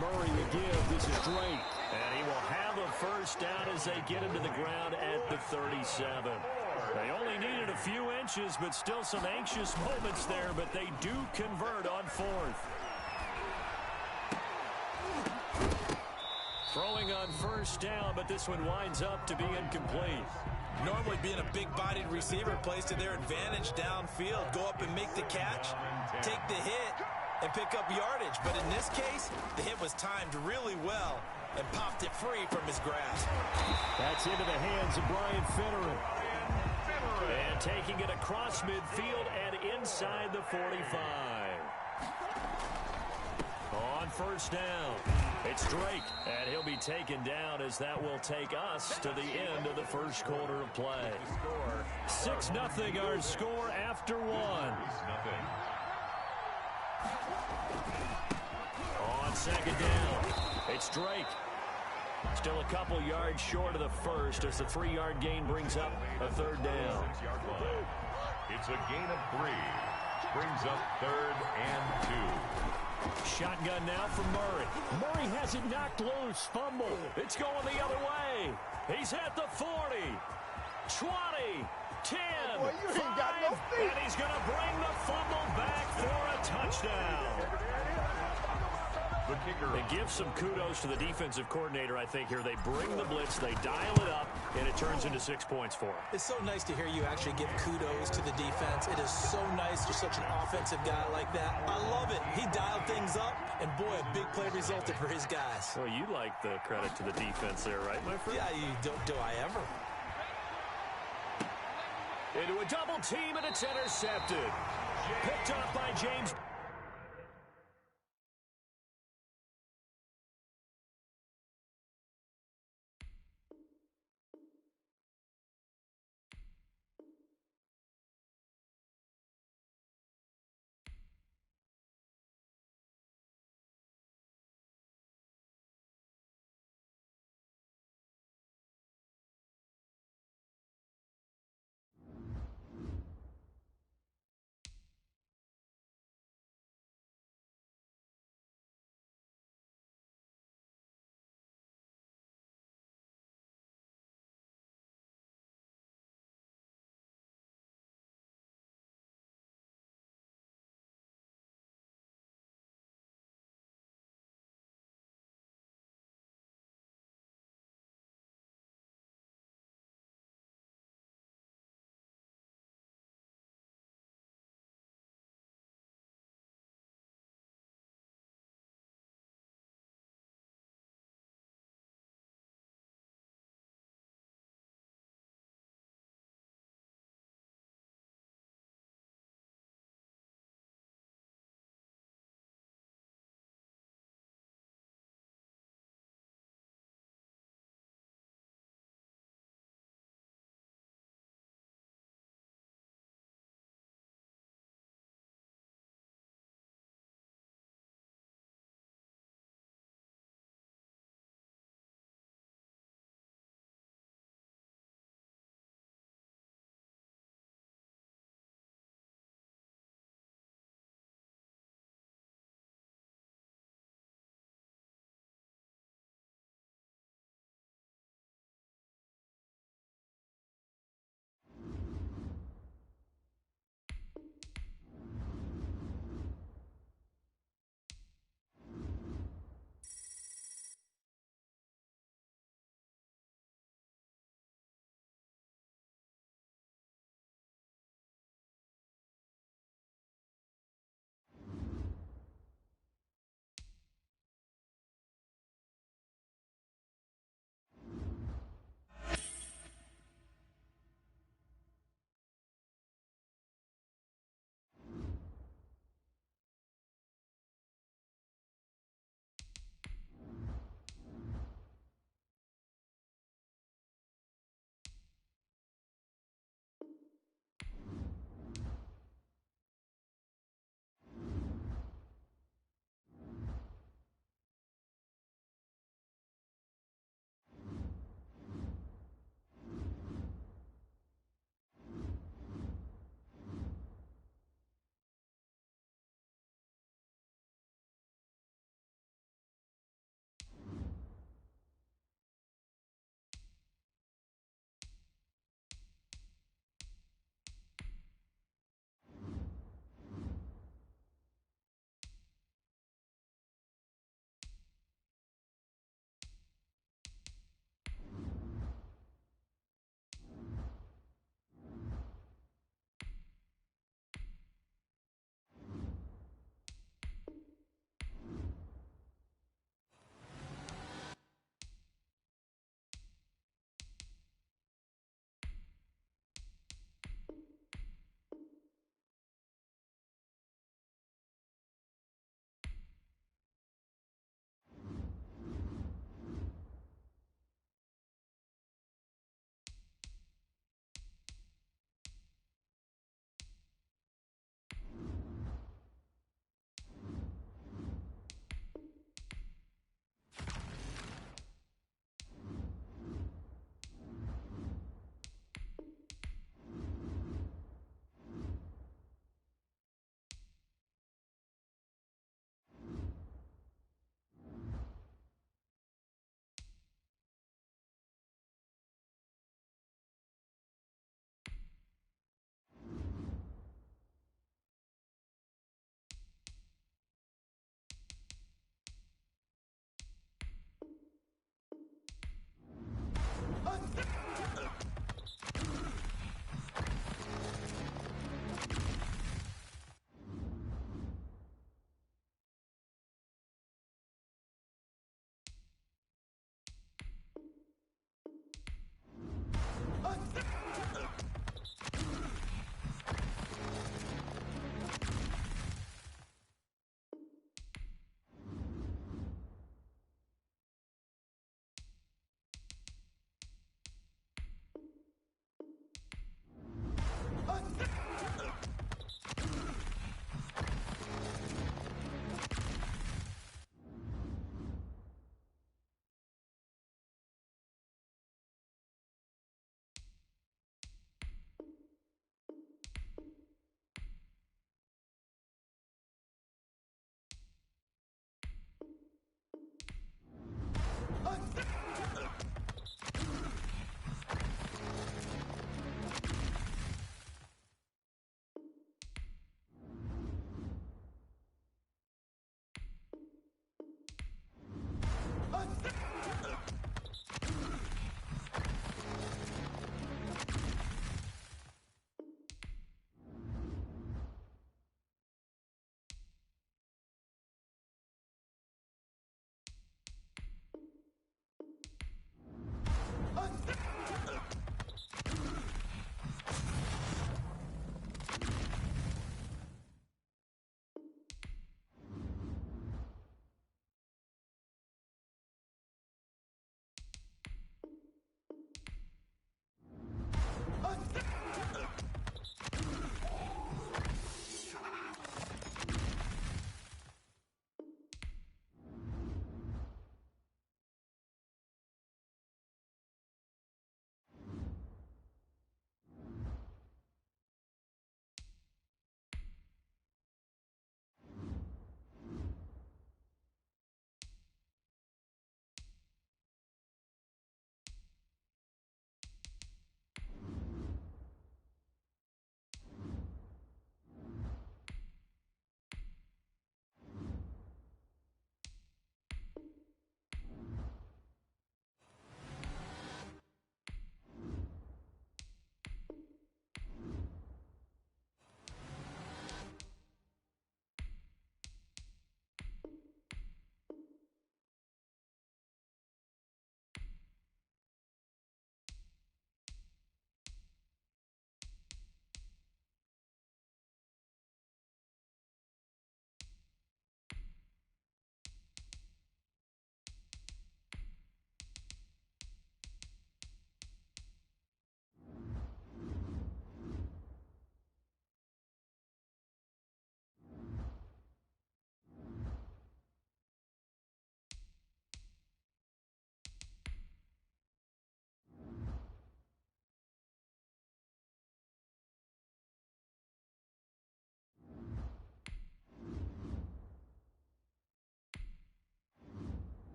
Murray will give. This is Drake. And he will have a 1st down as they get him to the ground at the 37. They only needed a few inches, but still some anxious moments there, but they do convert on 4th. Throwing on 1st down, but this one winds up to be incomplete. Normally being a big-bodied receiver plays to their advantage downfield. Go up and make the catch, take the hit, and pick up yardage. But in this case, the hit was timed really well and popped it free from his grasp. That's into the hands of Brian Finneran. And taking it across midfield and inside the 45. On 1st down, it's Drake, and he'll be taken down as that will take us to the end of the 1st quarter of play. 6-0 our score after 1. On 2nd down, it's Drake. Still a couple yards short of the 1st as the 3-yard gain brings up a 3rd down. It's a gain of 3. Brings up 3rd and 2. Shotgun now from Murray. Murray has it knocked loose. Fumble. It's going the other way. He's at the 40. 20. 10, Boy, you ain't got no 5, feet. and he's going to bring the fumble back for a touchdown. The kicker. They give some kudos to the defensive coordinator, I think, here. They bring the blitz, they dial it up, and it turns into 6 points for them. It's so nice to hear you actually give kudos to the defense. It is so nice. You're such an offensive guy like that. I love it. He dialed things up, and boy, a big play resulted for his guys. Well, you like the credit to the defense there, right, my friend? Yeah, you don't. Do I ever? Into a double team, and it's intercepted. Picked up by James.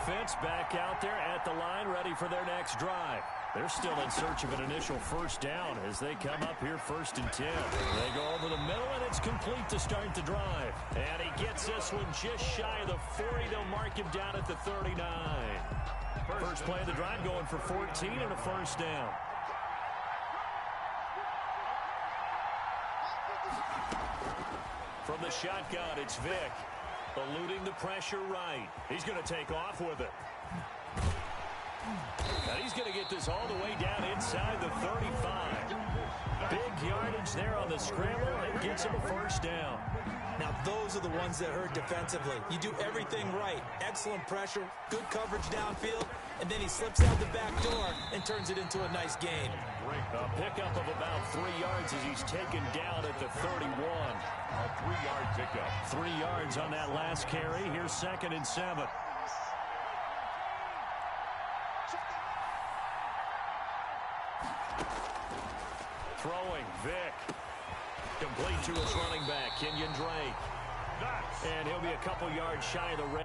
offense back out there at the line, ready for their next drive. They're still in search of an initial first down as they come up here 1st and 10. They go over the middle, and it's complete to start the drive. And he gets this one just shy of the 40. They'll mark him down at the 39. First play of the drive going for 14 and a first down. From the shotgun, it's Vick. Eluding the pressure right. He's going to take off with it. And he's going to get this all the way down inside the 35. Big yardage there on the scramble. It gets him a first down. Now, those are the ones that hurt defensively. You do everything right. Excellent pressure, good coverage downfield, and then he slips out the back door and turns it into a nice gain. A pickup of about 3 yards as he's taken down at the 31. A 3-yard pickup. 3 yards on that last carry. Here's 2nd and 7. Throwing, Vick. Complete to his running back, Kenyon Drake. And he'll be a couple yards shy of the red.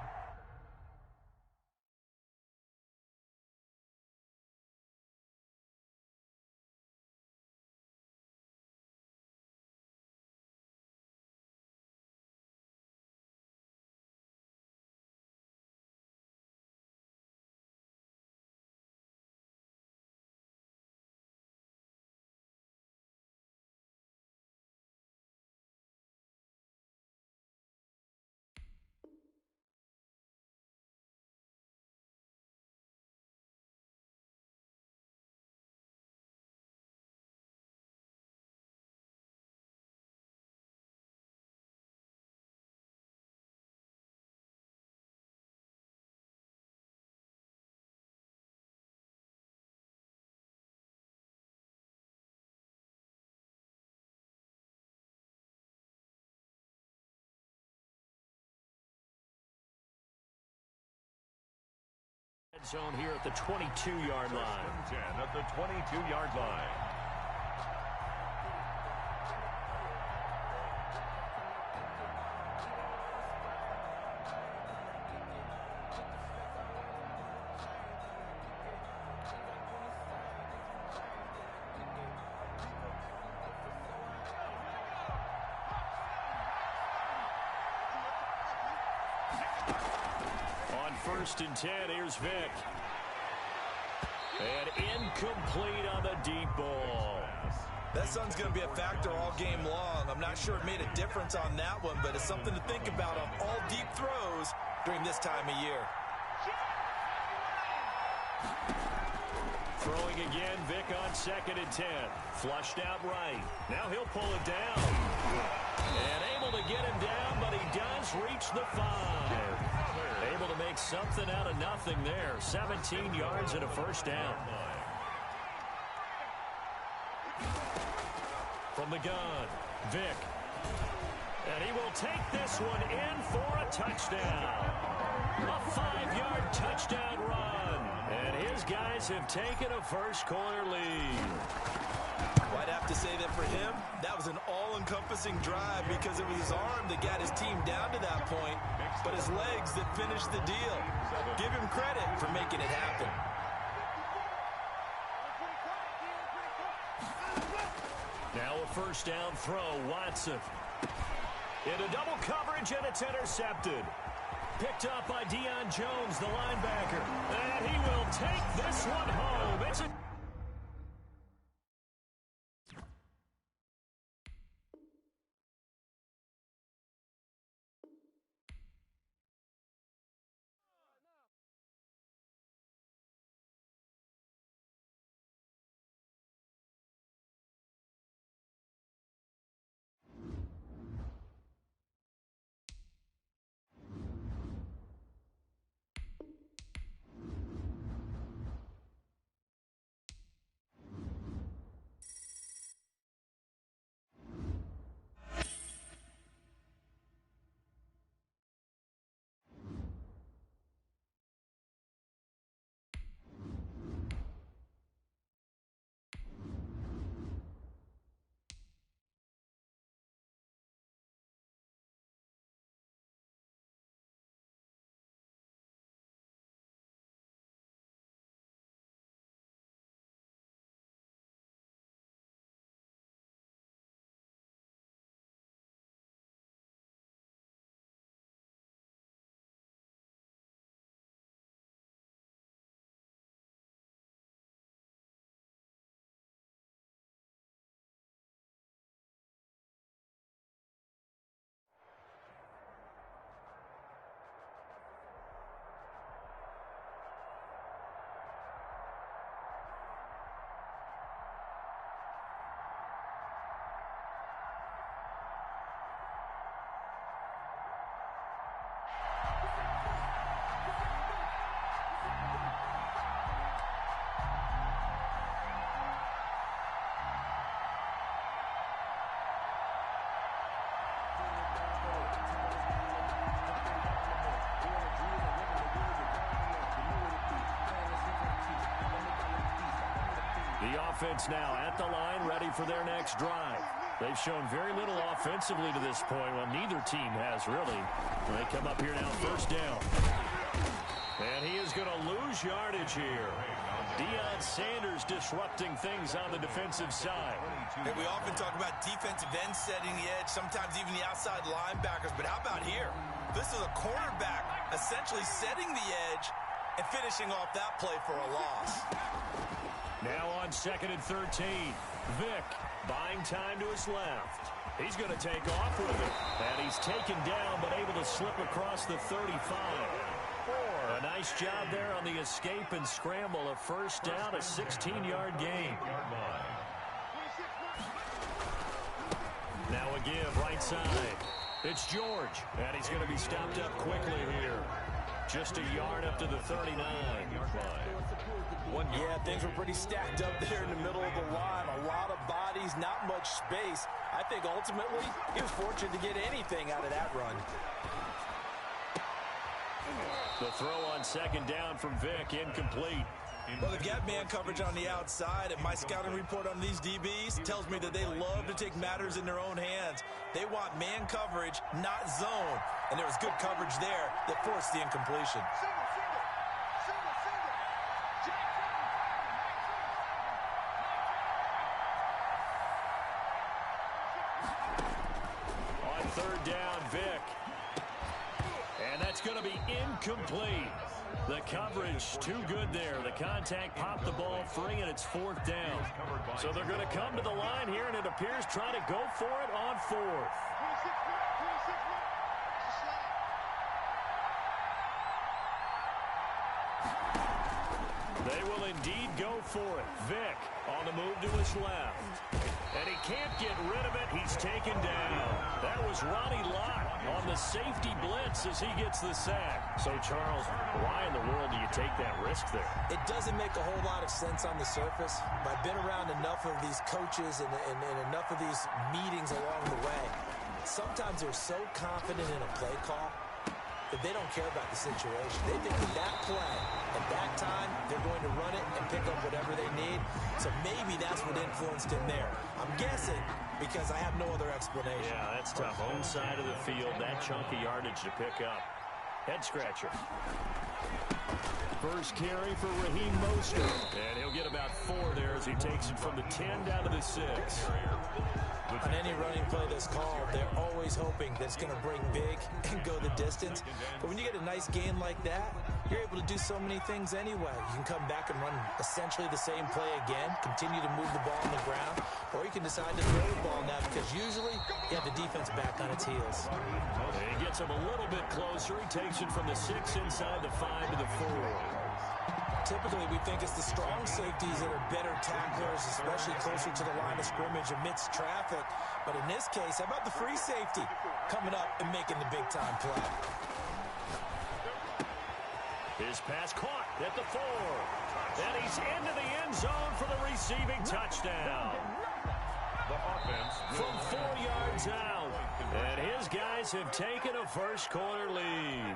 Zone here at the 22-yard line. 10 at the 22-yard line. On 1st and 10, here's Vick. And incomplete on the deep ball. That sun's going to be a factor all game long. I'm not sure it made a difference on that one, but it's something to think about on all deep throws during this time of year. Throwing again, Vick on 2nd and 10. Flushed out right. Now he'll pull it down. And able to get him down, but he does reach the 5. Able to make something out of nothing there. 17 yards and a first down. From the gun, Vick. And he will take this one in for a touchdown. A 5-yard touchdown run. And his guys have taken a first-quarter lead. Well, I'd have to say that for him, that was an all-encompassing drive because it was his arm that got his team down to that point, but his legs that finished the deal. Give him credit for making it happen. Now a first down throw, Watson. Into double coverage, and it's intercepted. Picked up by Deion Jones, the linebacker. And he will take this one home. It's a The offense now at the line, ready for their next drive. They've shown very little offensively to this point. Well, neither team has, really. They come up here now, first down. And he is going to lose yardage here. Deion Sanders disrupting things on the defensive side. And we often talk about defensive ends setting the edge, sometimes even the outside linebackers. But how about here? This is a cornerback essentially setting the edge and finishing off that play for a loss. Now on 2nd and 13. Vick buying time to his left. He's going to take off with it. And he's taken down but able to slip across the 35. A nice job there on the escape and scramble. A first down, a 16-yard gain. Now a give right side. It's George. And he's going to be stopped up quickly here. Just a yard up to the 39. Yeah, things were pretty stacked up there in the middle of the line. A lot of bodies, not much space. I think ultimately he was fortunate to get anything out of that run. The throw on 2nd down from Vick, incomplete. Well, they've got man coverage on the outside, and my scouting report on these DBs tells me that they love to take matters in their own hands. They want man coverage, not zone. And there was good coverage there that forced the incompletion. On 3rd down, Vick. And that's going to be incomplete. The coverage too good there. The contact popped the ball free, and it's 4th down. So they're going to come to the line here, and it appears trying to go for it on 4th. They will indeed go for it. Vick on the move to his left. And he can't get rid of it. He's taken down. That was Ronnie Lott on the safety blitz as he gets the sack. So, Charles, why in the world do you take that risk there? It doesn't make a whole lot of sense on the surface. I've been around enough of these coaches and enough of these meetings along the way. Sometimes they're so confident in a play call that they don't care about the situation. They think that play, at that time, they're going to run it and pick up whatever they need. So maybe that's what influenced him there. I'm guessing because I have no other explanation. Yeah, that's tough. Own side of the field, that chunk of yardage to pick up. Head scratcher. First carry for Raheem Mostert. And he'll get about 4 there as he takes it from the 10 down to the 6. On any running play that's called, they're always hoping that it's going to break big and go the distance. But when you get a nice gain like that, you're able to do so many things anyway. You can come back and run essentially the same play again, continue to move the ball on the ground, or you can decide to throw the ball now because usually you have the defense back on its heels. And he gets him a little bit closer. He takes it from the 6 inside the 5 to the 4. Typically, we think it's the strong safeties that are better tacklers, especially closer to the line of scrimmage amidst traffic. But in this case, how about the free safety coming up and making the big-time play? His pass caught at the 4. And he's into the end zone for the receiving touchdown. The offense From 4 yards out. And his guys have taken a first-quarter lead.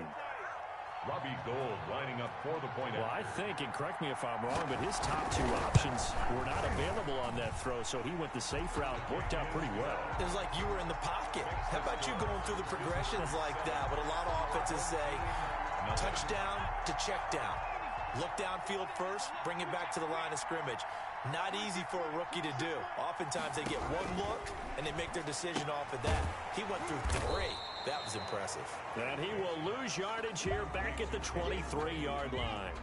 Robbie Gould lining up for the point. Well, I think, and correct me if I'm wrong, but his top 2 options were not available on that throw, so he went the safe route. Worked out pretty well. It was like you were in the pocket. How about you going through the progressions like that? What a lot of offenses say, touchdown to check down. Look downfield first, bring it back to the line of scrimmage. Not easy for a rookie to do. Oftentimes they get one look, and they make their decision off of that. He went through 3. That was impressive. And he will lose yardage here back at the 23-yard line.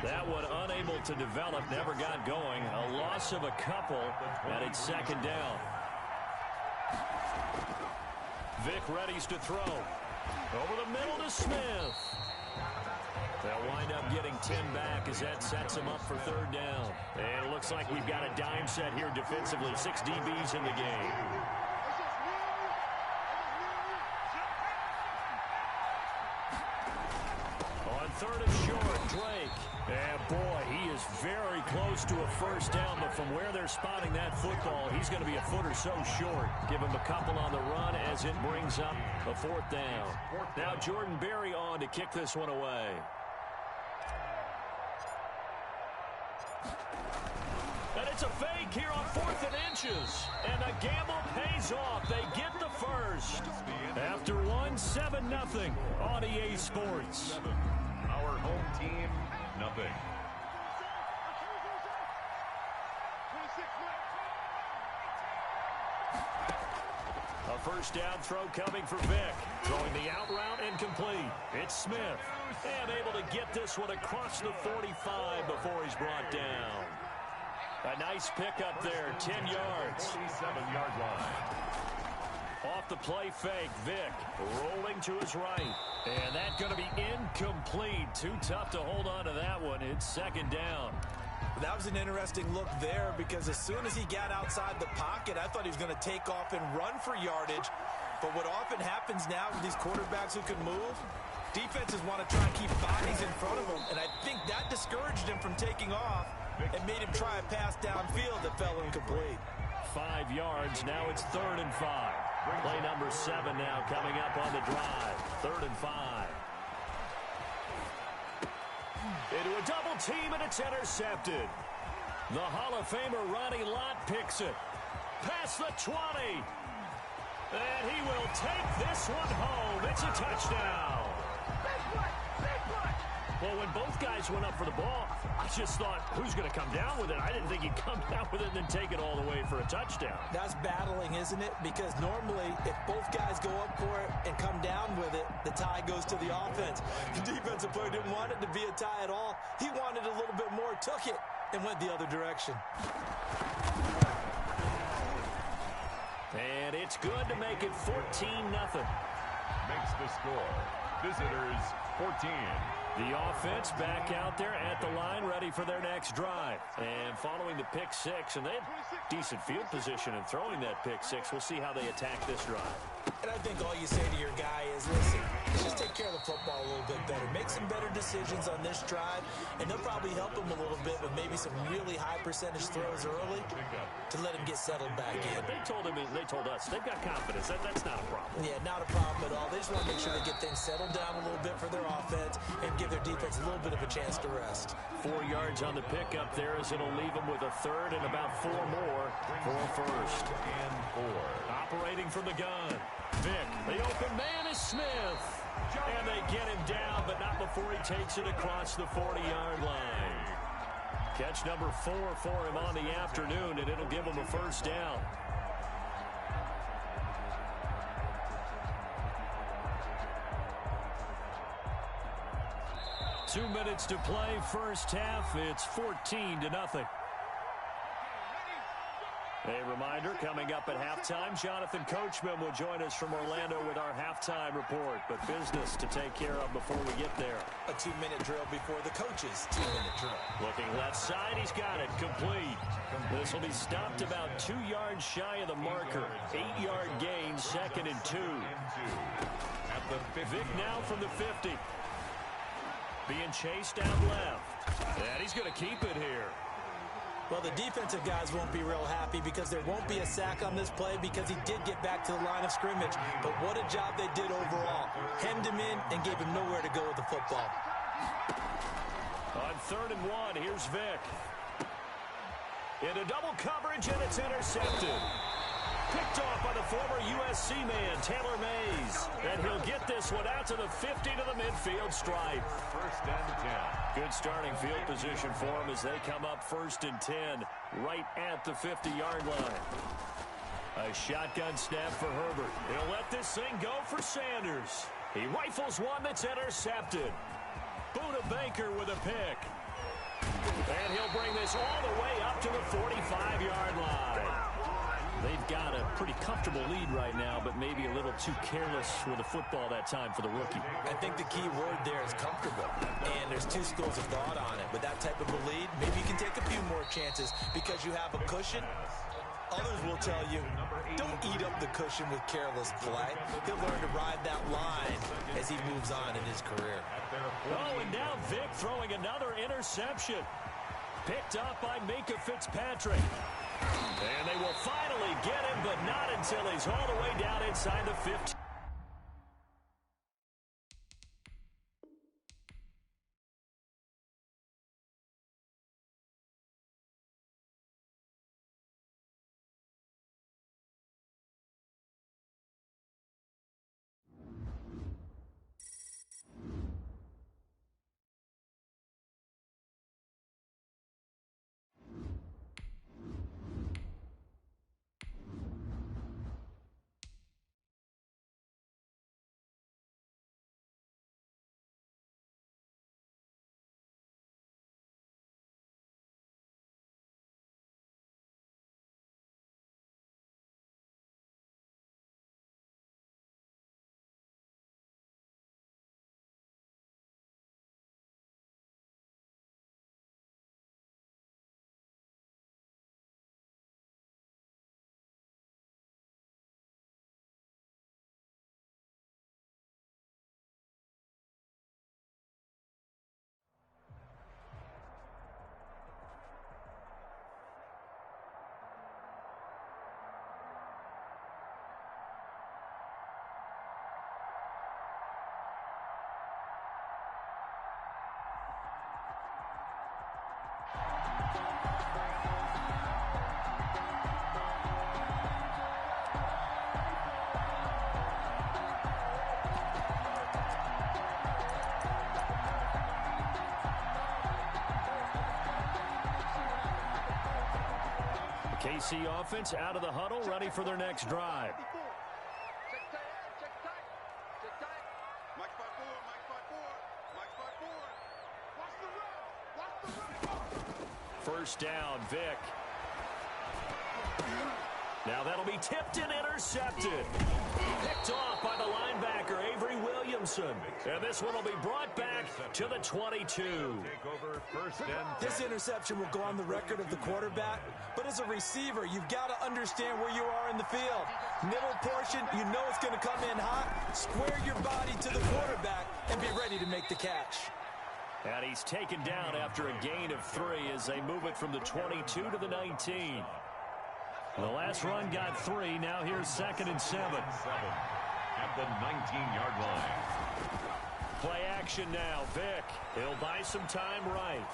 That one unable to develop, never got going. A loss of a couple, and it's 2nd down. Vick readies to throw. Over the middle to Smith. They'll wind up getting 10 back as that sets them up for 3rd down. And it looks like we've got a dime set here defensively. 6 DBs in the game. On 3rd and short, Drake. And boy, he is very close to a first down, but from where they're spotting that football, he's going to be a foot or so short. Give him a couple on the run as it brings up a 4th down. Now Jordan Berry on to kick this one away. And it's a fake here on 4th and inches. And the gamble pays off. They get the first. After 7-0 on EA Sports. Our home team, nothing. A first down throw coming for Vick. Throwing the out route incomplete. It's Smith. And able to get this one across the 45 before he's brought down. A nice pickup there, 10 yards. 47-yard line. Off the play fake, Vick rolling to his right. And that's going to be incomplete. Too tough to hold on to that one. It's 2nd down. That was an interesting look there because as soon as he got outside the pocket, I thought he was going to take off and run for yardage. But what often happens now with these quarterbacks who can move, defenses want to try and keep bodies in front of them. And I think that discouraged him from taking off and made him try a pass downfield that fell incomplete. 5 yards. Now it's 3rd and 5. Play number 7 now coming up on the drive. 3rd and 5. Into a double team, and it's intercepted. The Hall of Famer Ronnie Lott picks it. Past the 20. And he will take this one home. It's a touchdown. Well, when both guys went up for the ball, I just thought, who's going to come down with it? I didn't think he'd come down with it and then take it all the way for a touchdown. That's battling, isn't it? Because normally, if both guys go up for it and come down with it, the tie goes to the offense. The defensive player didn't want it to be a tie at all. He wanted a little bit more, took it, and went the other direction. And it's good to make it 14-0. Makes the score. Visitors, 14. The offense back out there at the line, ready for their next drive. And following the pick 6, and they had decent field position in throwing that pick 6. We'll see how they attack this drive. And I think all you say to your guy is, listen, just take care of the football a little bit better. Make some better decisions on this drive, and they'll probably help him a little bit with maybe some really high percentage throws early to let him get settled back in. But they told us, they've got confidence. That's not a problem. Yeah, not a problem at all. They just want to make sure they get things settled down a little bit for their offense and give their defense a little bit of a chance to rest. 4 yards on the pickup there as it'll leave them with a 3rd and about 4 more for a 1st And 4. Operating from the gun. Vick, the open man is Smith. And they get him down, but not before he takes it across the 40-yard line. Catch number 4 for him on the afternoon, and it'll give him a 1st down. Two minutes to play, first half. It's 14-0. A reminder, coming up at halftime, Jonathan Coachman will join us from Orlando with our halftime report. But business to take care of before we get there. A 2-minute drill before the coach's 2-minute drill. Looking left side, he's got it, complete. This will be stopped about 2 yards shy of the marker. 8-yard gain, 2nd and 2. At the 50. Vick now from the 50. Being chased out left. And he's going to keep it here. Well, the defensive guys won't be real happy because there won't be a sack on this play because he did get back to the line of scrimmage. But what a job they did overall. Hemmed him in and gave him nowhere to go with the football. On 3rd and 1, here's Vick. Into double coverage, and it's intercepted. Picked off by the former USC man, Taylor Mays. And he'll get this one out to the 50 to the midfield stripe. 1st and 10. Good starting field position for him as they come up 1st and 10, right at the 50-yard line. A shotgun snap for Herbert. He'll let this thing go for Sanders. He rifles one that's intercepted. Buda Baker with a pick. And he'll bring this all the way up to the 45-yard line. They've got a pretty comfortable lead right now, but maybe a little too careless with the football that time for the rookie. I think the key word there is comfortable. And there's 2 schools of thought on it. With that type of a lead, maybe you can take a few more chances because you have a cushion. Others will tell you, don't eat up the cushion with careless play. He'll learn to ride that line as he moves on in his career. Oh, and now Vick throwing another interception. Picked up by Minka Fitzpatrick. And they will finally get him, but not until he's all the way down inside the 15. KC offense out of the huddle, ready for their next drive. First down, Vic. Now that'll be tipped and intercepted. Picked off by the linebacker, Avery Williamson. And this one will be brought back to the 22. This interception will go on the record of the quarterback, but as a receiver, you've got to understand where you are in the field. Middle portion, you know it's going to come in hot. Square your body to the quarterback and be ready to make the catch. And he's taken down after a gain of 3 as they move it from the 22 to the 19. The last run got 3. Now here's 2nd and 7. At the 19-yard line. Play action now. Vic. He'll buy some time right.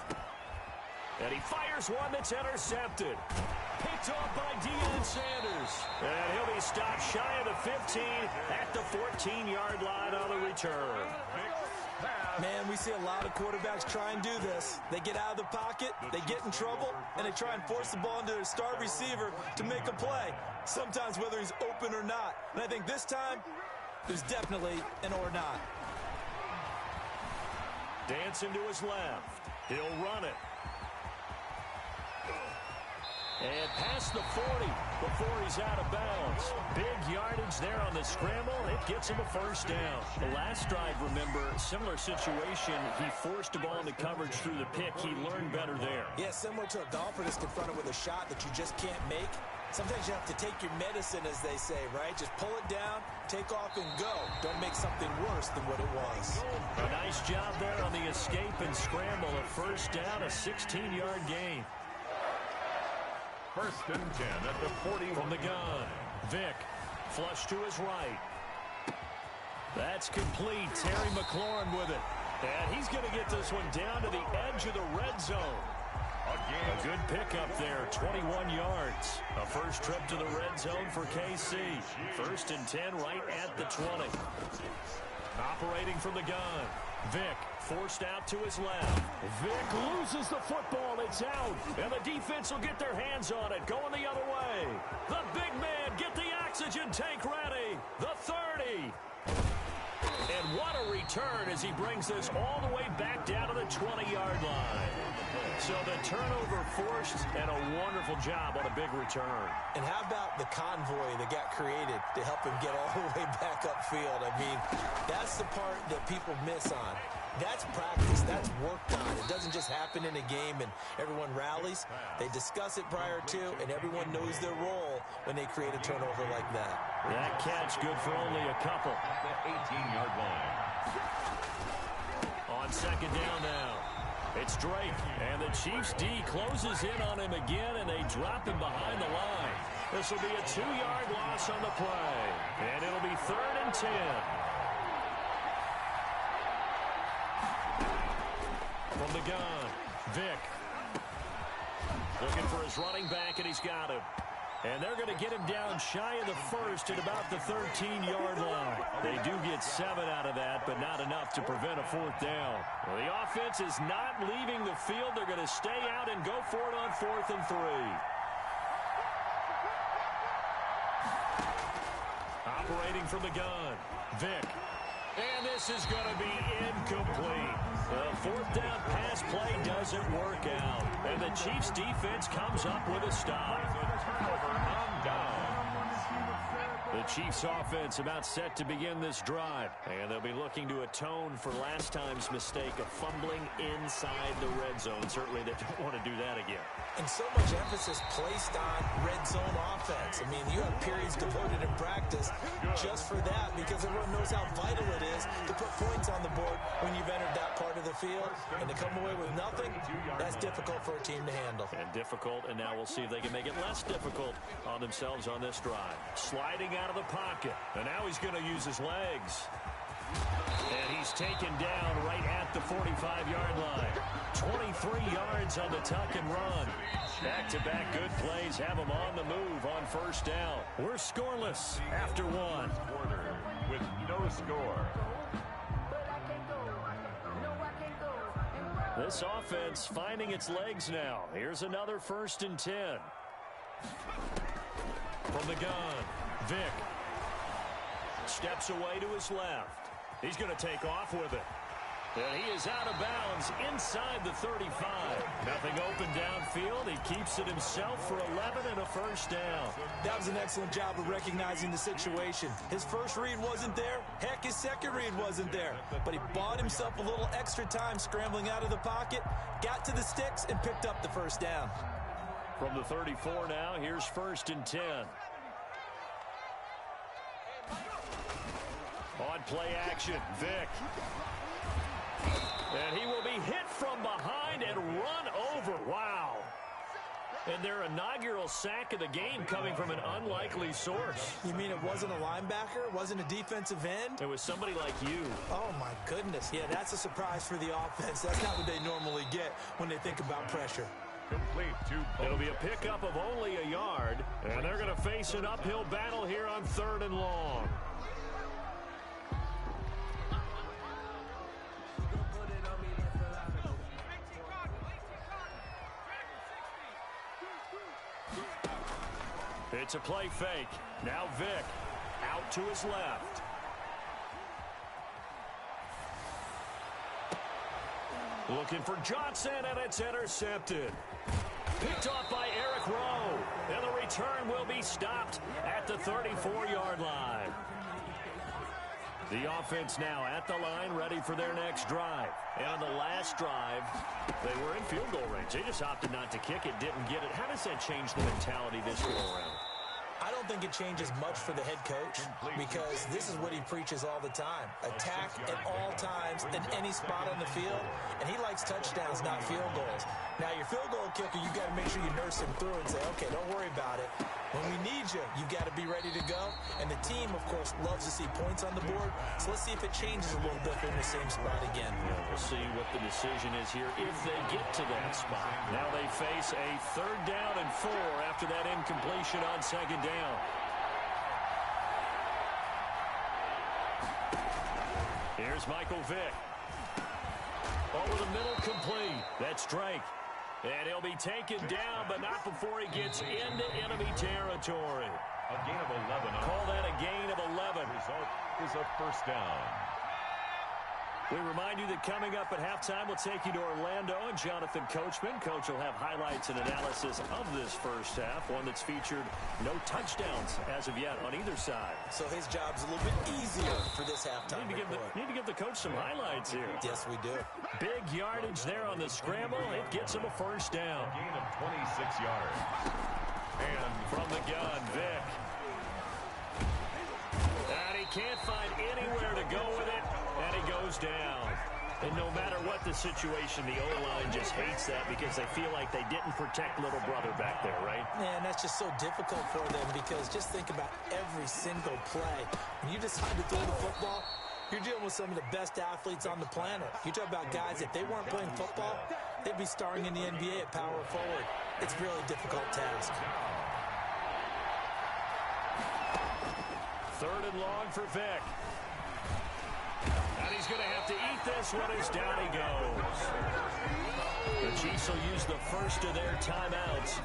And he fires one that's intercepted. Picked off by Deion Sanders. And he'll be stopped shy of the 15 at the 14-yard line on the return. Man, we see a lot of quarterbacks try and do this. They get out of the pocket, they get in trouble, and they try and force the ball into their star receiver to make a play, sometimes whether he's open or not. And I think this time, there's definitely an or not. Dancing to his left. He'll run it. And past the 40 before he's out of bounds. Big yardage there on the scramble. It gets him a first down. The last drive, remember, similar situation. He forced the ball into coverage through the pick. He learned better there. Yeah, similar to a golfer that's confronted with a shot that you just can't make. Sometimes you have to take your medicine, as they say, right? Just pull it down, take off, and go. Don't make something worse than what it was. A nice job there on the escape and scramble. A first down, a 16-yard gain. 1st and 10 at the 40. From the gun, Vic, flush to his right. That's complete. Terry McLaurin with it. And he's going to get this one down to the edge of the red zone. A good pickup there, 21 yards. A first trip to the red zone for KC. 1st and 10 right at the 20. Operating from the gun, Vic forced out to his left. Vic loses the football. It's out. And the defense will get their hands on it. Going the other way. The big man, get the oxygen tank ready. The 30. And what a return as he brings this all the way back down to the 20-yard line. So the turnover forced and a wonderful job on a big return. And how about the convoy that got created to help him get all the way back upfield? I mean, that's the part that people miss on. That's practice. That's worked on. It doesn't just happen in a game and everyone rallies. They discuss it prior to, and everyone knows their role when they create a turnover like that. That catch good for only a couple. The 18-yard line. On 2nd down now. It's Drake, and the Chiefs' D closes in on him again, and they drop him behind the line. This will be a 2-yard loss on the play, and it'll be 3rd and 10. From the gun, Vic. Looking for his running back, and he's got him. And they're going to get him down shy of the 1st at about the 13-yard line. They do get 7 out of that, but not enough to prevent a 4th down. Well, the offense is not leaving the field. They're going to stay out and go for it on 4th and 3. Operating from the gun, Vic. And this is going to be incomplete. The 4th down pass play doesn't work out. And the Chiefs defense comes up with a stop. The Chiefs offense about set to begin this drive. And they'll be looking to atone for last time's mistake of fumbling inside the red zone. Certainly they don't want to do that again. And so much emphasis placed on red zone offense. I mean, you have periods devoted in practice just for that because everyone knows how vital it is to put points on the board when you've entered that part of the field. And to come away with nothing, that's difficult for a team to handle. And difficult, and now we'll see if they can make it less difficult on themselves on this drive. Sliding out of the pocket, and now he's going to use his legs. And he's taken down right at the 45-yard line. 23 yards on the tuck and run. Back-to-back good plays have him on the move on 1st down. We're scoreless after 1. Quarter with no score. This offense finding its legs now. Here's another 1st and 10. From the gun, Vick. Steps away to his left. He's going to take off with it. And he is out of bounds inside the 35. Nothing open downfield. He keeps it himself for 11 and a first down. That was an excellent job of recognizing the situation. His first read wasn't there. Heck, his second read wasn't there. But he bought himself a little extra time scrambling out of the pocket, got to the sticks, and picked up the first down. From the 34 now, here's 1st and 10. On play action, Vick. And he will be hit from behind and run over. Wow. And their inaugural sack of the game coming from an unlikely source. You mean it wasn't a linebacker? It wasn't a defensive end? It was somebody like you. Oh, my goodness. Yeah, that's a surprise for the offense. That's not what they normally get when they think about pressure. Complete to It'll be a pickup of only a yard. And they're going to face an uphill battle here on 3rd and long. It's a play fake. Now Vick out to his left. Looking for Johnson, and it's intercepted. Picked off by Eric Rowe. And the return will be stopped at the 34-yard line. The offense now at the line, ready for their next drive. And on the last drive, they were in field goal range. They just opted not to kick it, didn't get it. How does that change the mentality this go around? I don't think it changes much for the head coach because this is what he preaches all the time. Attack at all times in any spot on the field, and he likes touchdowns, not field goals. Now, your field goal kicker, you've got to make sure you nurse him through and say, okay, don't worry about it. When we need you, you've got to be ready to go. And the team, of course, loves to see points on the board. So let's see if it changes a little bit in the same spot again. Yeah, we'll see what the decision is here if they get to that spot. Now they face a 3rd down and 4 after that incompletion on 2nd down. Here's Michael Vick. Over the middle, complete. That's Drake. And he'll be taken down, but not before he gets into enemy territory. a gain of 11. Call that a gain of 11. Result is a first down. We remind you that coming up at halftime, we'll take you to Orlando and Jonathan Coachman. Coach will have highlights and analysis of this first half, one that's featured no touchdowns as of yet on either side. So his job's a little bit easier for this halftime. Need to give the coach some highlights here. Yes, we do. Big yardage there on the scramble. It gets him a first down. A gain of 26 yards. And from the gun, Vick. And he can't find anywhere to go with it. And he goes down. And no matter what the situation, the O-line just hates that because they feel like they didn't protect little brother back there, right? Man, that's just so difficult for them because just think about every single play. When you decide to throw the football, you're dealing with some of the best athletes on the planet. You talk about guys, if they weren't playing football, they'd be starring in the NBA at power forward. It's a really difficult task. 3rd and long for Vick. And he's going to have to eat this one as down he goes. The Chiefs will use the first of their timeouts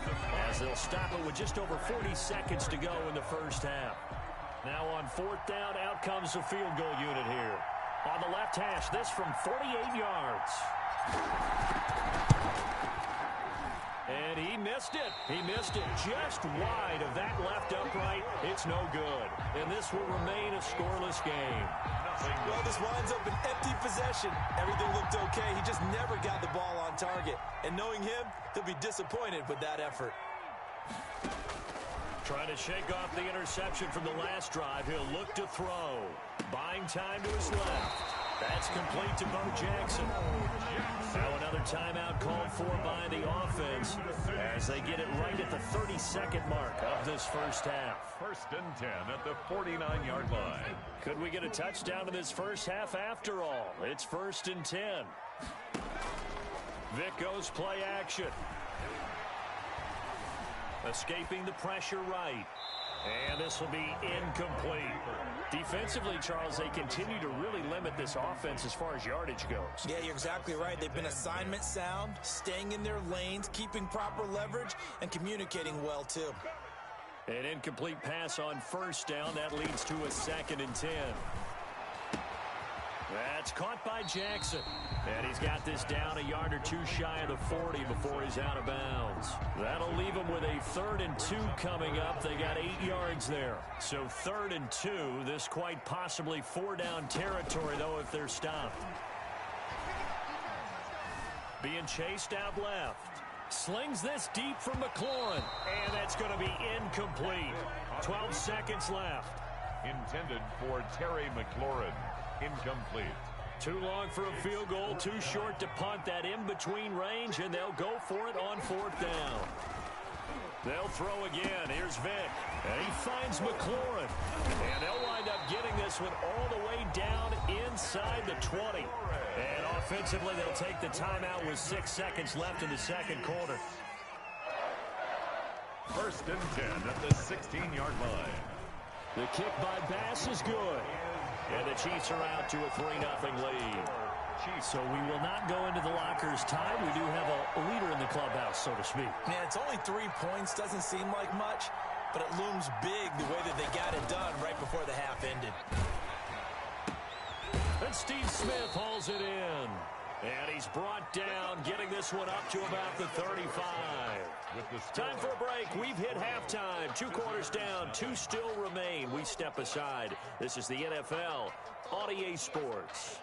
as they'll stop it with just over 40 seconds to go in the first half. Now on 4th down, out comes the field goal unit here. On the left hash, this from 48 yards. And he missed it. He missed it just wide of that left upright. It's no good. And this will remain a scoreless game. Well, this winds up an empty possession. Everything looked okay. He just never got the ball on target. And knowing him, he'll be disappointed with that effort. Trying to shake off the interception from the last drive. He'll look to throw. Buying time to his left. That's complete to Bo Jackson. Now another timeout called for by the offense as they get it right at the 32nd mark of this first half. 1st and 10 at the 49-yard line. Could we get a touchdown in this first half after all? It's 1st and 10. Vick goes play action. Escaping the pressure right. And this will be incomplete. defensively, Charles, they continue to really limit this offense as far as yardage goes. Yeah, you're exactly right. They've been assignment sound, staying in their lanes, keeping proper leverage, and communicating well, too. An incomplete pass on first down. That leads to a 2nd and 10. That's caught by Jackson. And he's got this down a yard or two shy of the 40 before he's out of bounds. That'll leave him with a 3rd and 2 coming up. They got 8 yards there. So 3rd and 2. This quite possibly 4-down territory, though, if they're stopped. Being chased out left. Slings this deep from McLaurin. And that's going to be incomplete. 12 seconds left. Intended for Terry McLaurin. Incomplete. Too long for a field goal, too short to punt. That in-between range, and they'll go for it on 4th down. They'll throw again. Here's Vick, and he finds McLaurin. And they'll wind up getting this one all the way down inside the 20. And offensively, they'll take the timeout with 6 seconds left in the 2nd quarter. 1st and 10 at the 16-yard line. The kick by Bass is good. And the Chiefs are out to a 3-0 lead. So we will not go into the lockers tied. We do have a leader in the clubhouse, so to speak. Man, it's only 3 points. Doesn't seem like much, but it looms big the way that they got it done right before the half ended. And Steve Smith hauls it in. And he's brought down, getting this one up to about the 35. Time for a break. We've hit halftime. 2 quarters down. 2 still remain. We step aside. This is the NFL on EA Sports.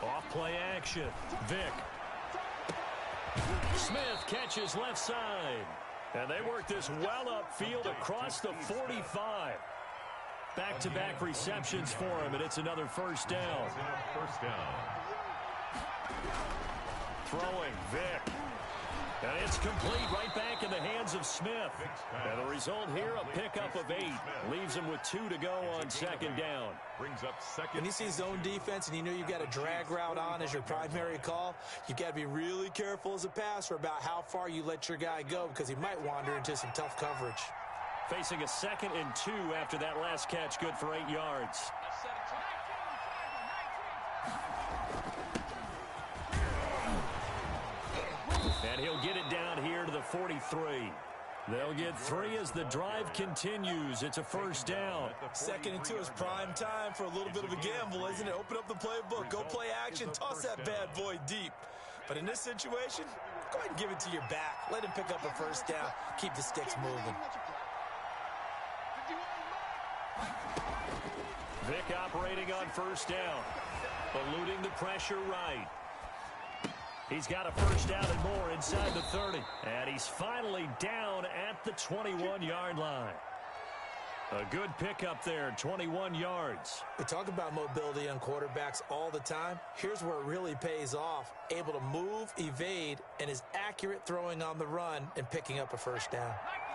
Off-play action. Vick. Smith catches left side. And they work this well upfield across the 45. Back-to-back receptions for him, and it's another 1st down. First down. Throwing, Vick. And it's complete right back in the hands of Smith. And the result here, a pickup of 8. Leaves him with 2 to go on 2nd down. Brings up 2nd. When you see zone defense and you know you've got a drag route on as your primary call, you've got to be really careful as a passer about how far you let your guy go because he might wander into some tough coverage. Facing a 2nd and 2 after that last catch, good for 8 yards. And he'll get it down here to the 43. They'll get 3 as the drive continues. It's a 1st down. 2nd and 2 is prime time for a little bit of a gamble, isn't it? Open up the playbook, go play action, toss that bad boy deep. But in this situation, go ahead and give it to your back. Let him pick up a 1st down. Keep the sticks moving. Vick operating on 1st down. Eluding the pressure right. He's got a 1st down and more inside the 30. And he's finally down at the 21-yard line. A good pickup there, 21 yards. We talk about mobility on quarterbacks all the time. Here's where it really pays off. Able to move, evade, and is accurate throwing on the run and picking up a 1st down.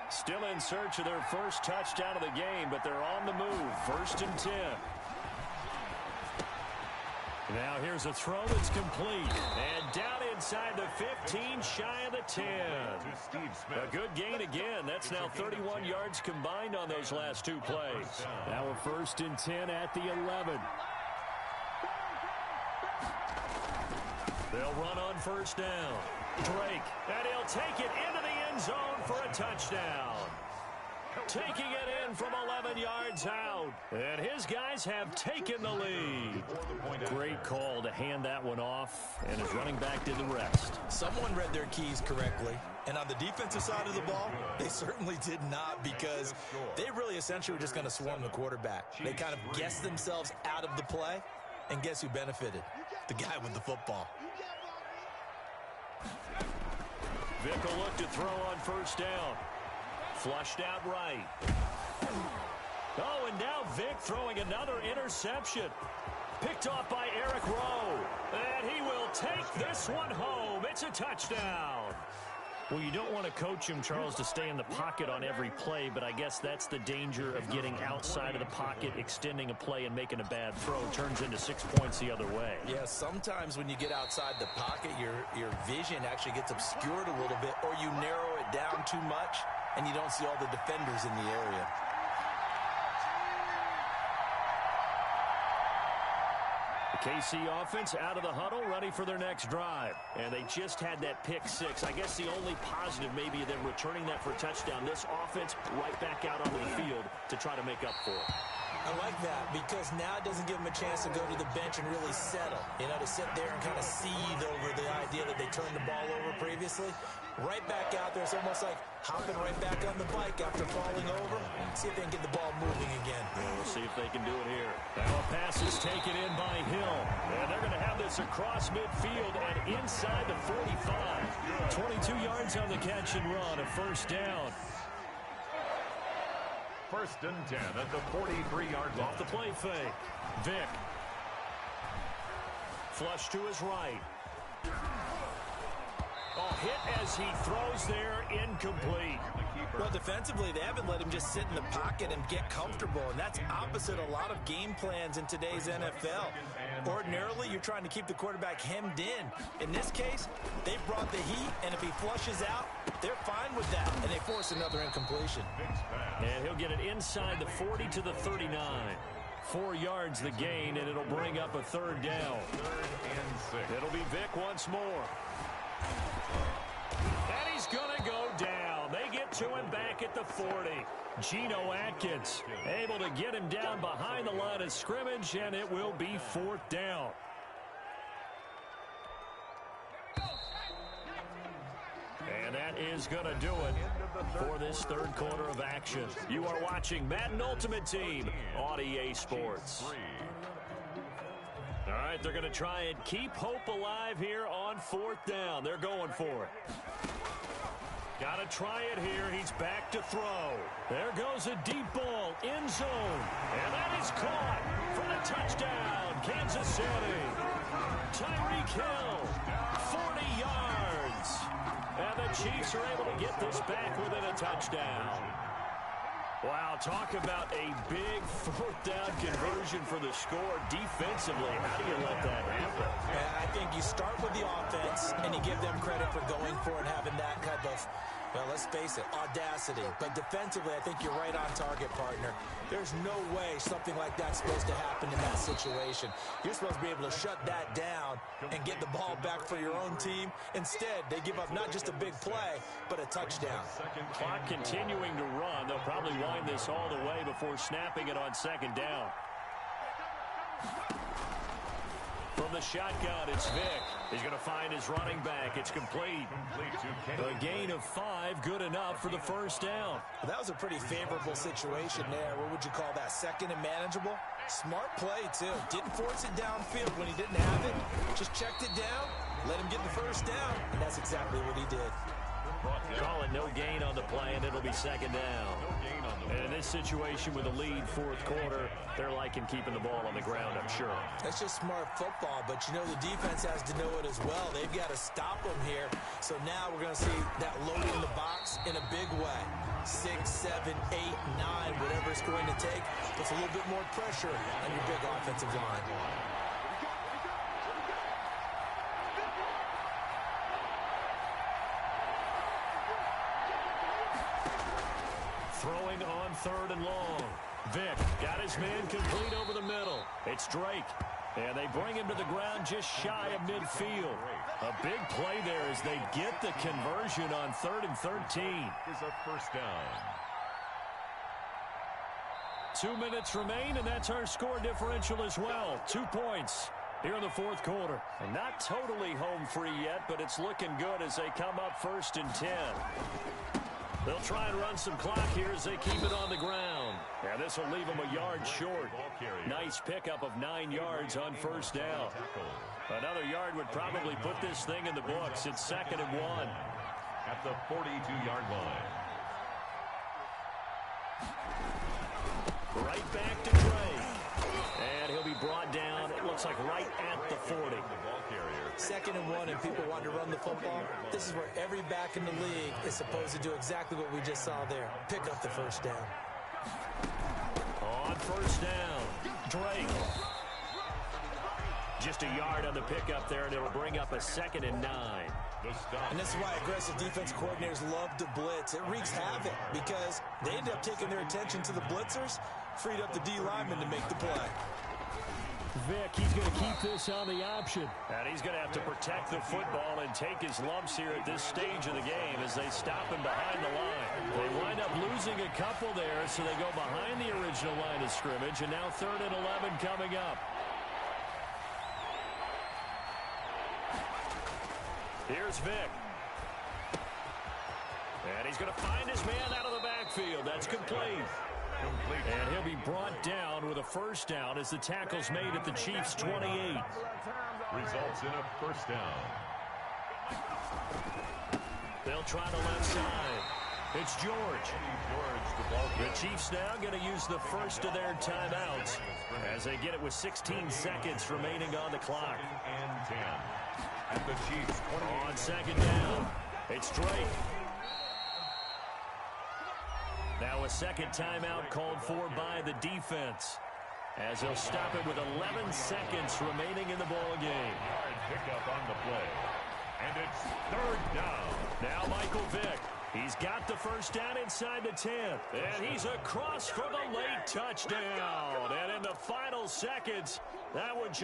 Still in search of their first touchdown of the game, but they're on the move. 1st and 10. Now here's a throw that's complete. And down inside the 15, shy of the 10. A good gain again. That's now 31 yards combined on those last 2 plays. Now a 1st and 10 at the 11. They'll run on 1st down. Drake, and he'll take it into the end zone for a touchdown. Taking it in from 11 yards out. And his guys have taken the lead. Great call to hand that one off, and his running back did the rest. Someone read their keys correctly. And on the defensive side of the ball, they certainly did not, because they really essentially were just going to swarm the quarterback. They kind of guessed themselves out of the play, and guess who benefited? The guy with the football. Vick will look to throw on 1st down. Flushed out right. Oh, and now Vick throwing another interception. Picked off by Eric Rowe. And he will take this one home. It's a touchdown. Well, you don't want to coach him, Charles, to stay in the pocket on every play, but I guess that's the danger of getting outside of the pocket, extending a play, and making a bad throw. Turns into 6 points the other way. Yeah, sometimes when you get outside the pocket, your vision actually gets obscured a little bit, or you narrow it down too much, and you don't see all the defenders in the area. The KC offense out of the huddle, ready for their next drive. And they just had that pick six. I guess the only positive maybe of them returning that for a touchdown. This offense right back out onto the field to try to make up for it. I like that because now it doesn't give them a chance to go to the bench and really settle. You know, to sit there and kind of seethe over the idea that they turned the ball over previously. Right back out there. It's almost like hopping right back on the bike after falling over. See if they can get the ball moving again. Yeah, we'll see if they can do it here. Now a pass is taken in by Hill. And they're going to have this across midfield and inside the 45. 22 yards on the catch and run. A first down. 1st and 10 at the 43-yard line. Off the play fake. Vick. Flush to his right. Oh, hit as he throws there, incomplete. Well, defensively, they haven't let him just sit in the pocket and get comfortable, and that's opposite a lot of game plans in today's NFL. Ordinarily, you're trying to keep the quarterback hemmed in. In this case, they brought the heat, and if he flushes out, they're fine with that, and they force another incompletion. And he'll get it inside the 40 to the 39. 4 yards the gain, and it'll bring up a third down. 3rd and 6. It'll be Vick once more. And he's going to go down. They get to him back at the 40. Geno Atkins able to get him down behind the line of scrimmage, and it will be 4th down. And that is going to do it for this third quarter of action. You are watching Madden Ultimate Team on EA Sports. All right, they're going to try and keep hope alive here on 4th down. They're going for it. Got to try it here. He's back to throw. There goes a deep ball, end zone. And that is caught for the touchdown, Kansas City. Tyreek Hill, 40 yards. And the Chiefs are able to get this back within a touchdown. Wow, talk about a big 4th down conversion for the score. Defensively, how do you let that happen? I think you start with the offense, and you give them credit for going for it and having that kind of, well, let's face it, audacity. But defensively, I think you're right on target, partner. There's no way something like that's supposed to happen in that situation. You're supposed to be able to shut that down and get the ball back for your own team. Instead, they give up not just a big play, but a touchdown. Clock continuing to run. They'll probably wind this all the way before snapping it on 2nd down. From the shotgun, it's Vick. He's going to find his running back. It's complete. A gain of 5, good enough for the first down. Well, that was a pretty favorable situation there. What would you call that? 2nd and manageable? Smart play, too. Didn't force it downfield when he didn't have it. Just checked it down, let him get the first down, and that's exactly what he did. Call it no gain on the play, and it'll be 2nd down. And in this situation with a lead 4th quarter, they're liking keeping the ball on the ground, I'm sure. That's just smart football, but you know the defense has to know it as well. They've got to stop them here. So now we're going to see that loading the box in a big way. 6, 7, 8, 9, whatever it's going to take, puts a little bit more pressure on your big offensive line. Throwing on 3rd and long. Vick got his man complete over the middle. It's Drake. And they bring him to the ground just shy of midfield. A big play there as they get the conversion on 3rd and 13. Is a first down. 2 minutes remain, and that's our score differential as well. 2 points here in the 4th quarter. And not totally home free yet, but it's looking good as they come up 1st and 10. They'll try and run some clock here as they keep it on the ground. And this will leave them a yard short. Nice pickup of 9 yards on 1st down. Another yard would probably put this thing in the books. It's 2nd and 1. At the 42-yard line. Right back to Drake. And he'll be brought down, it looks like right at the 40. 2nd and 1 and people want to run the football, this is where every back in the league is supposed to do exactly what we just saw there. Pick up the first down. On first down, Drake. Just a yard on the pickup there, and it'll bring up a 2nd and 9. And this is why aggressive defense coordinators love to blitz. It wreaks havoc because they end up taking their attention to the blitzers, freed up the D lineman to make the play. Vic, he's going to keep this on the option. And he's going to have to protect the football and take his lumps here at this stage of the game as they stop him behind the line. They wind up losing a couple there, so they go behind the original line of scrimmage, and now 3rd and 11 coming up. Here's Vic. And he's going to find his man out of the backfield. That's complete. And he'll be brought down with a first down as the tackle's made at the Chiefs' 28. Results in a first down. They'll try the left side. It's George. The Chiefs now going to use the first of their timeouts as they get it with 16 seconds remaining on the clock. And 10. At the Chiefs' 28. On 2nd down, it's Drake. Now a 2nd timeout called for by the defense as they'll stop it with 11 seconds remaining in the ball game. Hard pickup on the play. And it's 3rd down. Now Michael Vick. He's got the first down inside the 10. And he's across for the late touchdown. And in the final seconds, that would